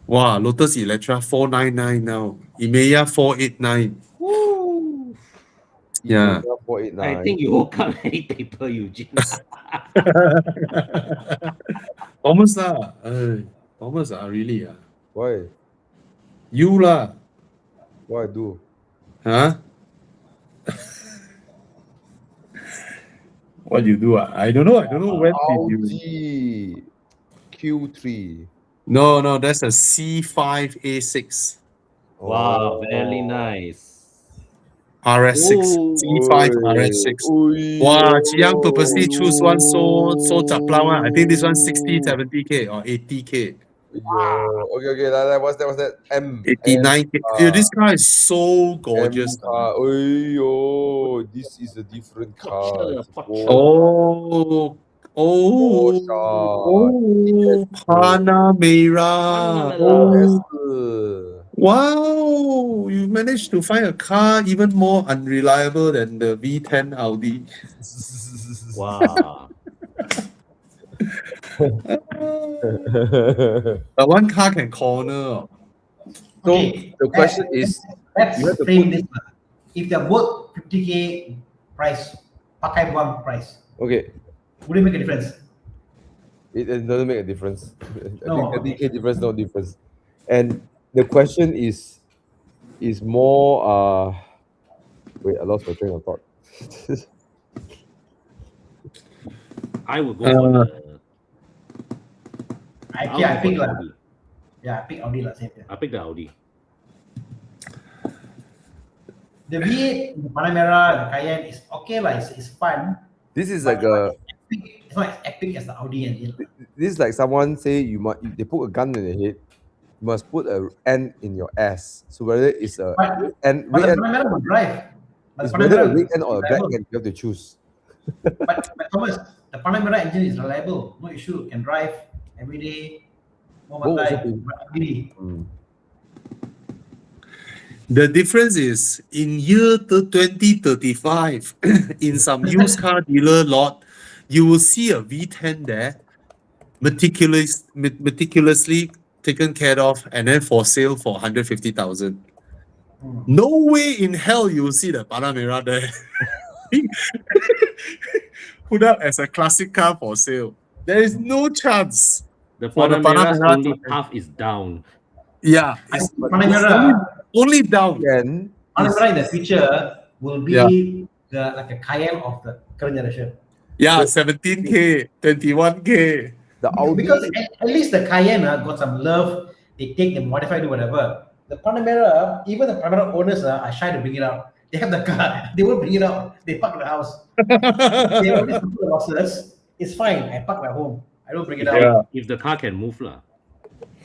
Wow, Lotus Electra 499 now. Emeya 489. Woo! Yeah. 489. I think you woke up any paper, Eugene. Thomas Thomas really Why? You lah. What I do? Huh? What you do? I don't know. When did you? Audi Q3. No, that's a C5A6 Wow, very nice. RS6. Oh. C5 RS6. Wow, Chiang purposely choose one so zaplau one. I think this one 60, 70K or 80K. Okay. What's that? M. 89. This car is so gorgeous. car. Oh, this is a different car. It's a Porsche. Oh, Porsche. Panamera. Panamera. Oh, wow. You managed to find a car even more unreliable than the V10 Audi. Wow. But one car can corner. So Okay, the question is, let's you have to frame this. If they're both 50K price, pakai buang price, okay, would it make a difference? it doesn't make a difference. No, I think 30K difference, no difference. And the question is more wait, I lost my train of thought. I would go for the. I I'll go pick for the lah. Audi. Yeah, I pick Audi lah. Same. I pick the Audi. The V8, the Panamera, the Cayenne is okay lah. It's fun. This is but like a it's not as epic as the Audi and it. this is like someone say they put a gun in your head, you must put a N in your ass. So whether it's a But, N but red the N, Panamera will drive. But it's the whether a Panamera red N or a black reliable. N, you have to choose. But Thomas, the Panamera engine is reliable. No issue. Can drive every day. No Oh, matter. okay. Really. The difference is in year 2035, in some used car dealer lot, you will see a V10 there, meticulously taken care of, and then for sale for 150,000. No way in hell you will see the Panamera there. Put up as a classic car for sale. There is no chance. The For the Panamera's Panamera only to- path is down. Yeah, it's Panamera, only down. Again, Panamera in the future will be Yeah. like a Cayenne of the current generation. Yeah, 17K, 21K. the Audi Because at least the Cayenne got some love. They take, they modify, do whatever. The Panamera, even the Panamera owners are shy to bring it out. They have the car, they won't bring it out. They park in the house. They always suffer the losses. It's fine. I park at home. I don't bring it out. Yeah. If the car can move, lah.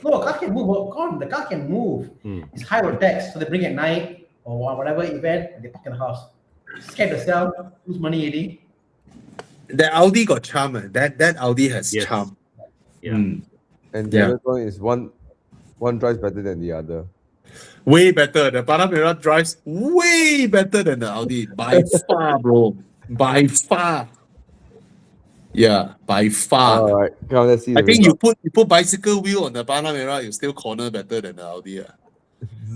No, car can move. Oh, God, the car can move. It's high road tax, so they bring at night or whatever event, and they park in the house. Scared to sell, lose money already. That Audi got charm. That Audi has Yes. charm. Yeah. and the Yeah. other one is one drives better than the other. Way better. The Panamera drives way better than the Audi by far, bro. By far. Yeah, by far. All right, come let's see. I the think result. you put bicycle wheel on the Panamera, you still corner better than the Audi. If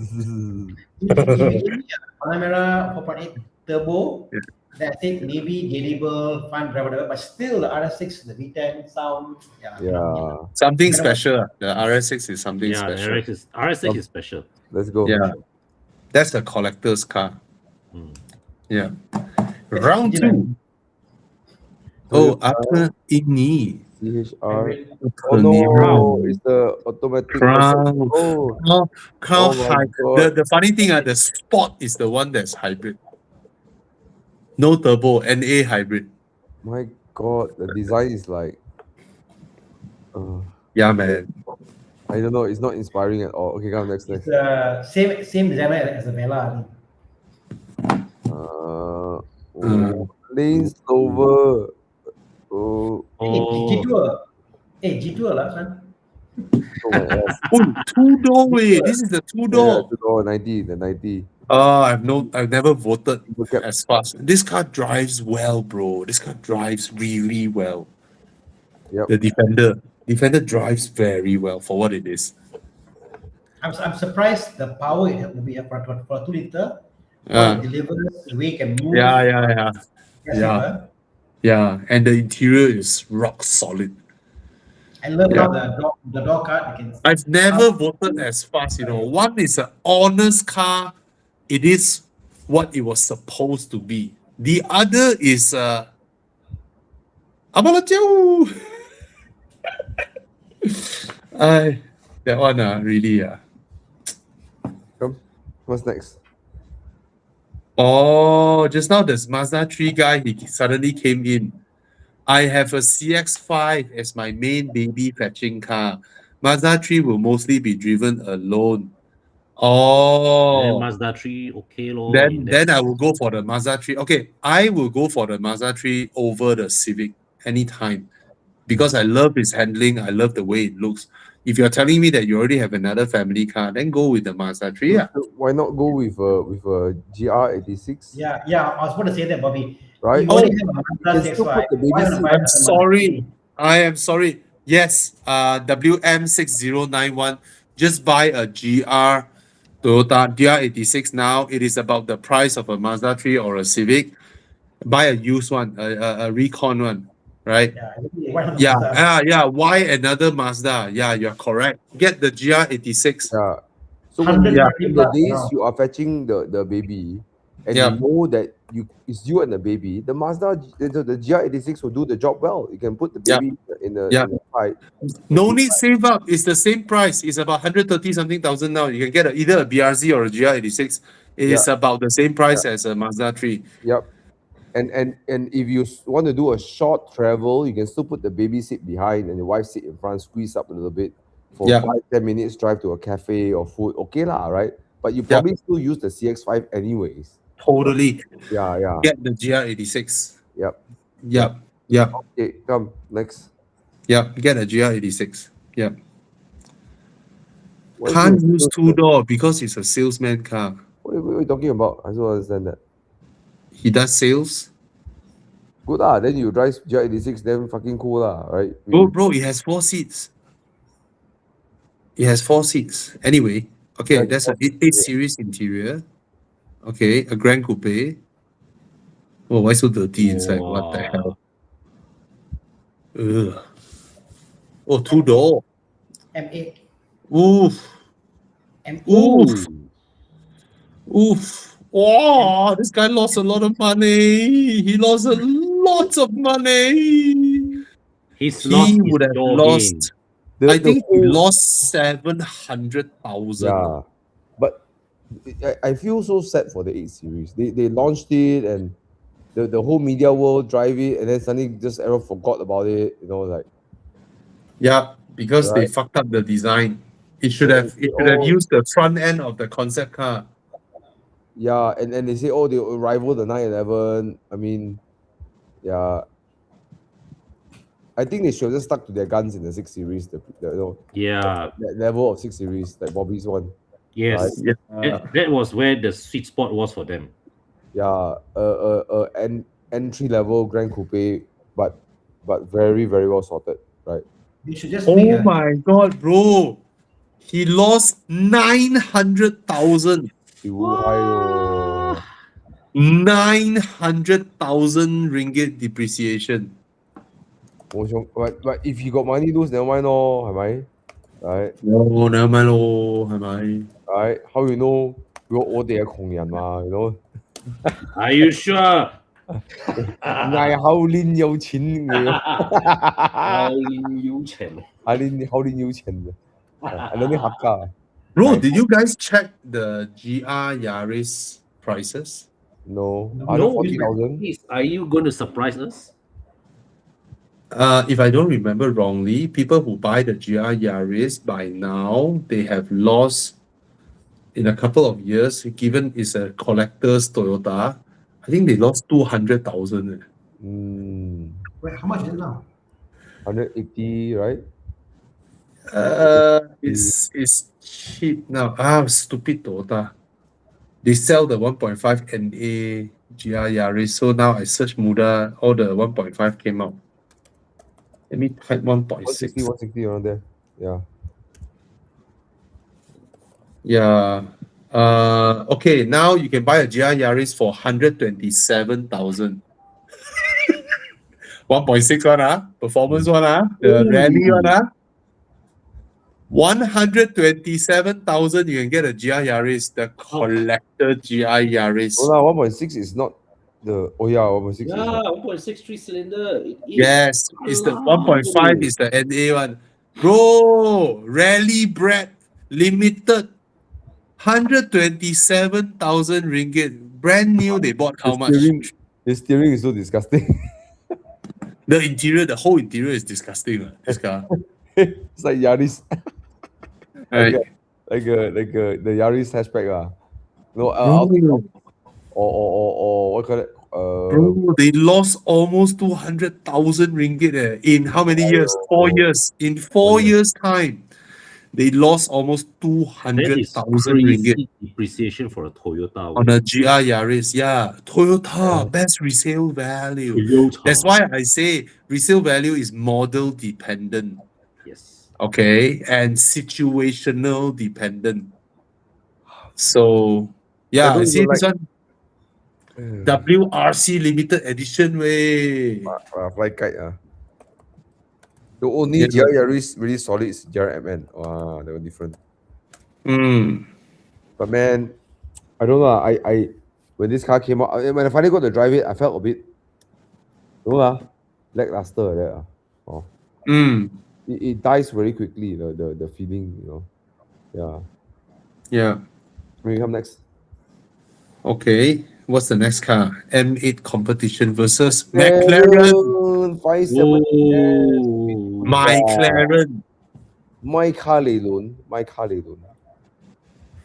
you give me a Panamera 4.8 turbo, then I think maybe gettable, fun drive, whatever. But still, the RS6, the V10 sound, Yeah, Something special. The RS6 is something Yeah, the special. RS6 is special. let's go. Yeah. That's a collector's car. Mm. Yeah. Round two. Oh, after Igni. CHR. Oh Crown. no, it's the automatic. Crown. Oh, Crown Oh my hybrid. God. The funny thing, the Sport is the one that's hybrid. No turbo, NA hybrid. my God, the design is like. Yeah, man. I don't know. It's not inspiring at all. Okay, come next. It's the same designer as the Vela. Lane Slover. Oh, G2. Hey, G2 lah, son. oh my ass. Oh, two-door way. This is the two-door. Oh, 90, the 90. I've never voted Look at as fast. This car drives well, bro. This car drives really well. Yep. The Defender drives very well for what it is. I'm surprised the power it will be for a 2 liter. Uh, It delivers the way it can move. yeah. Yes, yeah. Yeah, and the interior is rock solid. I love Yeah. how the door card you can. I've never voted as fast, One is an honest car. It is what it was supposed to be. The other is Abalachao. That one really Come. What's next? Oh, just now this Mazda 3 guy, he suddenly came in. I have a CX-5 as my main baby fetching car. Mazda 3 will mostly be driven alone. Then Oh, Mazda 3, okay, lor. then I will go for the Mazda 3. Okay, I will go for the Mazda 3 over the Civic anytime because I love its handling. I love the way it looks. If you're telling me that you already have another family car, then go with the Mazda 3. Yeah. So why not go with a GR86? Yeah, I was about to say that, Bobby. Right? You Oh, already have a You Mazda can still CX-5. put the baby Why not seat. buy I'm another Mazda sorry. 3? I am sorry. Yes, WM6091. Just buy a Toyota GR86 now. It is about the price of a Mazda 3 or a Civic. Buy a used one, a Recon one, right? Yeah, exactly. Why not Yeah, Mazda? yeah. Why another Mazda? Yeah, you're correct. Get the GR86. Yeah. So when you 130 in the plus days now. you are fetching the baby and Yeah. you know that it's you and the baby, the the GR86 will do the job well. You can put the Yeah. baby in the Yeah. in the side. No need save up. It's the same price. It's about 130 something thousand now. You can get either a BRZ or a GR86. It is Yeah. about the same price as a Mazda 3. Yep. And if you want to do a short travel, you can still put the baby seat behind and the wife seat in front, squeeze up a little bit for Yeah. 5-10 minutes drive to a cafe or food. Okay lah, right? But you Yeah. probably still use the CX5 anyways. Totally. Yeah. Get the GR86. Yep. Yep. Yep. Okay, come next. Yep. Get a GR86. Yep. What Can't is it? use two-door because it's a salesman car. What are you talking about? I don't understand that. He does sales. Good lah. Then you drive GR86, then fucking cool lah, right? Bro, it has 4 seats. It has 4 seats. Anyway, okay, Yeah, that's a 8 series interior. Okay, a Grand Coupe. Oh, why so dirty inside? What the hell? Ugh. Oh, two-door. M8. Oof. M8. Oof. Oof. Oh, this guy lost a lot of money. He lost a lot of money. He's He lost his would have jaw lost. game. I think he lost 700,000. Yeah, but I feel so sad for the 8 series. They launched it and the whole media world drive it, and then suddenly just everyone forgot about it. You know, like Yeah, because they Right. fucked up the design. It should Yeah, have oh. used the front end of the concept car. yeah, and they say oh they will rival the 911. I mean, yeah. I think they should have just stuck to their guns in the 6 series. The you know Yeah. that level of 6 series like Bobby's one. Yes. Yeah. That was where the sweet spot was for them. Yeah, entry level Grand Coupe, but very well sorted, right? They should just Oh make a my god, bro. He lost 900,000. !aiyo! 900,000 ringgit depreciation. But if you got money lose, then why not? Am I? Right? No, never mind咯，係咪？ Right? How you know? 我哋係窮人嘛，you know？ Are you sure? 嗌後年有錢嘅，後年要錢。後年有錢嘅，係嗰啲客家。 Bro, did you guys check the GR Yaris prices? No, No, under No, 40,000. please, are you going to surprise us? If I don't remember wrongly, people who buy the GR Yaris by now, they have lost in a couple of years, given it's a collector's Toyota, I think they lost 200,000. wait, how much is it now? 180, right? It's cheap now. Ah, stupid Toyota. They sell the 1.5 NA GR Yaris. So now I search Muda, all the 1.5 came out. Let me type 160, 1.6. 160 around there. Yeah. Yeah. Okay, now you can buy a GR Yaris for 127,000. 1.6 one, performance one, the rally one, 127,000 you can get a GR Yaris, the collector GR Yaris. No lah, 1.6 is not the 1.6 is Yeah, not. 1.63 cylinder. It is. Yes, it's the Alah. 1.5 is the NA one. Bro, rally bred, limited, 127,000 ringgit. Brand new, they bought how much? The steering is so disgusting. The interior, the whole interior is disgusting. This car. It's like Yaris. Right. The Yaris hatchback No, Bro, or what call it? bro, they lost almost 200,000 ringgit in how many years? 4 years. In 4 years' time, they lost almost That is 200,000 ringgit crazy depreciation for a Toyota. on a GR Yaris. Yeah, Toyota, Yeah. best resale value. Toyota. That's why I say resale value is model dependent, Yes. okay, and situational dependent. So, yeah, don't see even this like- one. WRC limited edition way. Fly kite. The only Yeah. GR Yaris really solid is GR-MN. Wow, they were different. Mm. But man, I don't know. I when this car came out, when I finally got to drive it, I felt a bit, lackluster like that. Oh, Mm. it dies very quickly. The feeling, Yeah. Yeah. Maybe come next. Okay. What's the next car? M8 competition versus McLaren. 570. Whoa. McLaren. My car lelon.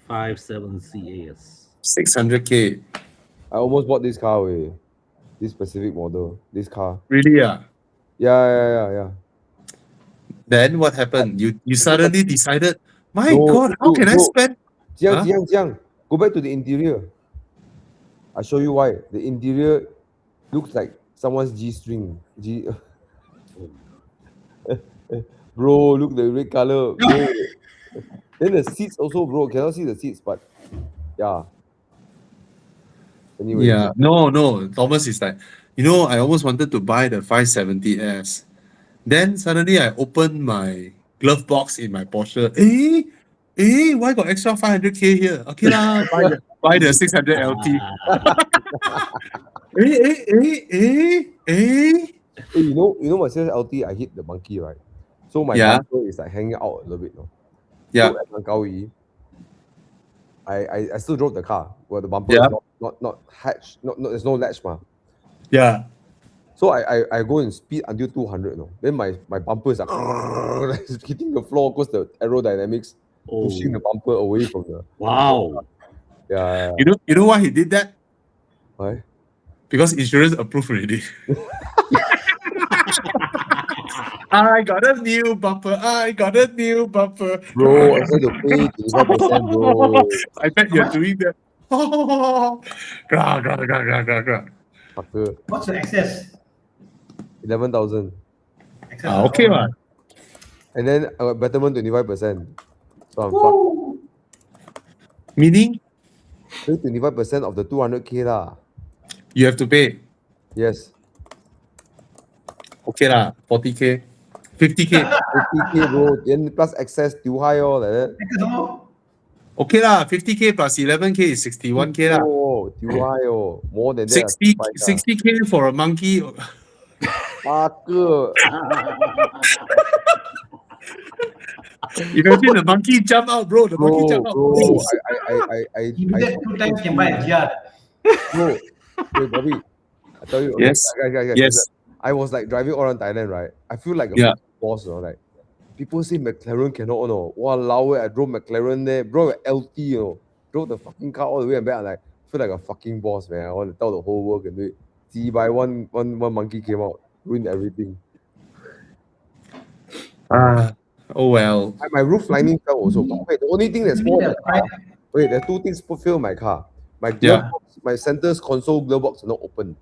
57 CAS. 600K. I almost bought this car away. This specific model. This car. Really? Yeah. Yeah. Then what happened? You suddenly decided, my No, God, how can I no. spend? Huh? Jiang. Go back to the interior. I'll show you why. The interior looks like someone's G-string. Bro, look the red color. Bro. Then the seats also, bro. Cannot see the seats, but yeah. Anyway. Yeah. No. Thomas is like, I almost wanted to buy the 570S. Then suddenly I opened my glove box in my Porsche. Why got extra 500K here? Okay lah, buy the 600 LT. Hey, you know my sales LT, I hit the monkey, right? So my Yeah. bumper is like hanging out a little bit, no? Yeah. So at Langkawi, I still drove the car where the bumper Yeah. is not hatched, there's no latch, ma. Yeah. So I go and speed until 200, no? Then my bumper is like hitting the floor because the aerodynamics pushing the bumper away from the. Wow. Yeah. You know why he did that? Why? Because insurance approved already. I got a new bumper. Bro, I had to pay 25%, bro. I bet you're doing that. Gra. Fucker. What's the excess? 11,000. Excess Okay, man. And then betterment 25%. So I'm fucked. Woo! Meaning Pay 25% of the 200K lah. you have to pay. Yes. Okay lah, 40K, 50K. 50K, bro. Then plus excess too high all like that. Excess amount. Okay lah, 50K plus 11K is 61K lah. Oh, too high oh. More than that. 60K for a monkey. Fucker. Imagine the monkey jump out, bro. The monkey jump out. Bro, You do that 2 times, can buy a GR. Bro, hey, Bobby, I tell you, Yes. guys, Yes. I was like driving all around Thailand, right? I feel like a Yeah. boss, like people say McLaren cannot, Walao, I drove McLaren there, bro, LT, drove the fucking car all the way and back. I like feel like a fucking boss, man. I want to tell the whole world and do it. See, by one monkey came out, ruined everything. Oh well. My roof lining fell also. But wait, the only thing that's You need more a price. wait, there are two things fail my car. My glove Yeah. box, my center's console glove box are not open,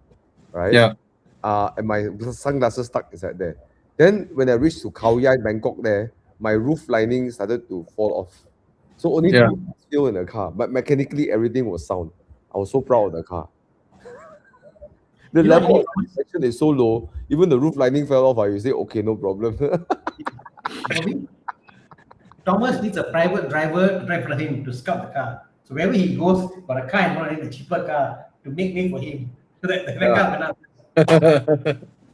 right? Yeah. And my sunglasses stuck inside there. Then when I reached to Khao Yai, Bangkok there, my roof lining started to fall off. So only Yeah. two things failed in the car, but mechanically everything was sound. I was so proud of the car. The You know, level of protection is so low, even the roof lining fell off, you say, okay, no problem. Bobby, Thomas needs a private driver to drive for him to scout the car. So wherever he goes, got a car and not a cheaper car to make way for him. So that the car went up.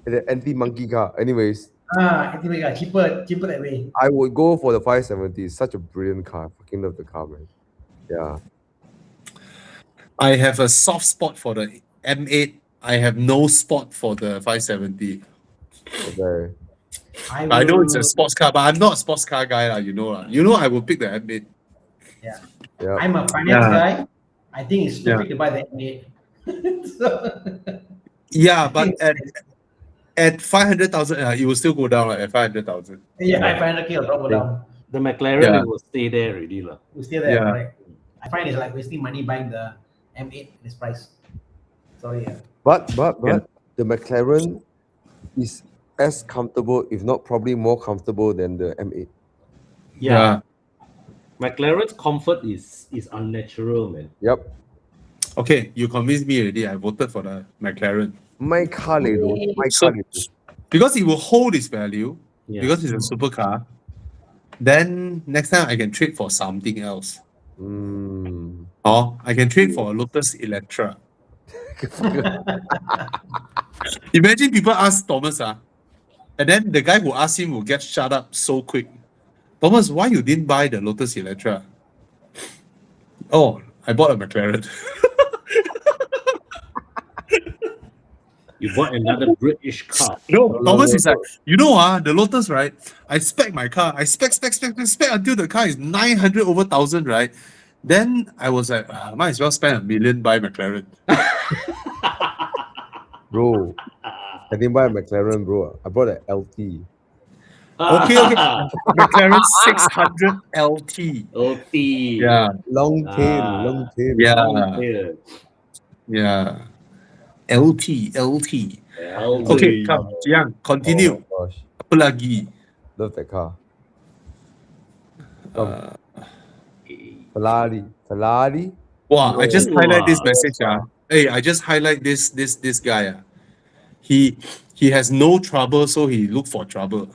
The anti-monkey car. Anyways, Anyway, cheaper that way. I would go for the 570. It's such a brilliant car. I fucking love the car, man. Yeah. I have a soft spot for the M8. I have no spot for the 570. Okay. I know it's a sports car, but I'm not a sports car guy, you know. You know, I will pick the M8. Yeah. Yeah. I'm a finance Yeah. guy. I think it's stupid to buy the M8. So, Yeah, but at 500,000, it will still go down at 500,000. yeah, I find okay, I'll go down. The McLaren Yeah. it will stay there already. lah. We stay there, Yeah. correct? I find it's like wasting money buying the M8 at this price. Sorry. But Yeah. the McLaren is as comfortable, if not probably more comfortable than the M8. Yeah. McLaren's comfort is unnatural, man. Yep. Okay, you convinced me already. I voted for the McLaren. My car, though. My So- car. Leh. Because it will hold its value, Yeah. because it's a supercar. Then next time I can trade for something else. Mm. Or I can trade for a Lotus Electra. Imagine people ask Thomas, and then the guy who asked him will get shut up so quick. Thomas, why you didn't buy the Lotus Electra? Oh, I bought a McLaren. You bought another British car. No, Thomas is like, the Lotus, right? I spec my car. I spec until the car is 900 over 1,000, right? Then I was like, might as well spend $1 million buy McLaren. Bro, I didn't buy a McLaren, bro. I bought an LT. Okay. McLaren 600 LT. OT. Yeah, Long tail, Ah. long tail. yeah, yeah. LT. Okay, come, Jiang, continue. Oh my gosh. Apa lagi? Love that car. Uh, Ferrari. Wow, I just highlight this Wow. message. Hey, I just highlight this guy. He has no trouble, so he look for trouble.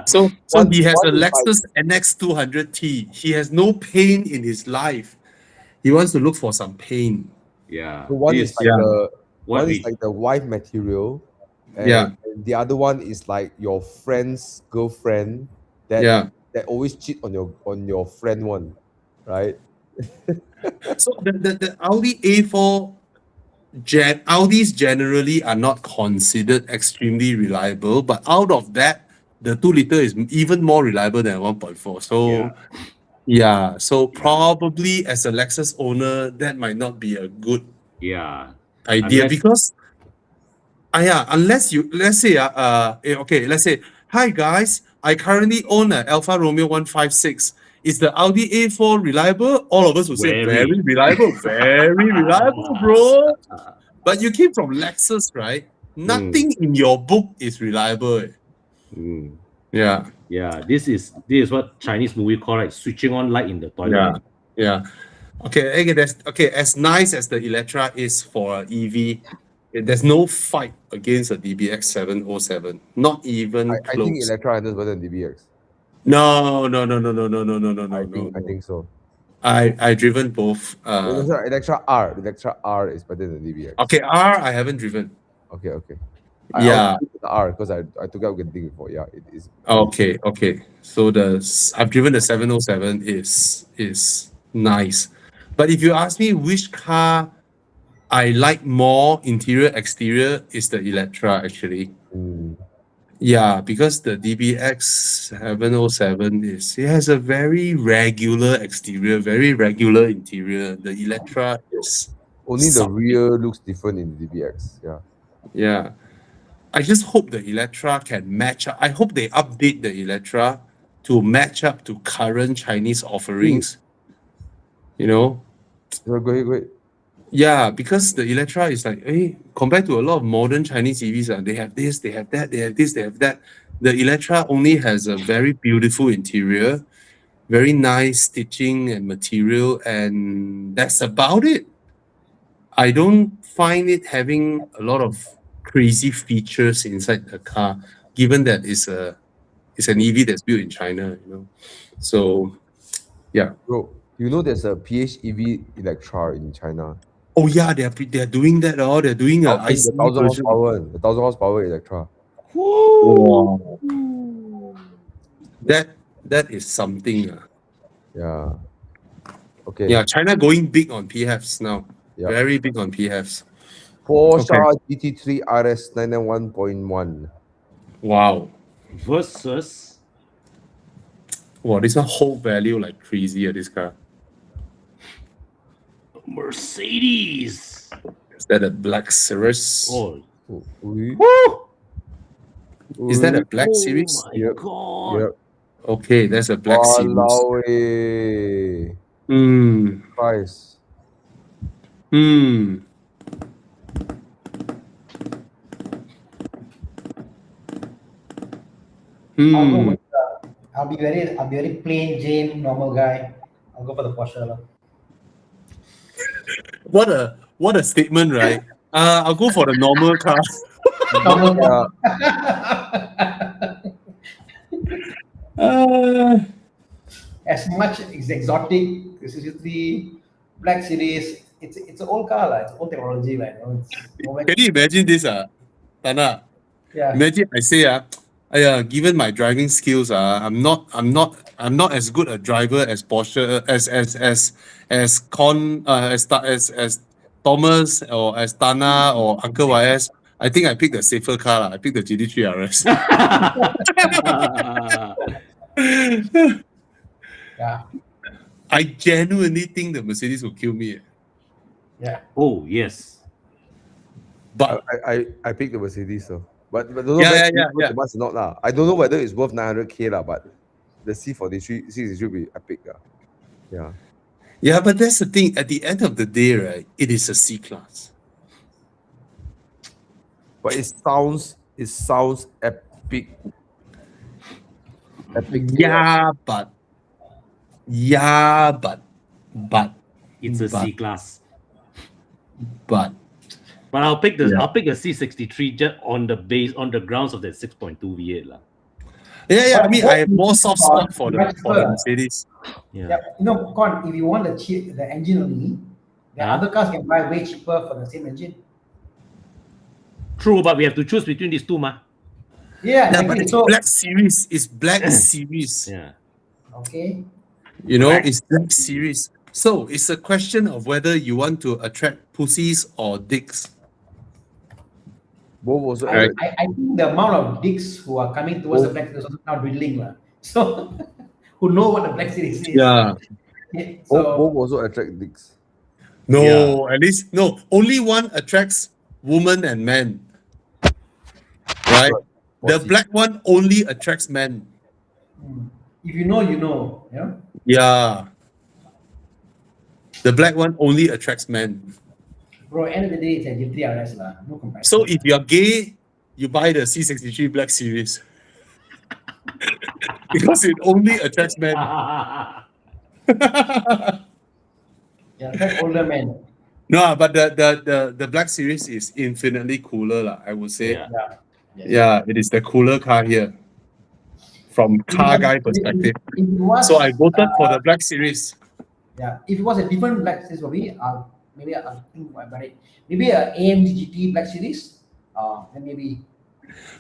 So One- he has a one is Lexus NX 200T. He has no pain in his life. He wants to look for some pain. yeah. So one This- is like what one we- is like the wife material. And Yeah. the other one is like your friend's girlfriend that that always cheat on your friend one, right? So the Audi A4 Audis generally are not considered extremely reliable, but out of that, the 2 liter is even more reliable than 1.4. So so probably as a Lexus owner, that might not be a good yeah. idea, Unless- because unless you let's say let's say, hi guys, I currently own an Alfa Romeo 156. Is the Audi A4 reliable? All of us will say Very. very reliable, very reliable, bro. But you came from Lexus, right? Nothing in your book is reliable. Mm. Yeah, Yeah, this is what Chinese movie call like switching on light in the toilet. yeah. Okay, as nice as the Electra is for an EV, there's no fight against a DBX 707. Not even I close. think Electra handles better than DBX. No. I think so. I driven both. Electra R is better than DBX. Okay, R I haven't driven. Okay. Yeah. The R because I took out Genting before. Yeah, it is. Okay. So I've driven the 707 is nice, but if you ask me which car I like more, interior exterior, is the Electra actually. Mm. Yeah, because the DBX 707 it has a very regular exterior, very regular interior. The Electra is Only the Something. rear looks different in the DBX. Yeah. Yeah. I just hope the Electra can match up. I hope they update the Electra to match up to current Chinese offerings. You know? Go ahead. Yeah, because the Electra is like, compared to a lot of modern Chinese EVs, they have this, they have that, they have this, they have that. The Electra only has a very beautiful interior, very nice stitching and material, and that's about it. I don't find it having a lot of crazy features inside the car, given that it's an EV that's built in China, So yeah. Bro, you know there's a PHEV Electra in China. Oh yeah, they're doing that. They're doing a ICE the 1,000 version. horsepower, the 1,000 horsepower Electra. Wow. That is something. Yeah. Okay. Yeah, China going big on PHEVs now. Yeah. Very big on PHEVs. Porsche GT3 RS 991.1. Wow. Versus Wow, this one hold value like crazy this car. Mercedes. Is that a black Cirrus? Oh, Ui, Is that a ui. black oh series? my Yep. god. Yep. Okay, that's a black series. Walao eh. Hmm. Price. Hmm. I'll go Hmm. with, I'll be very plain Jane, normal guy. I'll go for the Porsche. lah. What a statement, right? I'll go for the normal car. Normal guy. As much as exotic, this is the Black Series. It's an old car, like it's old technology, like Can you imagine this, Tana? yeah. Imagine I say, given my driving skills, I'm not as good a driver as Porsche, as Con, as Thomas or as Tana or Uncle YS. I think I picked the safer car. I picked the GT3 RS. Yeah. I genuinely think the Mercedes will kill me. Yeah. Oh yes. But I picked the Mercedes, so. But don't know Yeah, whether yeah, it's worth the much or not lah. I don't know whether it's worth 900K lah, but the C43 should be epic. Yeah. yeah, but that's the thing. At the end of the day, right, it is a C class. But it sounds epic. Epic. Yeah, but It's a But- C class. but But I'll pick Yeah. I'll pick a C63 just on the grounds of that 6.2 V8 lah. yeah, I mean, But I have more soft spot for the cheaper. Mercedes. Yeah. Yeah. Con, if you want the engine only, the Huh? other cars can buy way cheaper for the same engine. True, but we have to choose between these two, ma. Yeah, Yeah, but exactly. it's So Black Series. It's Black Series. Yeah. okay. You know, Black it's Black Series. So it's a question of whether you want to attract pussies or dicks. Both also I, Right. I think the amount of dicks who are coming towards the Black Series is now dwindling. lah. So who know what the Black Series is. Yeah. Yeah, both, So both also attract dicks. No, at least no. Only one attracts women and men. Right? The Pussy. black one only attracts men. if you know, you know. Yeah. Yeah. The black one only attracts men. Bro, end of the day, it's a GT3 RS lah. No comparison. So if you're gay, you buy the C63 Black Series. Because it only attracts men. Yeah, attract older men. No, but the Black Series is infinitely cooler, lah, I would say. Yeah. Yeah. Yes. Yeah, it is the cooler car here. From car guy perspective. If it was, So I voted for the Black Series. yeah, if it was a different Black Series for me, maybe I'll think about it. Maybe a AMG GT Black Series. Then maybe.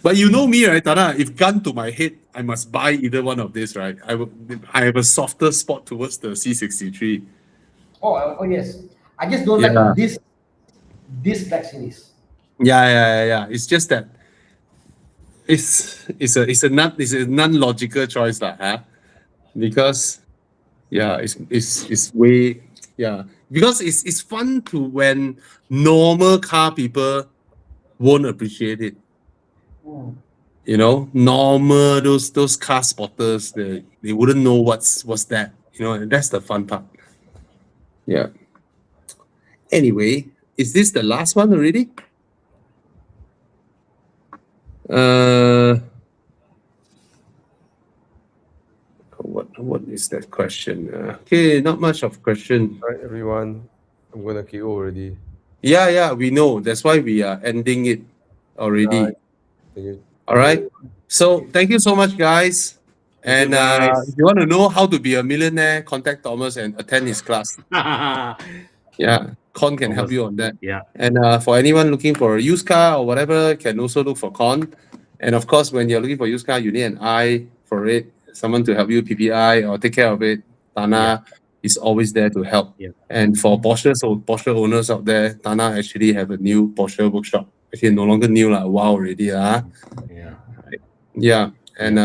But you know me, right, Tana? If gun to my head, I must buy either one of this, right? I have a softer spot towards the C63. Oh yes. I just don't Yeah. like this Black Series. Yeah. It's just that it's a non-logical choice, lah, huh? Because it's way because it's fun to when normal car people won't appreciate it. Hmm. You know, normal those car spotters, they wouldn't know what's that. You know, and that's the fun part. Yeah. Anyway, is this the last one already? What is that question? Okay, not much of question. Right, everyone. I'm gonna KO already. Yeah, we know. That's why we are ending it already. Right. Thank you. All right. So thank you so much, guys. And guys. if you want to know how to be a millionaire, contact Thomas and attend his class. Yeah, Con can help Thomas. you on that. Yeah. And for anyone looking for a used car or whatever, can also look for Con. And of course, when you're looking for used car, you need an eye for it, someone to help you PPI or take care of it. Tana, He's always there to help. Yeah. And for Porsche owners out there, Tana actually have a new Porsche workshop. Actually, no longer new, wow already. Yeah. Yeah. And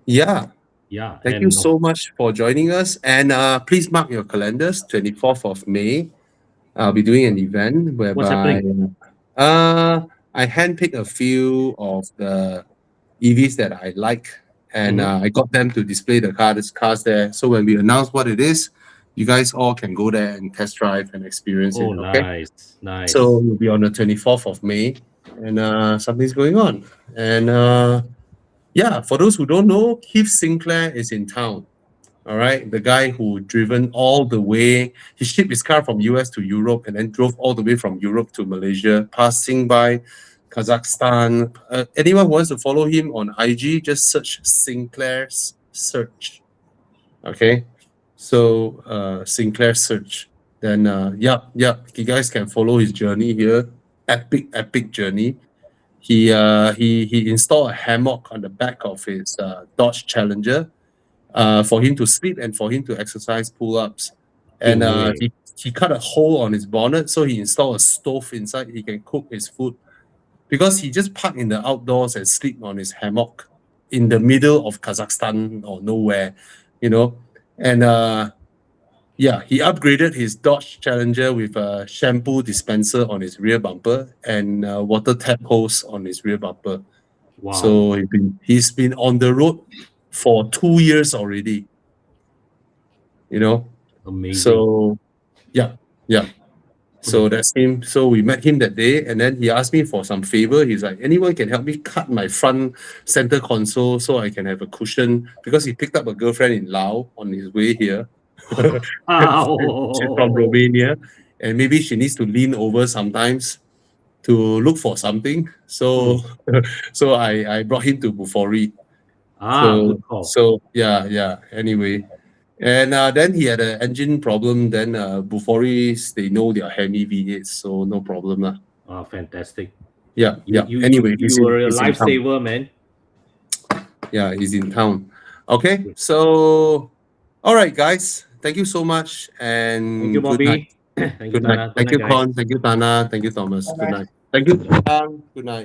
Yeah. thank you so much for joining us. And please mark your calendars, 24th of May. I'll be doing an event whereby What's happening? I handpicked a few of the EVs that I like, and I got them to display the cars there. So when we announce what it is, you guys all can go there and test drive and experience it. Okay? Nice. So it'll be on the 24th of May, and something's going on. And yeah, for those who don't know, Keith Sinclair is in town. All right, the guy who driven all the way, he shipped his car from US to Europe and then drove all the way from Europe to Malaysia, passing by Kazakhstan. Anyone who wants to follow him on IG, just search Sinclair's Search. Okay, so Sinclair Search. Then you guys can follow his journey here. Epic journey. He installed a hammock on the back of his Dodge Challenger. For him to sleep and for him to exercise pull-ups. And he cut a hole on his bonnet, so he installed a stove inside. He can cook his food because he just parked in the outdoors and sleep on his hammock in the middle of Kazakhstan or nowhere, And he upgraded his Dodge Challenger with a shampoo dispenser on his rear bumper and water tap hose on his rear bumper. Wow. So he's been on the road for 2 years already. Amazing. So so that's him. So we met him that day, and then he asked me for some favor. He's like, anyone can help me cut my front center console so I can have a cushion, because he picked up a girlfriend in Laos on his way here. She's from Romania, and maybe she needs to lean over sometimes to look for something. So so I brought him to Bufori. Good call. So anyway, and then he had an engine problem. Then Buforis, they know their Hemi V8, so no problem lah. Fantastic. Anyway, you were a lifesaver, man. Yeah, he's in town. Okay, so all right, guys, thank you so much, and Thank you, Bobby. Good night. Thank you, Con. Thank you, Tana. Thank you, Thomas. Good night. Thank you. Good night.